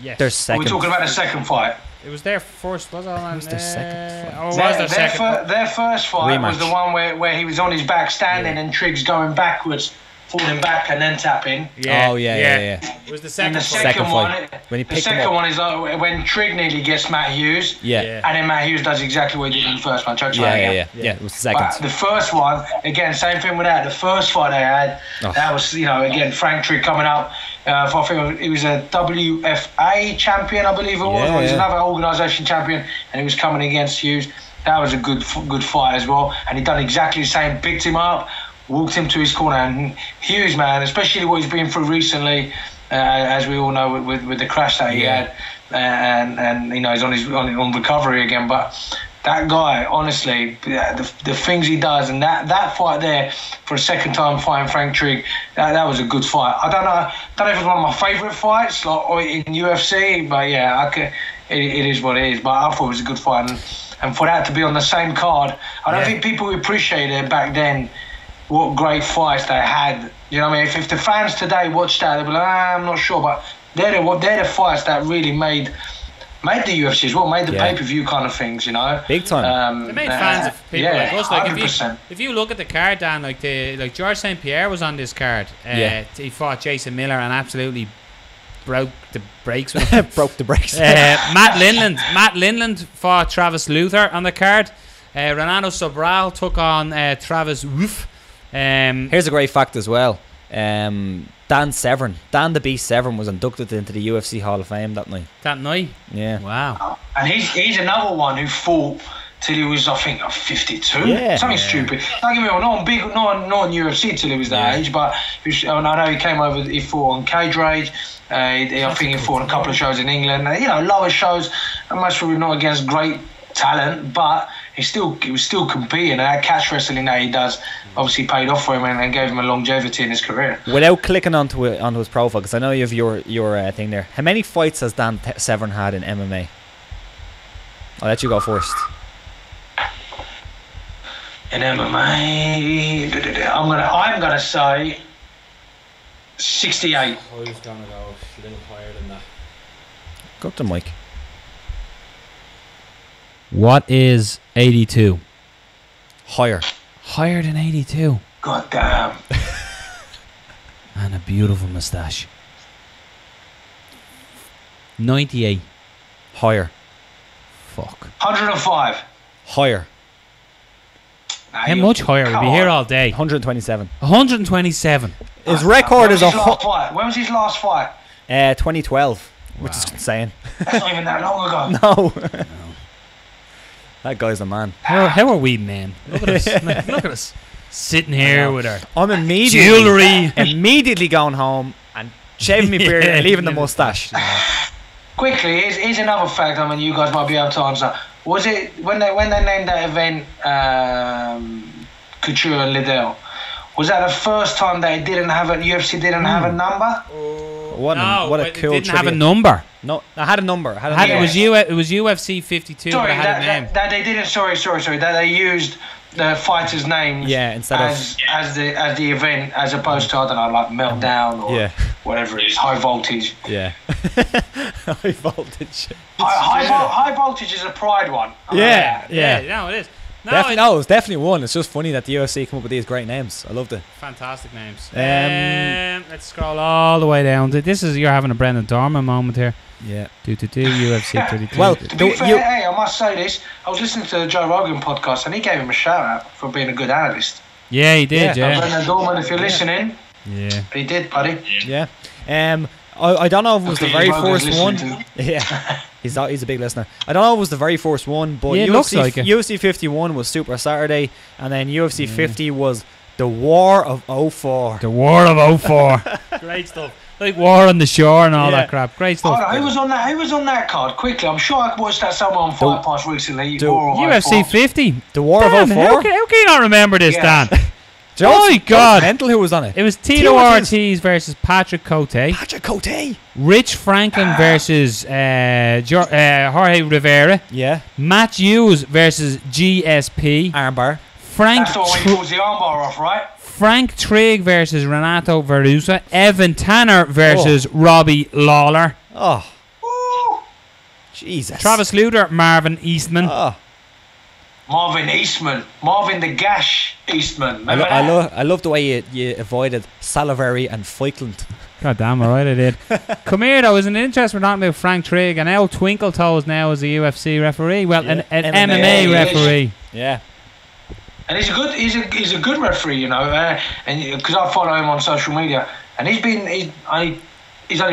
Speaker 1: Yes.
Speaker 3: There's second.
Speaker 5: We're talking about the second fight.
Speaker 1: It was their first, was it? It was
Speaker 3: their second fight.
Speaker 1: Oh, was their second?
Speaker 5: Their first fight was the one where he was on his back standing and Trigg's going backwards, falling back and then tapping.
Speaker 3: Yeah. Oh, yeah.
Speaker 1: It was the second
Speaker 5: and the
Speaker 1: fight.
Speaker 5: second one,
Speaker 3: when he
Speaker 5: the second one is like when Trigg nearly gets Matt Hughes.
Speaker 3: Yeah.
Speaker 5: And then Matt Hughes does exactly what he did in the first one.
Speaker 3: Yeah. It was the second.
Speaker 5: But the first one, again, same thing with that. The first fight they had, that was, again, Frank Trigg coming up. I think he was a WFA champion, I believe it was. Or he was another organisation champion, and he was coming against Hughes. That was a good fight as well. And he done exactly the same. Picked him up, walked him to his corner. And Hughes, man, especially what he's been through recently, as we all know with the crash that he had, and he's on recovery again. But that guy, honestly, the things he does, and that fight there for a second time fighting Frank Trigg, that was a good fight. I don't know if it's one of my favourite fights like in UFC, but it is what it is. But I thought it was a good fight, and for that to be on the same card, I don't think people appreciated back then what great fights they had. You know what I mean? If the fans today watched that, they'd be like, I'm not sure, but they're the fights that really made the UFC as well, made the pay-per-view kind of things,
Speaker 3: big time.
Speaker 1: They made fans of people like us. Like
Speaker 5: 100%.
Speaker 1: if you look at the card, Dan, like George St. Pierre was on this card. He fought Jason Miller and absolutely broke the brakes with him.
Speaker 3: Broke the brakes.
Speaker 1: Matt Lindland fought Travis Luther on the card. Renato Sobral took on Travis Woof.
Speaker 3: Here's a great fact as well. Dan the Beast Severn was inducted into the UFC Hall of Fame that night. Yeah.
Speaker 1: Wow.
Speaker 5: And he's another one who fought till he was, I think, 52. Something stupid. Don't get me wrong, not on UFC till he was that age, but I know he came over, he fought on Cage Rage. I think he fought on a couple of shows in England. Lower shows, and most probably not against great talent, but he was still competing, and that catch wrestling that he does obviously paid off for him and gave him a longevity in his career.
Speaker 3: Without clicking onto his profile, because I know you have your thing there, how many fights has Dan Severn had in MMA? I'll let you go first.
Speaker 5: In MMA, I'm gonna say 68.
Speaker 1: I was gonna go a little higher than that.
Speaker 3: Go up to Mike.
Speaker 1: What is 82?
Speaker 3: Higher
Speaker 1: than 82.
Speaker 5: God damn.
Speaker 1: And a beautiful moustache. 98.
Speaker 3: Higher.
Speaker 1: Fuck.
Speaker 5: 105.
Speaker 3: Higher.
Speaker 1: How much higher? We'll be here all day.
Speaker 3: 127.
Speaker 1: 127.
Speaker 3: His record is
Speaker 5: when was his last fight?
Speaker 3: 2012, which is insane.
Speaker 5: That's not even that long ago.
Speaker 3: No. That guy's a man.
Speaker 1: How are we, man? Look at us. Look at us. Sitting here with our
Speaker 3: I'm immediately going home and shaving my beard and leaving the mustache.
Speaker 5: Quickly, here's another fact. I mean, you guys might be able to answer. Was it when they named that event Couture and Liddell? Was that the first time they didn't have UFC didn't have a number?
Speaker 3: What a cool
Speaker 1: it didn't have a number.
Speaker 3: No, I had a number.
Speaker 1: It was UFC 52,
Speaker 5: sorry,
Speaker 1: but I had a name.
Speaker 5: That they didn't. Sorry. That they used the fighters' names.
Speaker 3: Instead
Speaker 5: as the event, as opposed to, I don't know, like Meltdown or whatever it is, High Voltage.
Speaker 3: Yeah. High Voltage.
Speaker 5: High Voltage is a pride one.
Speaker 1: Yeah. No, it is.
Speaker 3: No, it was definitely one. It's just funny that the UFC come up with these great names. I loved it.
Speaker 1: Fantastic names. Let's scroll all the way down. You're having a Brendan Dorman moment here.
Speaker 3: Yeah.
Speaker 1: UFC 32.
Speaker 3: Well,
Speaker 5: To be fair, hey, I must say this. I was listening to the Joe Rogan podcast and he gave him a shout out for being a good analyst.
Speaker 1: Yeah, he did, yeah.
Speaker 5: Brendan Dorman, if you're listening, he did, buddy.
Speaker 3: Yeah. I don't know if it was the very first one.
Speaker 5: To.
Speaker 3: Yeah. He's a big listener. I don't know if it was the very first one, but
Speaker 1: yeah, looks like it.
Speaker 3: UFC 51 was Super Saturday, and then UFC 50 was the War of 04.
Speaker 1: The War of 04. Great stuff. Like War on the Shore and all that crap. Great stuff.
Speaker 5: Who was on that? Who was on that card? Quickly, I'm sure I watched that somewhere on Fight Pass recently.
Speaker 1: UFC 50.
Speaker 3: The War of 04.
Speaker 1: How can you not remember this, Dan?
Speaker 3: Oh
Speaker 1: my God!
Speaker 3: Mental, who was on it?
Speaker 1: It was Tito Ortiz versus Patrick Cote. Rich Franklin versus Jorge Rivera.
Speaker 3: Yeah.
Speaker 1: Matt Hughes versus GSP.
Speaker 3: Armbar.
Speaker 5: That's the one when he pulls the armbar off, right?
Speaker 1: Frank Trigg versus Renato Verusa. Evan Tanner versus Robbie Lawler.
Speaker 3: Oh.
Speaker 5: Ooh.
Speaker 3: Jesus.
Speaker 1: Travis Luter, Marvin Eastman.
Speaker 3: Oh.
Speaker 5: Marvin the Gash Eastman.
Speaker 3: I love the way you avoided Salivary and Feichland.
Speaker 1: God damn, alright, I did. Come here, though, isn't it interesting we're talking about Frank Trigg, and El Twinkle Toes now is a UFC referee. Well, an MMA referee.
Speaker 3: Yeah.
Speaker 5: And he's a good referee, you know, and because I follow him on social media, and he's only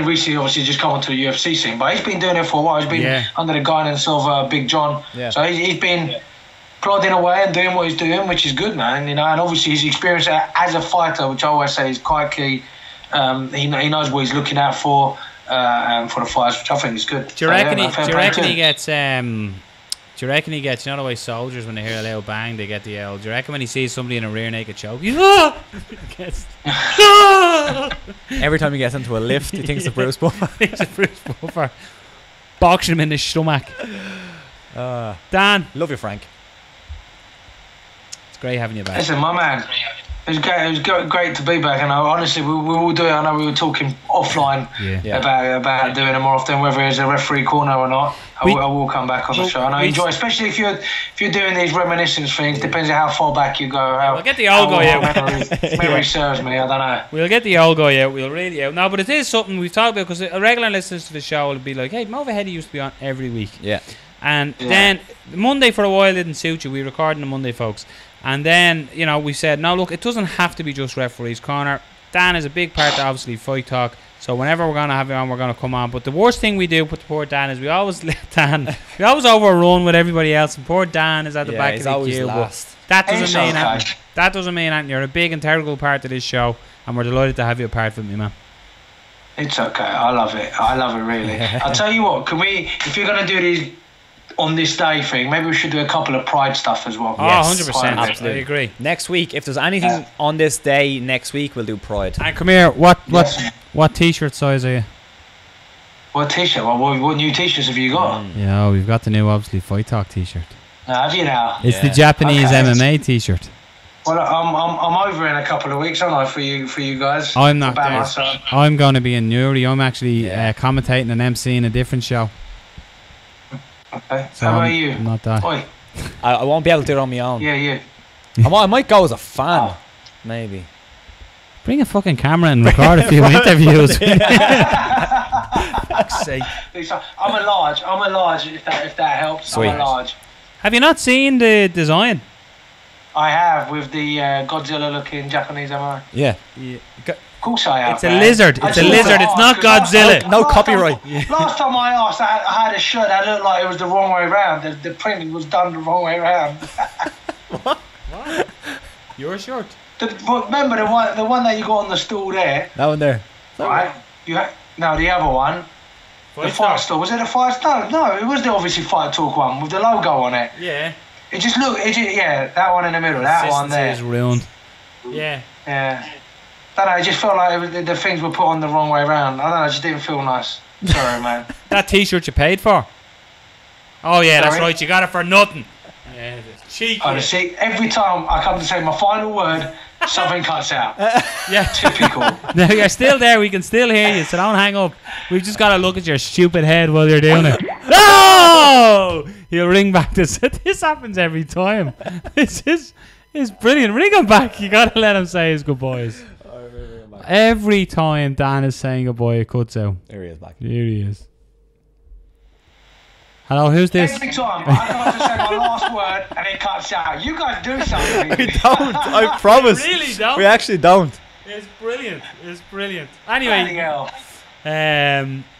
Speaker 5: recently obviously just come onto the UFC scene, but he's been doing it for a while. He's been under the guidance of Big John, so he's been plodding away and doing what he's doing, which is good, man. You know, and obviously his experience as a fighter, which I always say is quite key. He knows what he's looking out for the fights, which I think is good.
Speaker 1: Do you reckon he gets? Do you reckon he gets? You know the way soldiers, when they hear a loud bang, they get the yell. Do you reckon when he sees somebody in a rear naked choke, he gets?
Speaker 3: Every time he gets into a lift, he thinks of Bruce Buffer.
Speaker 1: He's a Bruce Buffer. Boxing him in the stomach. Dan,
Speaker 3: love you, Frank.
Speaker 1: It's great having you back.
Speaker 5: Listen, my man. It was great to be back, and honestly, we will do it. I know we were talking offline about doing it more often, whether it's a referee corner or not. I will come back on the show, and I enjoy, especially if you're doing these reminiscence things. Depends on how far back you go.
Speaker 1: We'll get the old guy out.
Speaker 5: Memory serves me. I don't know.
Speaker 1: We'll get the old guy out. We'll really out. No, but it is something we've talked about, because a regular listener to the show will be like, "Hey, Movahedi used to be on every week."
Speaker 3: Yeah.
Speaker 1: And then Monday for a while didn't suit you. We recorded on Monday, folks. And then, you know, we said, no, look, it doesn't have to be just referees corner. Dan is a big part of, obviously, Fight Talk. So whenever we're going to have you on, we're going to come on. But the worst thing we do with poor Dan is we always let Dan, we always overrun with everybody else. And poor Dan is at the back of the queue.
Speaker 3: Last.
Speaker 1: That doesn't mean anything. You're a big integral part of this show. And we're delighted to have you a part of it, man.
Speaker 5: It's okay. I love it, really. I'll tell you what, can we, if you're going to do these on this day thing, maybe we should do a couple of Pride stuff as well.
Speaker 1: Yes, 100%. Absolutely. I agree.
Speaker 3: Next week, if there's anything on this day next week, we'll do Pride.
Speaker 1: And come here, what t-shirt size are you?
Speaker 5: What t-shirt? What new t-shirts have you got?
Speaker 1: Yeah, we've got the new, obviously, Fight Talk t-shirt.
Speaker 5: Have you now?
Speaker 1: It's the Japanese MMA t-shirt.
Speaker 5: Well, I'm over in a couple of weeks, aren't I, for you guys?
Speaker 1: I'm not there. I'm going to be in Newry. I'm actually commentating and emceeing a different show.
Speaker 5: Okay.
Speaker 1: So
Speaker 5: how about you?
Speaker 1: I'm not that.
Speaker 5: Oi.
Speaker 3: I won't be able to do it on my own.
Speaker 5: Yeah.
Speaker 3: I might go as a fan, maybe.
Speaker 1: Bring a fucking camera and record a few interviews. Fuck's sake.
Speaker 5: I'm a large. If that helps.
Speaker 3: Sweet.
Speaker 5: I'm a large.
Speaker 1: Have you not seen the design?
Speaker 5: I have, with the Godzilla-looking Japanese MMA.
Speaker 3: Yeah.
Speaker 5: Of course I have.
Speaker 1: It's a lizard. It's a lizard. It's not Godzilla.
Speaker 3: No copyright.
Speaker 5: Last time I asked, I had a shirt that looked like it was the wrong way around. The printing was done the wrong way around.
Speaker 1: What? Your shirt?
Speaker 5: Remember the one that you got on the stool there?
Speaker 3: That one there.
Speaker 5: Right. No, the other one. The Fight Store. Was it a Fight Store? No, it was the obviously Fight Talk one with the logo on it.
Speaker 1: Yeah.
Speaker 5: It just looked. That one in the middle. That one there.
Speaker 1: Is ruined. Yeah.
Speaker 5: Yeah. I don't know, it just felt like the things were put on the wrong way around. I don't know, it just didn't feel nice. Sorry, man.
Speaker 1: That t-shirt you paid for? Oh, yeah, that's right. You got it for nothing. Yeah, cheeky.
Speaker 5: Honestly, every time I come to say my final word, something cuts out.
Speaker 1: Yeah.
Speaker 5: Typical.
Speaker 1: No, you're still there. We can still hear you, so don't hang up. We've just got to look at your stupid head while you're doing it. No! Oh! He'll ring back. This happens every time. This is brilliant. Ring him back. You gotta let him say his goodbyes. Every time Dan is saying goodbye, it cuts out.
Speaker 3: Here he is back.
Speaker 1: Here he is. Hello, who's this?
Speaker 5: Every time I have to say my last word and it cuts out. You guys do something.
Speaker 3: We don't. I promise.
Speaker 1: We really don't.
Speaker 3: We actually don't.
Speaker 1: It's brilliant. It's brilliant. Anyway.
Speaker 5: Bloody hell.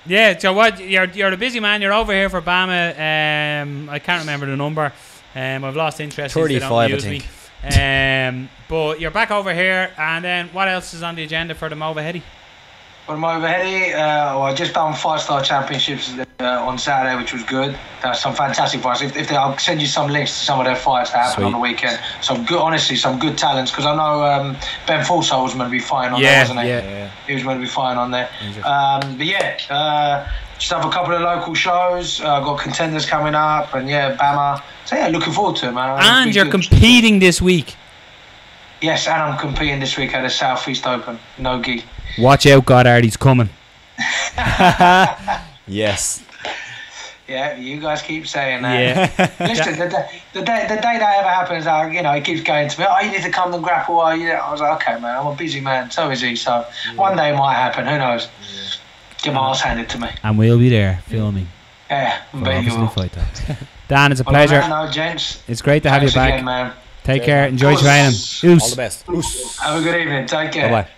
Speaker 1: Yeah, so what? You're a busy man. You're over here for Bama. I can't remember the number. I've lost interest.
Speaker 3: 35, I think.
Speaker 1: But you're back over here, and then what else is on the agenda for the Movahedi?
Speaker 5: For Movahedi, I just done 5-star championships on Saturday, which was good. Some fantastic fights. I'll send you some links to some of their fights that happened on the weekend. Some good, honestly, some good talents. Because I know Ben Fulso was meant to be fighting on there, wasn't he?
Speaker 3: Yeah.
Speaker 5: He was meant to be fighting on there. Just have a couple of local shows. Got contenders coming up, and Bama. So looking forward to it, man.
Speaker 1: And you're competing this week.
Speaker 5: Yes, and I'm competing this week at the Southeast Open. No gi.
Speaker 1: Watch out, Goddard, he's coming.
Speaker 3: Yes.
Speaker 5: Yeah, you guys keep saying that.
Speaker 1: Yeah.
Speaker 5: Listen, the day that ever happens, he keeps going to me, you need to come and grapple. I was like, okay, man, I'm a busy man. So is he. So one day it might happen. Who knows? Get my ass handed to me.
Speaker 1: And we'll be there filming.
Speaker 5: Yeah, I bet you will.
Speaker 1: Fight Night. Dan, it's a pleasure.
Speaker 5: Gents.
Speaker 1: It's great to have you back.
Speaker 5: Again, man.
Speaker 1: Take care. Enjoy training.
Speaker 3: All the best.
Speaker 5: Have a good evening. Take care.
Speaker 3: Bye-bye.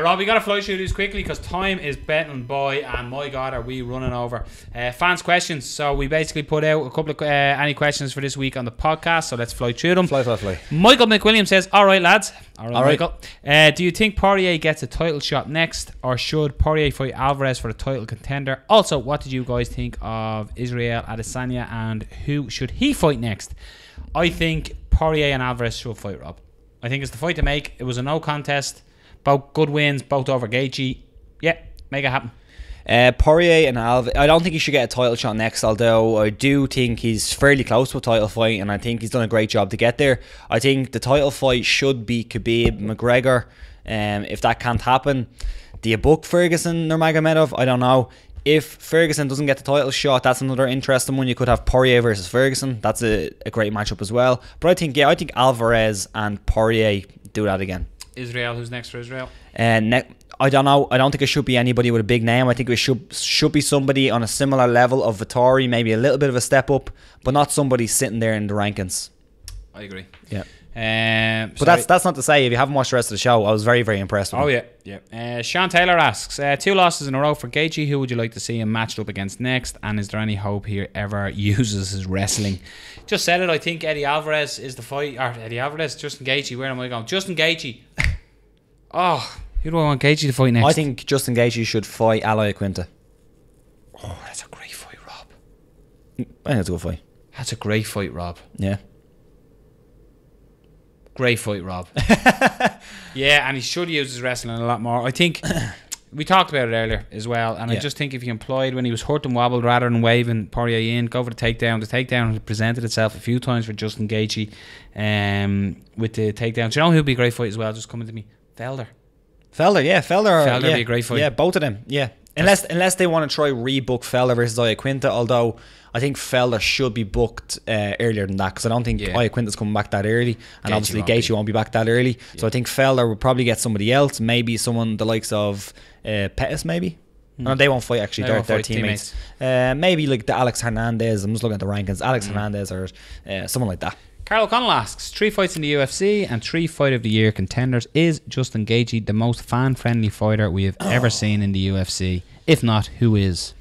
Speaker 1: Rob, we got to fly through this quickly because time is betting by, and my God, are we running over. Fans' questions. So we basically put out a couple of any questions for this week on the podcast. So let's fly through them.
Speaker 3: Fly.
Speaker 1: Michael McWilliam says, "All right, lads. All right,
Speaker 3: All
Speaker 1: Michael. Do you think Poirier gets a title shot next, or should Poirier fight Alvarez for the title contender? Also, what did you guys think of Israel Adesanya, and who should he fight next? I think Poirier and Alvarez should fight, Rob. I think it's the fight to make. It was a no contest. Both good wins, both over Gaethje. Yeah, make it happen."
Speaker 3: Poirier and Alvarez, I don't think he should get a title shot next, although I do think he's fairly close to a title fight, and I think he's done a great job to get there. I think the title fight should be Khabib McGregor. If that can't happen, do you book Ferguson Nurmagomedov? I don't know. If Ferguson doesn't get the title shot, that's another interesting one. You could have Poirier versus Ferguson. That's a great matchup as well. But I think Alvarez and Poirier do that again.
Speaker 1: Israel, who's next for Israel?
Speaker 3: I don't know. I don't think it should be anybody with a big name. I think it should be somebody on a similar level of Vittori, maybe a little bit of a step up, but not somebody sitting there in the rankings.
Speaker 1: I agree.
Speaker 3: Yeah. But that's not to say, if you haven't watched the rest of the show, I was very, very impressed with him.
Speaker 1: Yeah. Sean Taylor asks, 2 losses in a row for Gaethje. Who would you like to see him matched up against next? And is there any hope he ever uses his wrestling? Just said it. I think Eddie Alvarez is the fight. Or Eddie Alvarez, Justin Gaethje. Where am I going? Justin Gaethje. Who do I want Gaethje to fight next?
Speaker 3: I think Justin Gaethje should fight Aloy Quinta.
Speaker 1: Oh, that's a great fight, Rob.
Speaker 3: I think that's a good fight.
Speaker 1: That's a great fight, Rob.
Speaker 3: Yeah.
Speaker 1: Great fight, Rob. Yeah, and he should use his wrestling a lot more. I think we talked about it earlier as well, and I just think if he employed when he was hurt and wobbled rather than waving Poirier in, go for the takedown. The takedown presented itself a few times for Justin Gaethje with the takedown. Do you know who'd be a great fight as well? Just coming to me. Felder,
Speaker 3: Felder
Speaker 1: would be a great fight.
Speaker 3: Yeah, both of them. Yeah, unless they want to try rebook Felder versus Iaquinta, although I think Felder should be booked earlier than that, because I don't think Iaquinta's coming back that early, and obviously Gaethje won't be back that early. So I think Felder will probably get somebody else, maybe someone the likes of Pettis, maybe. No, they won't fight actually. They're teammates. Maybe like the Alex Hernandez. I'm just looking at the rankings. Alex Hernandez or someone like that.
Speaker 1: Carl O'Connell asks, 3 fights in the UFC and 3 Fight of the Year contenders. Is Justin Gaethje the most fan-friendly fighter we have ever seen in the UFC? If not, who is?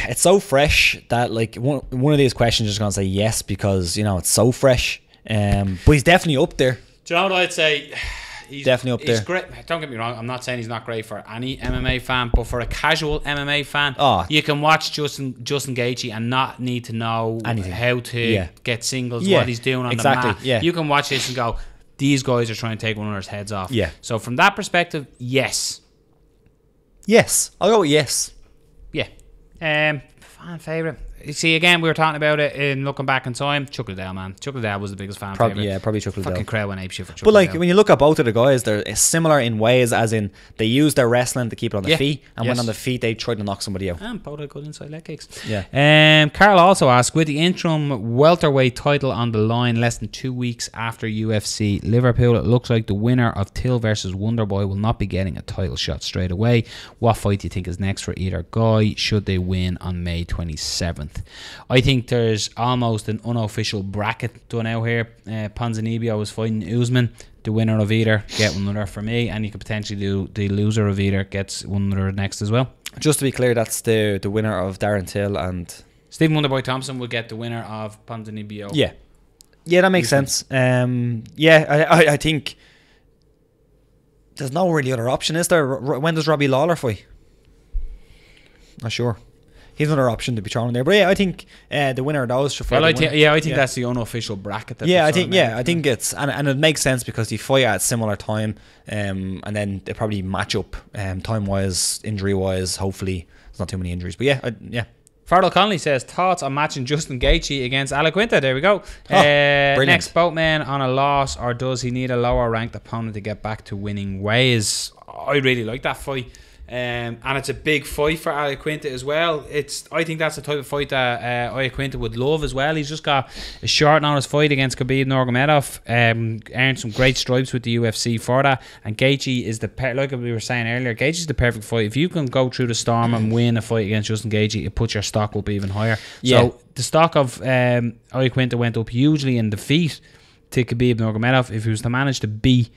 Speaker 3: It's so fresh that like one of these questions is just going to say yes, because it's so fresh. But he's definitely up there.
Speaker 1: Do you know what I'd say? He's
Speaker 3: definitely up there.
Speaker 1: He's great. Don't get me wrong. I'm not saying he's not great for any MMA fan, but for a casual MMA fan, you can watch Justin Gaethje and not need to know how to get singles, what he's doing on the mat. Yeah. You can watch this and go, these guys are trying to take one another's heads off.
Speaker 3: Yeah.
Speaker 1: So from that perspective, yes.
Speaker 3: Yes. I'll go with yes.
Speaker 1: Yeah. Fan favourite. You see, again, we were talking about it in looking back in time. Chuck Liddell, man. Chuck Liddell was the biggest fan favorite.
Speaker 3: Yeah, probably Chuck Liddell.
Speaker 1: Fucking crowd went apeshit for Chuck
Speaker 3: But like
Speaker 1: Liddell.
Speaker 3: when you look at both of the guys, they're similar in ways, as in they use their wrestling to keep it on their feet, and when on the feet they try to knock somebody out.
Speaker 1: And both had good inside leg kicks.
Speaker 3: Yeah.
Speaker 1: Carl also asked, with the interim welterweight title on the line less than 2 weeks after UFC Liverpool, it looks like the winner of Till versus Wonderboy will not be getting a title shot straight away. What fight do you think is next for either guy should they win on May 27th? I think there's almost an unofficial bracket done out here. Ponzinibbio was fighting Usman. The winner of either get one another for me, and you could potentially do the loser of either gets one another next as well.
Speaker 3: Just to be clear, that's the winner of Darren Till and
Speaker 1: Stephen Wonderboy Thompson will get the winner of Ponzinibbio.
Speaker 3: yeah, that makes sense. I think there's no really other option, is there? When does Robbie Lawler fight? Not sure. He's another option to be thrown in there, but yeah, I think the winner of those should fight.
Speaker 1: Well, I think that's the unofficial bracket. That
Speaker 3: I think it's and it makes sense because they fight at a similar time, and then they probably match up time wise, injury wise. Hopefully, there's not too many injuries, but yeah.
Speaker 1: Fardell Connolly says, thoughts on matching Justin Gaethje against Ala Quinta. There we go. Next boatman on a loss, or does he need a lower ranked opponent to get back to winning ways? I really like that fight. And it's a big fight for Ala Quinta as well. I think that's the type of fight that Ala Quinta would love as well. He's just got a short notice fight against Khabib Nurmagomedov. Earned some great stripes with the UFC for that. And Gaethje is like we were saying earlier, Gaethje is the perfect fight. If you can go through the storm and win a fight against Justin Gaethje, it puts your stock up even higher.
Speaker 3: Yeah.
Speaker 1: So the stock of Ala Quinta went up hugely in defeat to Khabib Nurmagomedov. If he was to manage to beat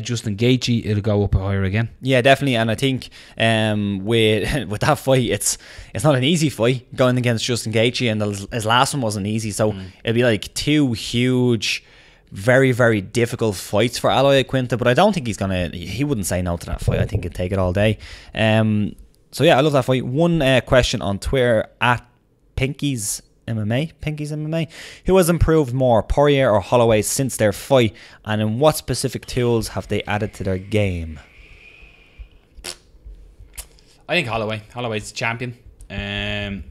Speaker 1: Justin Gaethje, it'll go up higher again.
Speaker 3: Yeah, definitely. And I think with that fight, it's not an easy fight going against Justin Gaethje, and his last one wasn't easy. So it'll be like two huge, very, very difficult fights for Ala Quinta. But I don't think he wouldn't say no to that fight. I think he'd take it all day. So yeah, I love that fight. One question on Twitter at Pinky's MMA. Who has improved more, Poirier or Holloway, since their fight, and in what specific tools have they added to their game?
Speaker 1: I think Holloway. Holloway's the champion.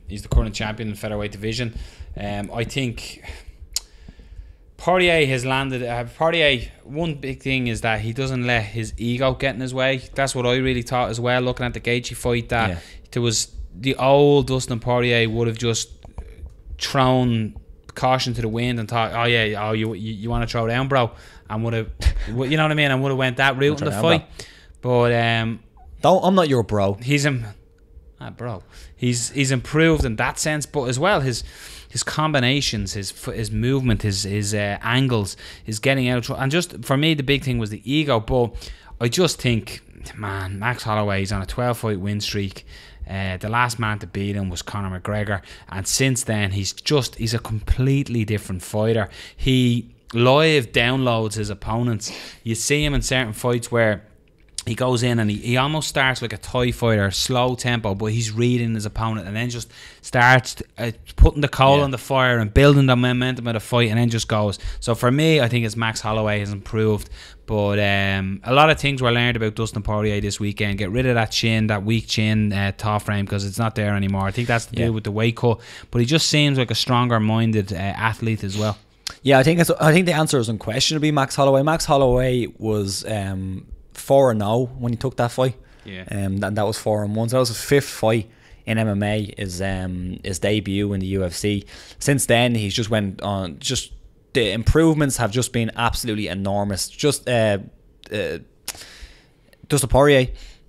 Speaker 1: He's the current champion in the featherweight division. I think Poirier has landed. Poirier, one big thing is that he doesn't let his ego get in his way. That's what I really thought as well, looking at the Gaethje fight, that there was the old Dustin Poirier would have just thrown caution to the wind and thought, you want to throw down, bro, and would have, you know what I mean, and would have went that route in the fight. But I'm
Speaker 3: not your bro.
Speaker 1: He's improved in that sense, but as well his combinations, his movement, his angles, his getting out, and just for me the big thing was the ego. But I just think, man, Max Holloway is on a 12-fight win streak. The last man to beat him was Conor McGregor, and since then he's a completely different fighter. He live downloads his opponents. You see him in certain fights where he goes in and he almost starts like a Thai fighter, slow tempo, but he's reading his opponent and then just starts putting the coal on the fire and building the momentum of the fight, and then just goes. So for me, I think it's Max Holloway has improved. But a lot of things were learned about Dustin Poirier this weekend. Get rid of that weak chin top frame, because it's not there anymore. I think that's to do with the weight cut. But he just seems like a stronger minded athlete as well. Yeah,
Speaker 3: I think the answer is unquestionably Max Holloway. Max Holloway was 4-0 when he took that fight. And that was 4-1. So that was his fifth fight in MMA. His debut in the UFC. Since then, he's just went on. The improvements have just been absolutely enormous. Dustin Poirier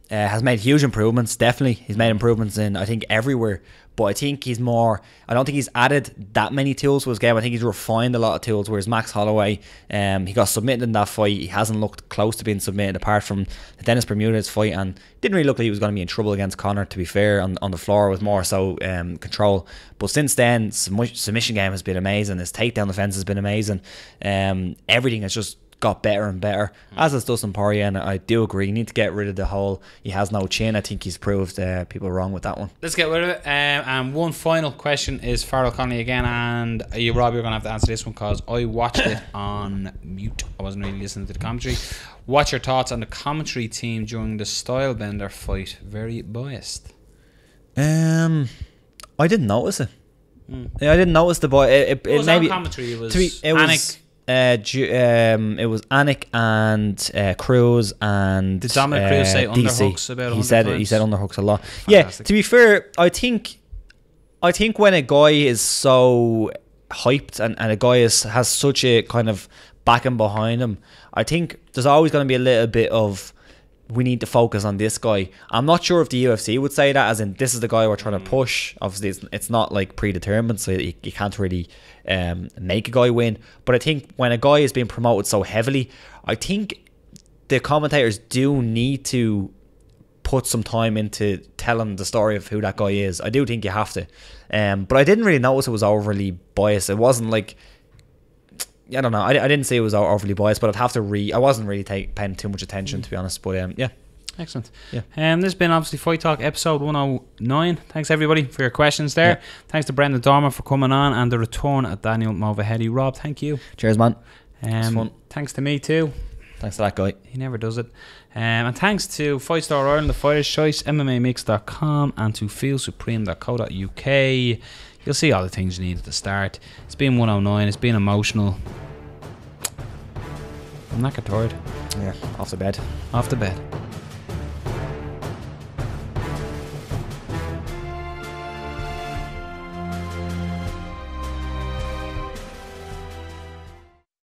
Speaker 3: has made huge improvements. Definitely, he's made improvements in, I think, everywhere. But I think he's more. I don't think he's added that many tools to his game. I think he's refined a lot of tools. Whereas Max Holloway, he got submitted in that fight. He hasn't looked close to being submitted, apart from the Dennis Bermudez fight, and didn't really look like he was going to be in trouble against Conor. To be fair, on the floor with more so control. But since then, submission game has been amazing. His takedown defense has been amazing. Everything has just got better and better, as has Dustin Poirier, and I do agree, you need to get rid of the whole he has no chin. I think he's proved people wrong with that one.
Speaker 1: Let's get rid of it. And one final question is Farrell Connolly again, and Rob, you're going to have to answer this one because I watched it on mute. I wasn't really listening to the commentary. What's your thoughts on the commentary team during the Stylebender fight? Very biased.
Speaker 3: I didn't notice it. Yeah, I didn't notice the boy. It
Speaker 1: was
Speaker 3: maybe
Speaker 1: on commentary. It was
Speaker 3: Anik. It was Anik and Cruz and
Speaker 1: Did Dominic Cruz say
Speaker 3: DC.
Speaker 1: underhooks about 100
Speaker 3: He said
Speaker 1: times?
Speaker 3: He said underhooks a lot.
Speaker 1: Fantastic.
Speaker 3: Yeah, to be fair, I think when a guy is so hyped and a guy has such a kind of backing behind him, I think there's always going to be a little bit of, we need to focus on this guy. I'm not sure if the UFC would say that, as in this is the guy we're trying to push. Obviously, it's not like predetermined, so you can't really make a guy win. But I think when a guy is being promoted so heavily, I think the commentators do need to put some time into telling the story of who that guy is. I do think you have to. But I didn't really notice it was overly biased. It wasn't like, I don't know. I didn't say it was overly biased, but I'd have to I wasn't really paying too much attention, to be honest. But yeah.
Speaker 1: Excellent.
Speaker 3: Yeah.
Speaker 1: This has been obviously Fight Talk episode 109. Thanks everybody for your questions there.
Speaker 3: Yeah.
Speaker 1: Thanks to Brendan Dorman for coming on, and the return of Daniel Movahedi. Rob, thank you.
Speaker 3: Cheers, man. It's fun.
Speaker 1: Thanks to me too.
Speaker 3: Thanks to that guy.
Speaker 1: He never does it. And thanks to Fight Star Ireland, The Fighter's Choice, MMAmix.com, and to feelsupreme.co.uk. You'll see all the things you need at the start. It's been 109. It's been emotional. I'm not tired.
Speaker 3: Yeah, off the bed.
Speaker 1: Off the bed.